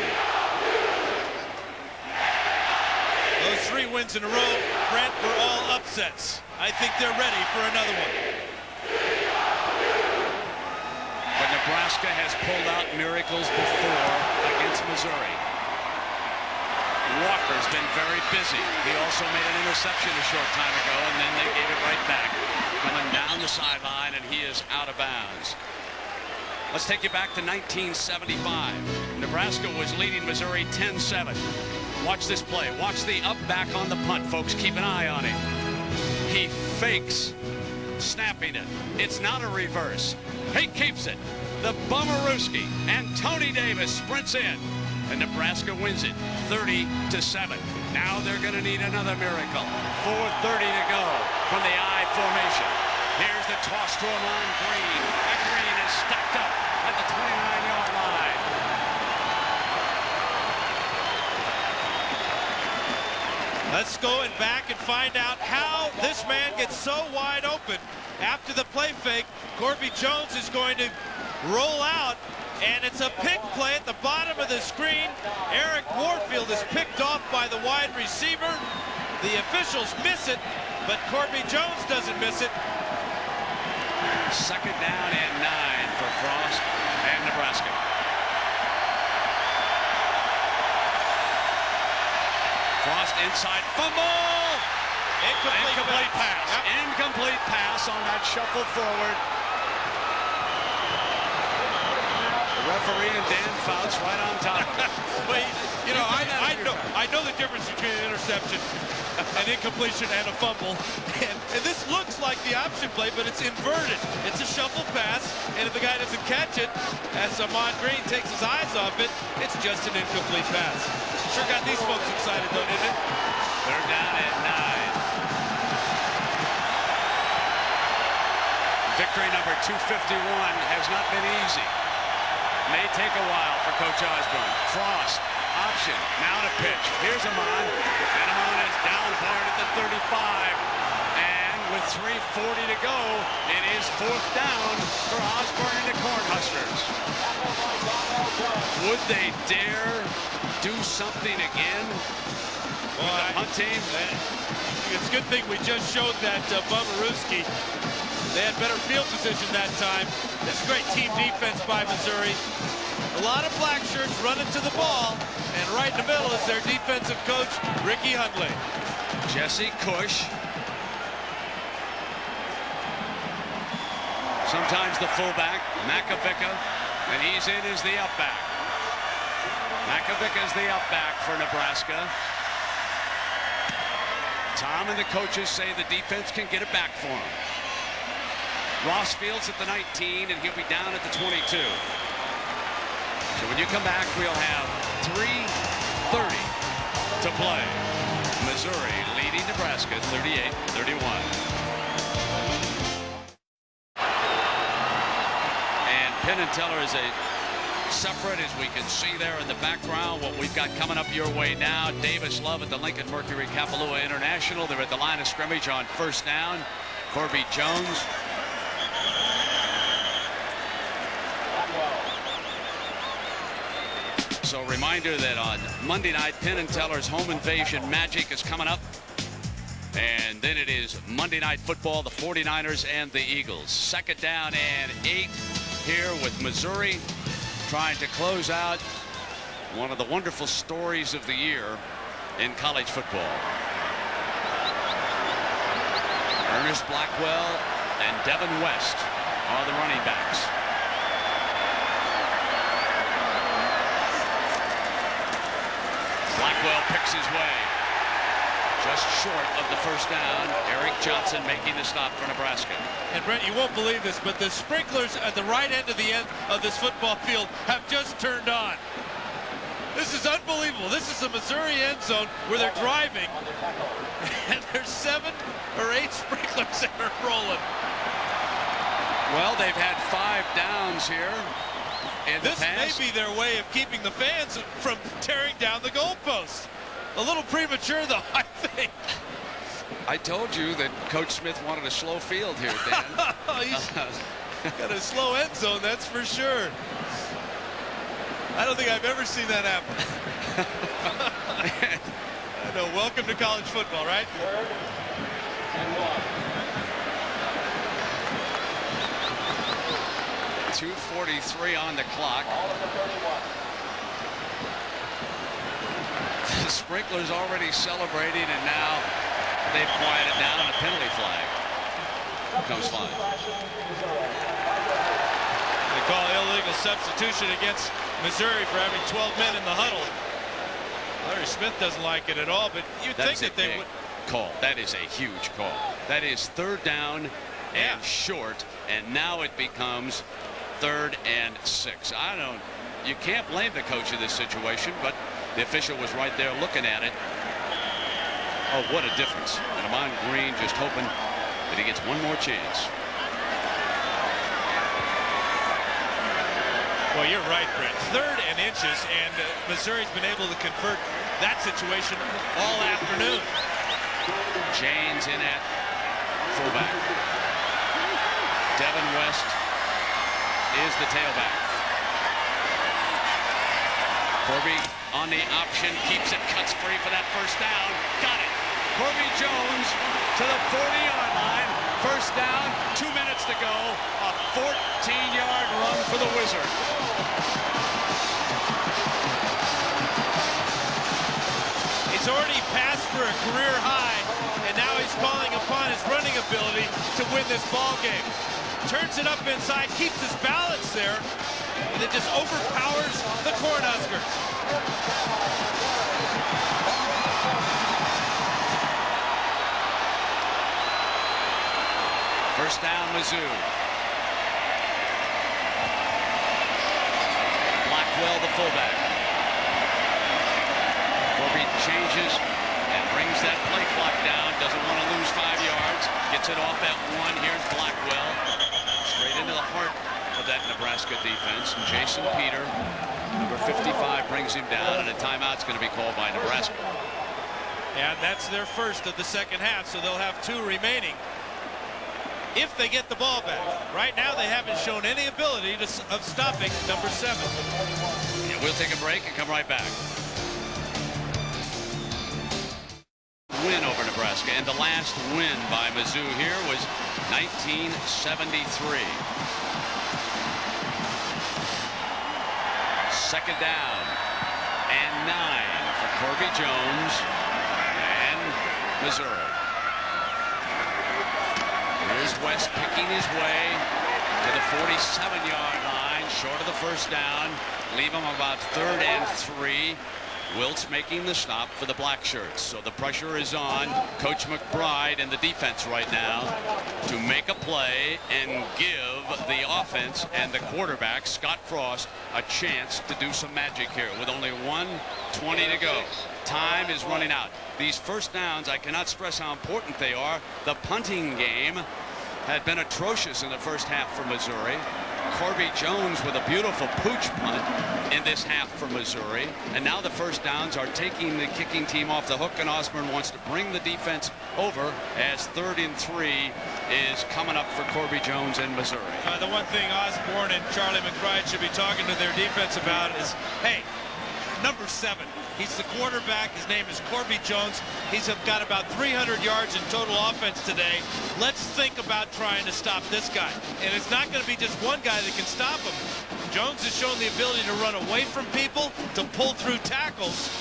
Those 3 wins in a row, Brent, were all upsets. I think they're ready for another one. But Nebraska has pulled out miracles before against Missouri. Walker's been very busy. He also made an interception a short time ago, and then they gave it right back. Coming down the sideline, and he is out of bounds. Let's take you back to 1975. Nebraska was leading Missouri 10-7. Watch this play. Watch the up back on the punt, folks. Keep an eye on him. He fakes snapping it. It's not a reverse. He keeps it. The Bomarewski and Tony Davis sprints in. And Nebraska wins it 30-7. Now they're going to need another miracle. 4:30 to go from the I formation. Here's the toss to Amon Green. And Green is stacked up at the 29-yard line. Let's go back and find out how this man gets so wide open. After the play fake, Corby Jones is going to roll out, and it's a pick play at the bottom of the screen. Eric Warfield is picked off by the wide receiver. The officials miss it, but Corby Jones doesn't miss it. Second down and 9 for Frost and Nebraska. Frost inside, fumble! Incomplete pass. Yep. Incomplete pass on that shuffle forward. The referee and Dan Fouts right on top of it. But, you know, I know the difference between an interception, an incompletion, and a fumble. And this looks like the option play, but it's inverted. It's a shuffle pass, and if the guy doesn't catch it, as Amon Green takes his eyes off it, it's just an incomplete pass. Sure got these folks excited, though, didn't it? They're down at 9. Victory number 251 has not been easy. May take a while for Coach Osborne. Frost, option, now to pitch. Here's Amon, and Amon is down hard at the 35. And with 3:40 to go, it is 4th down for Osborne and the Cornhuskers. Would they dare do something again? Well, the punt team? It's a good thing we just showed that Bomarewski. They had better field position that time. This is great team defense by Missouri. A lot of black shirts running to the ball, and right in the middle is their defensive coach, Ricky Hundley. Jesse Cush. Sometimes the fullback, Makovicka, and he's in as the upback. Makovicka is the upback for Nebraska. Tom and the coaches say the defense can get it back for him. Ross Fields at the 19, and he'll be down at the 22. So when you come back, we'll have 3:30 to play. Missouri leading Nebraska 38-31. And Penn and Teller is a separate, as we can see there in the background. What we've got coming up your way now, Davis Love at the Lincoln Mercury Kapalua International. They're at the line of scrimmage on 1st down. Corby Jones. So reminder that on Monday night, Penn and Teller's home invasion magic is coming up. And then it is Monday Night Football, the 49ers and the Eagles. 2nd down and 8 here with Missouri trying to close out one of the wonderful stories of the year in college football. Ernest Blackwell and Devin West are the running backs. Blackwell picks his way just short of the 1st down. Eric Johnson making the stop for Nebraska. And Brent, you won't believe this, but the sprinklers at the right end of this football field have just turned on. This is unbelievable. This is the Missouri end zone where they're driving, and there's 7 or 8 sprinklers that are rolling. Well, they've had 5 downs here. This may be their way of keeping the fans from tearing down the goalposts. A little premature, though, I think. I told you that Coach Smith wanted a slow field here, Dan. He's got a slow end zone, that's for sure. I don't think I've ever seen that happen. I know. Welcome to college football, right? 3rd and 1. 2:43 on the clock. The sprinklers already celebrating, and now they've quieted down on a penalty flag. Comes flying. They call illegal substitution against Missouri for having 12 men in the huddle. Larry Smith doesn't like it at all, but you'd think that they would call. That is a huge call. That is 3rd down and short, and now it becomes 3rd and 6. You can't blame the coach in this situation, but the official was right there looking at it. Oh, what a difference. And Amon Green just hoping that he gets one more chance. Well, you're right, Brent. 3rd and inches, and Missouri's been able to convert that situation all afternoon. James in at fullback. Devin West is the tailback. Corby on the option, keeps it, cuts free for that first down. Got it. Corby Jones to the 40-yard line. First down, 2 minutes to go. A 14-yard run for the Wizard. He's already passed for a career high, and now he's calling upon his running ability to win this ball game. Turns it up inside, keeps his balance there, and it just overpowers the Cornhuskers. First down, Mizzou. Blackwell, the fullback. Corby changes and brings that play clock down. Doesn't want to lose 5 yards. Gets it off at 1. Here's Blackwell. Straight into the heart of that Nebraska defense. And Jason Peter, number 55, brings him down, and a timeout's going to be called by Nebraska. And that's their first of the second half, so they'll have 2 remaining if they get the ball back. Right now, they haven't shown any ability of stopping number 7. Yeah, we'll take a break and come right back. Win over Nebraska, and the last win by Mizzou here was 1973. Second down and 9 for Corby Jones and Missouri. Here's West picking his way to the 47-yard line, short of the first down. Leave him about 3rd and 3. Wiltz making the stop for the black shirts. So the pressure is on Coach McBride and the defense right now to make a play and give the offense and the quarterback, Scott Frost, a chance to do some magic here with only 1:20 to go. Time is running out. These first downs, I cannot stress how important they are. The punting game had been atrocious in the first half for Missouri. Corby Jones with a beautiful pooch punt in this half for Missouri. And now the first downs are taking the kicking team off the hook, and Osborne wants to bring the defense over as 3rd and 3 is coming up for Corby Jones in Missouri. The one thing Osborne and Charlie McBride should be talking to their defense about is, hey, number 7. He's the quarterback. His name is Corby Jones. He's got about 300 yards in total offense today. Let's think about trying to stop this guy. And it's not going to be just one guy that can stop him. Jones has shown the ability to run away from people, to pull through tackles,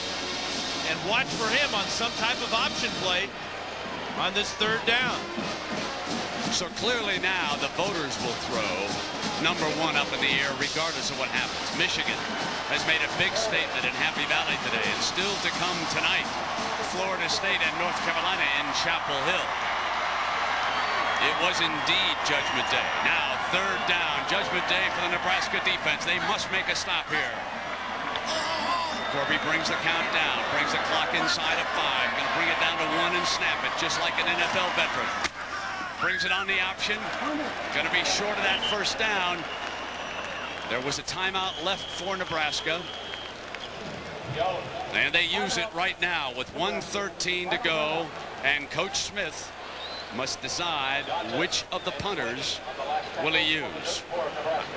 and watch for him on some type of option play on this 3rd down. So clearly now the voters will throw number 1 up in the air regardless of what happens. Michigan has made a big statement in Happy Valley today, and still to come tonight, Florida State and North Carolina in Chapel Hill. It was indeed Judgment Day. Now 3rd down, Judgment Day for the Nebraska defense. They must make a stop here. Corby brings the count down, brings the clock inside of 5, going to bring it down to 1 and snap it just like an NFL veteran. Brings it on the option. Going to be short of that first down. There was a timeout left for Nebraska. And they use it right now with 1:13 to go. And Coach Smith must decide which of the punters will he use.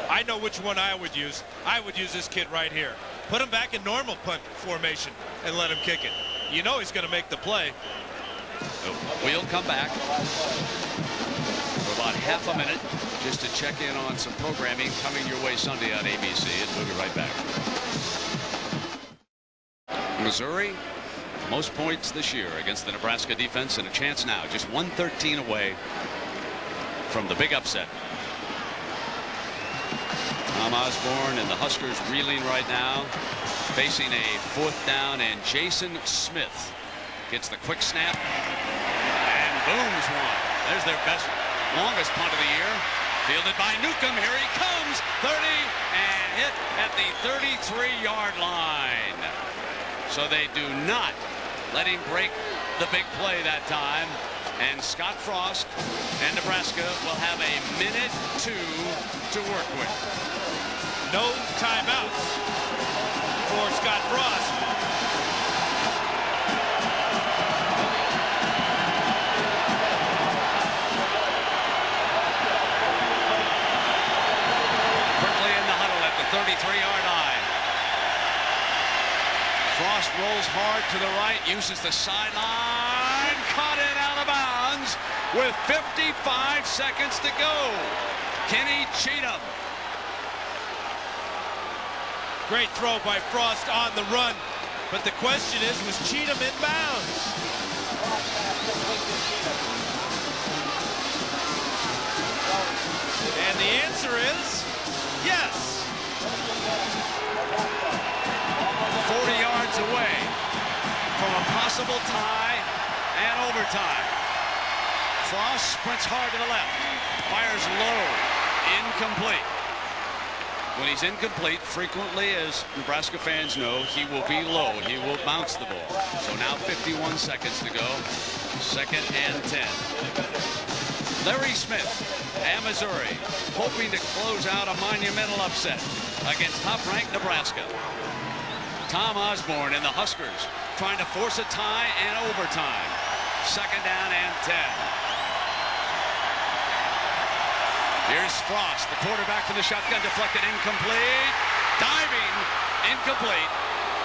I know which one I would use. I would use this kid right here. Put him back in normal punt formation and let him kick it. You know he's going to make the play. We'll come back for about half a minute just to check in on some programming coming your way Sunday on ABC, and we'll be right back. Missouri, most points this year against the Nebraska defense, and a chance now, just 1:13 away from the big upset. Tom Osborne and the Huskers reeling right now, facing a 4th down, and Jason Smith gets the quick snap and booms one. There's their best longest punt of the year. Fielded by Newcomb. Here he comes. 30 and hit at the 33-yard line. So they do not let him break the big play that time. And Scott Frost and Nebraska will have a minute 2 to work with. No timeouts for Scott Frost. Berkeley in the huddle at the 33-yard line. Frost rolls hard to the right, uses the sideline, caught it out of bounds with 55 seconds to go. Kenny Cheatham. Great throw by Frost on the run. But the question is, was Cheatham in bounds? And the answer is yes. 40 yards away from a possible tie and overtime. Frost sprints hard to the left. Fires low. Incomplete. When he's incomplete, frequently, as Nebraska fans know, he will be low. He will bounce the ball. So now 51 seconds to go. 2nd and 10. Larry Smith and Missouri hoping to close out a monumental upset against top-ranked Nebraska. Tom Osborne and the Huskers trying to force a tie and overtime. 2nd down and 10. Here's Frost, the quarterback from the shotgun, deflected, incomplete. Diving, incomplete.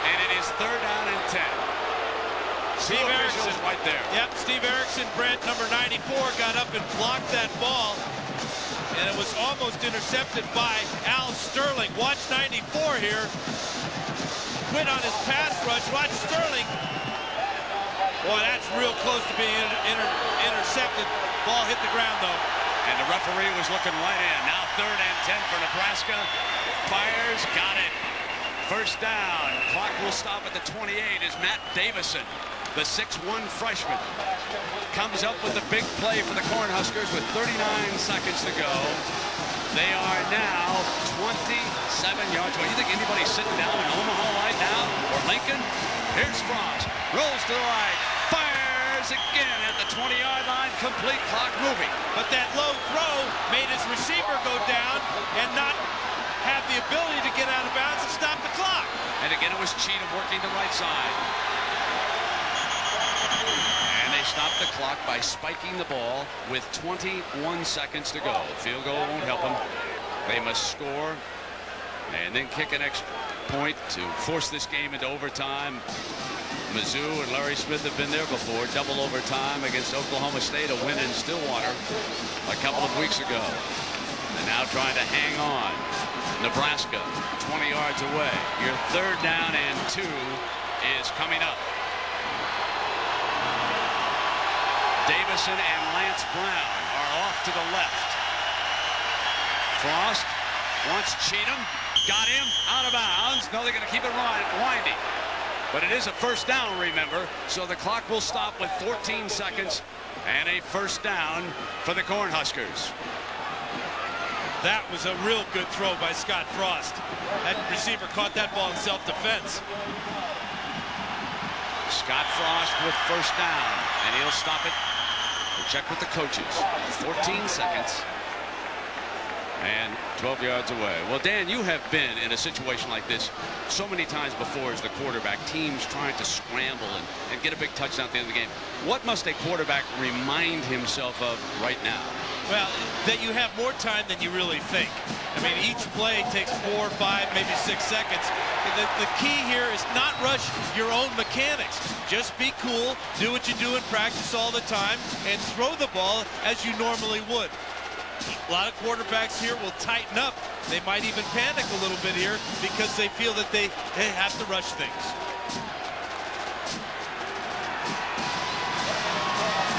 And it is 3rd down and 10. Steve Erickson right there. Yep, Steve Erickson, Brent, number 94, got up and blocked that ball. And it was almost intercepted by Al Sterling. Watch 94 here. Quit on his pass rush. Watch Sterling. Boy, that's real close to being intercepted. Ball hit the ground, though. And the referee was looking right in. Now 3rd and 10 for Nebraska. Fires, got it. 1st down. Clock will stop at the 28 as Matt Davidson, the 6'1 freshman, comes up with a big play for the Cornhuskers with 39 seconds to go. They are now 27 yards away. You think anybody's sitting down in Omaha right now? Or Lincoln? Here's Frost. Rolls to the right. Fires again at the 20-yard line. Complete, clock moving. But that low throw made his receiver go down and not have the ability to get out of bounds and stop the clock. And again, it was Cheatham working the right side. And they stopped the clock by spiking the ball with 21 seconds to go. Field goal won't help them. They must score and then kick an extra point to force this game into overtime. Mizzou and Larry Smith have been there before. Double overtime against Oklahoma State, a win in Stillwater a couple of weeks ago. And now trying to hang on. Nebraska 20 yards away. Your 3rd down and 2 is coming up. Davison and Lance Brown are off to the left. Frost wants Cheatham. Got him out of bounds. No, they're going to keep it winding. But it is a 1st down, remember. So the clock will stop with 14 seconds and a 1st down for the Cornhuskers. That was a real good throw by Scott Frost. That receiver caught that ball in self-defense. Scott Frost with 1st down, and he'll stop it. We'll check with the coaches. 14 seconds and 12 yards away. Well, Dan, you have been in a situation like this so many times before as the quarterback, teams trying to scramble and get a big touchdown at the end of the game. What must a quarterback remind himself of right now? Well, that you have more time than you really think. I mean, each play takes 4, 5, maybe 6 seconds. The key here is not rush your own mechanics. Just be cool, do what you do in practice all the time, and throw the ball as you normally would. A lot of quarterbacks here will tighten up. They might even panic a little bit here because they feel that they have to rush things.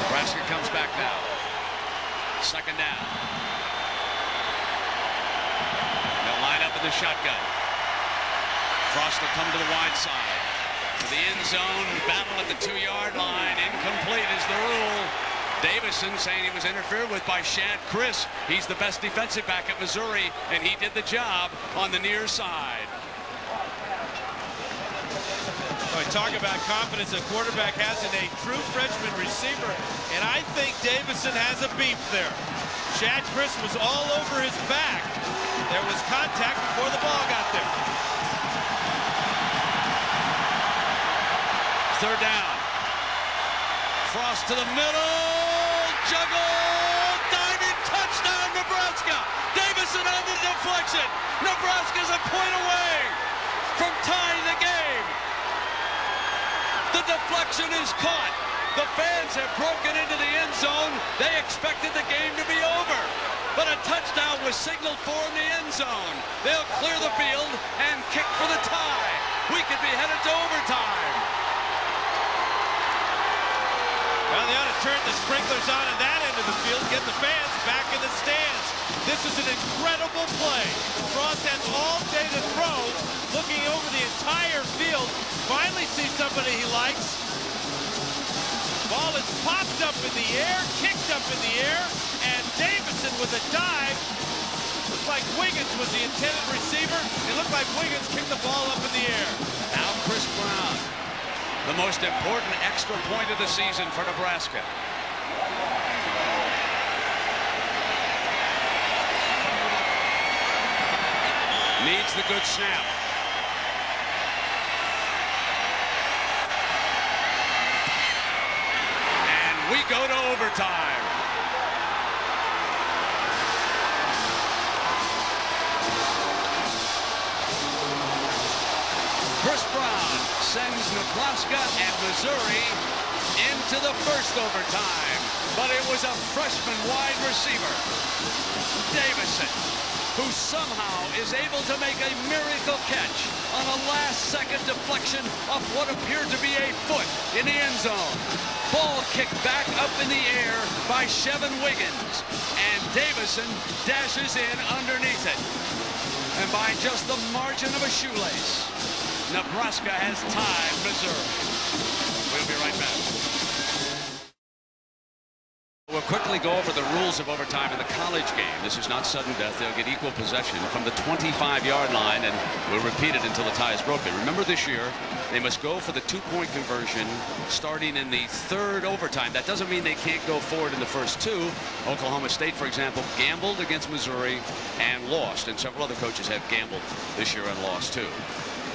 Nebraska comes back now. 2nd down. They'll line up in the shotgun. Frost will come to the wide side. To the end zone. Battle at the 2-yard line. Incomplete is the rule. Davidson saying he was interfered with by Shad Chris. He's the best defensive back at Missouri, and he did the job on the near side. I talk about confidence a quarterback has in a true freshman receiver, and I think Davidson has a beef there. Shad Chris was all over his back. There was contact before the ball got there. Third down. Frost to the middle. Juggle. Diving touchdown, Nebraska. Davidson on the deflection. Nebraska's a point away from tying the game. The deflection is caught. The fans have broken into the end zone. They expected the game to be over. But a touchdown was signaled for in the end zone. They'll clear the field and kick for the tie. We could be headed to overtime. Well, they ought to turn the sprinklers on at that end of the field, get the fans back in the stands. This is an incredible play. Frost has all day to throw, looking over the entire field. Finally sees somebody he likes. Ball is popped up in the air, kicked up in the air, and Davidson with a dive. Looks like Wiggins was the intended receiver. It looked like Wiggins kicked the ball up in the air. Now Chris Brown, the most important extra point of the season for Nebraska. Needs the good snap. And we go to overtime. Chris Brown sends Nebraska and Missouri into the first overtime. But it was a freshman wide receiver, Davidson, who somehow is able to make a miracle catch on a last-second deflection off what appeared to be a foot in the end zone. Ball kicked back up in the air by Shevin Wiggins, and Davidson dashes in underneath it. And by just the margin of a shoelace, Nebraska has tied Missouri. We'll be right back. We'll quickly go over the rules of overtime in the college game. This is not sudden death. They'll get equal possession from the 25-yard line, and we'll repeat it until the tie is broken. Remember, this year, they must go for the two-point conversion starting in the third overtime. That doesn't mean they can't go forward in the first two. Oklahoma State, for example, gambled against Missouri and lost, and several other coaches have gambled this year and lost, too.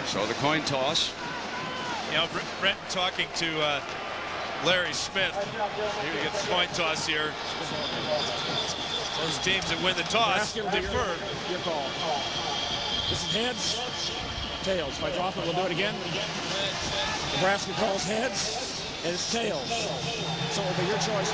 So the coin toss. You know, Brent talking to Larry Smith. Here we get the coin toss here. Those teams that win the toss defer. Your call. This is heads, tails. If I drop it, we'll do it again. Nebraska calls heads, and it's tails. So it'll be your choice.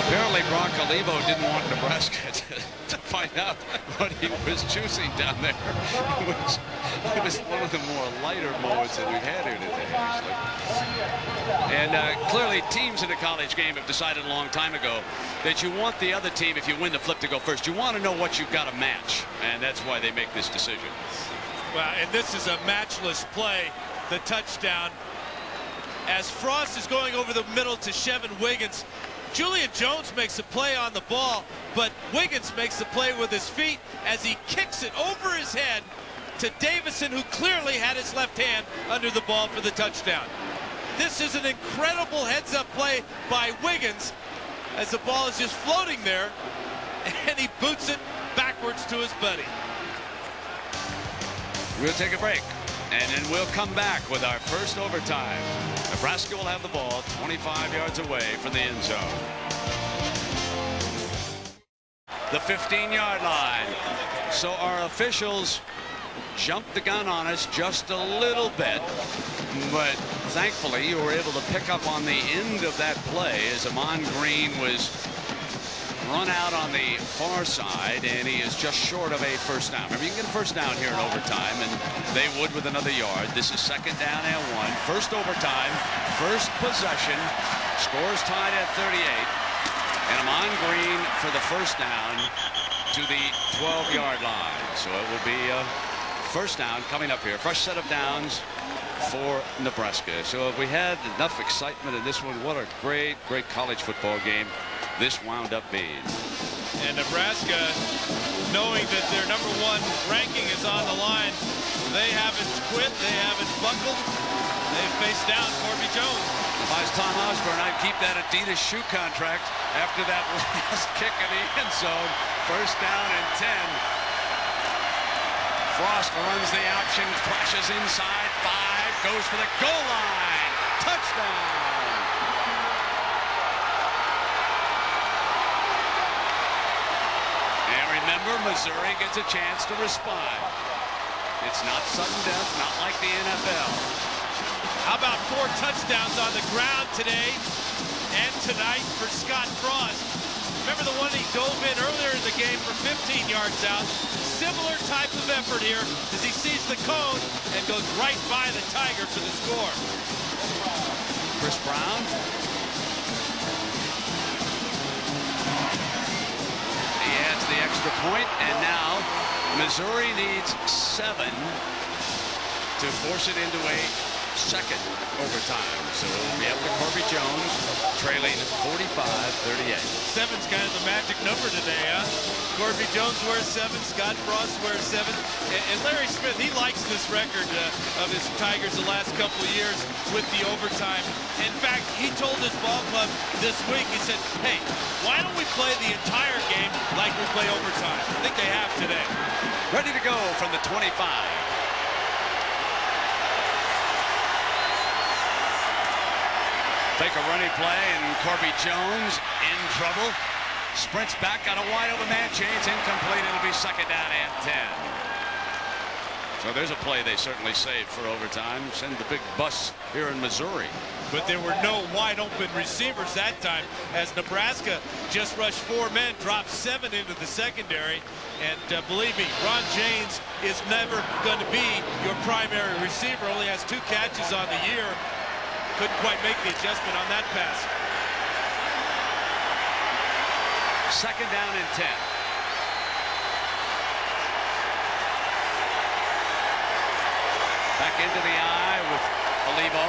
Apparently, Brock Olivo didn't want Nebraska to find out what he was choosing down there. It was one of the more lighter moments that we've had here today, actually. And clearly, teams in a college game have decided a long time ago that you want the other team, if you win the flip, to go first. You want to know what you've got to match, and that's why they make this decision. Well, and this is a matchless play, the touchdown. As Frost is going over the middle to Shevin Wiggins, Julian Jones makes a play on the ball, but Wiggins makes the play with his feet as he kicks it over his head to Davidson, who clearly had his left hand under the ball for the touchdown. This is an incredible heads-up play by Wiggins as the ball is just floating there, and he boots it backwards to his buddy. We'll take a break, and then we'll come back with our first overtime. Nebraska will have the ball 25 yards away from the end zone. The 15-yard line. So our officials jumped the gun on us just a little bit, but thankfully you were able to pick up on the end of that play as Amon Green was run out on the far side, and he is just short of a first down. Remember, you can get a first down here in overtime, and they would with another yard. This is second down and 1. First overtime, first possession. Scores tied at 38. And Amon Green for the first down to the 12-yard line. So it will be a first down coming up here. Fresh set of downs for Nebraska. So if we had enough excitement in this one, what a great, great college football game this wound up being. And Nebraska, knowing that their #1 ranking is on the line, they haven't quit, they haven't buckled. They've faced down Corby Jones. If I was Tom Osborne, I'd keep that Adidas shoe contract after that last kick in the end zone. First down and 10. Frost runs the option, flashes inside, 5, goes for the goal line. Touchdown. And remember, Missouri gets a chance to respond. It's not sudden death, not like the NFL. How about 4 touchdowns on the ground today and tonight for Scott Frost? Remember the one he dove in earlier in the game for 15 yards out? Similar type of effort here as he sees the cone and goes right by the Tiger for the score. Chris Brown. He adds the extra point, and now Missouri needs 7 to force it into a second overtime. So it'll be up to Corby Jones, trailing 45-38. 7's kind of the magic number today, huh? Corby Jones wears 7, Scott Frost wears 7, and Larry Smith, he likes this record of his Tigers the last couple of years with the overtime. In fact, he told his ball club this week, he said, hey, why don't we play the entire game like we play overtime? I think they have today. Ready to go from the 25. Take a running play, and Corby Jones in trouble. Sprints back, got a wide open man. Chance incomplete. It'll be second down and 10. So there's a play they certainly saved for overtime. Send the big bus here in Missouri. But there were no wide open receivers that time, as Nebraska just rushed 4 men, dropped 7 into the secondary. And believe me, Ron James is never going to be your primary receiver. Only has 2 catches on the year. Couldn't quite make the adjustment on that pass. Second down and 10. Back into the eye with Olivo.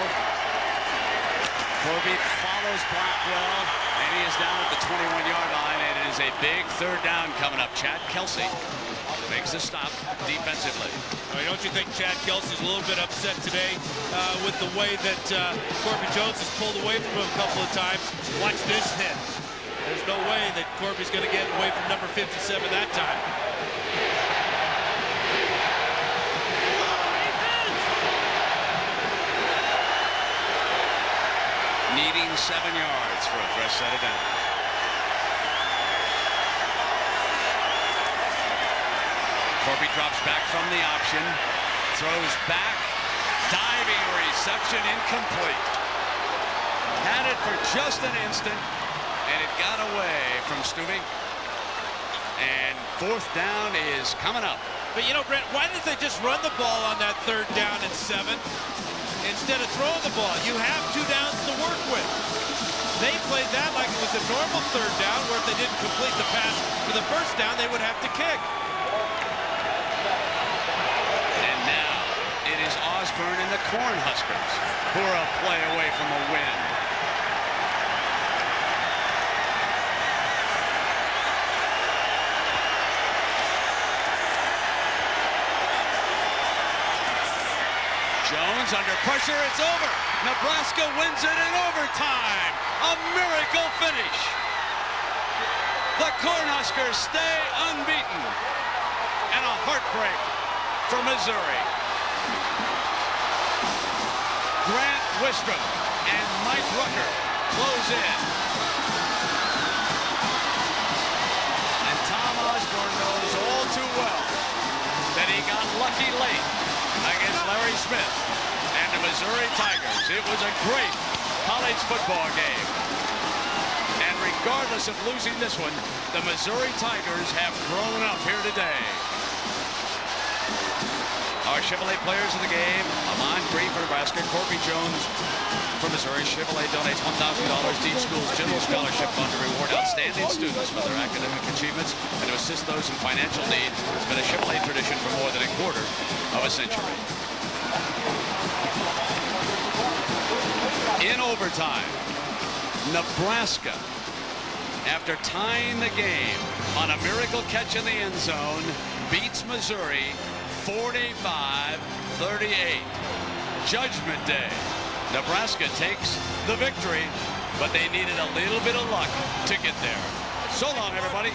Corby follows Blackwell, and he is down at the 21-yard line, and it is a big third down coming up. Chad Kelsey makes a stop defensively. Don't you think Chad Kelsey's a little bit upset today with the way that Corby Jones has pulled away from him a couple of times? Watch this hit. There's no way that Corby's going to get away from number 57 that time. Needing 7 yards for a fresh set of downs. Corby drops back from the option, throws back, diving reception, incomplete. Had it for just an instant, and it got away from Stubing. And fourth down is coming up. But you know, Brent, why didn't they just run the ball on that third down and 7 instead of throwing the ball? You have 2 downs to work with. They played that like it was a normal third down, where if they didn't complete the pass for the first down, they would have to kick. And now it is Osborne and the Cornhuskers who are a play away from a win. Jones under pressure, it's over. Nebraska wins it in overtime. A miracle finish. The Cornhuskers stay unbeaten. And a heartbreak for Missouri. Grant Wistrom and Mike Rucker close in. And Tom Osborne knows all too well that he got lucky late against Larry Smith and the Missouri Tigers. It was a great college football game. And regardless of losing this one, the Missouri Tigers have grown up here today. Our Chevrolet players of the game: Amon Green for Nebraska, Corby Jones for Missouri. Chevrolet donates $1,000 to each school's general scholarship fund to reward outstanding students for their academic achievements and to assist those in financial need. It's been a Chevrolet tradition for more than a quarter of a century. In overtime, Nebraska, after tying the game on a miracle catch in the end zone, beats Missouri 45-38. Judgment Day. Nebraska takes the victory, but they needed a little bit of luck to get there. So long, everybody.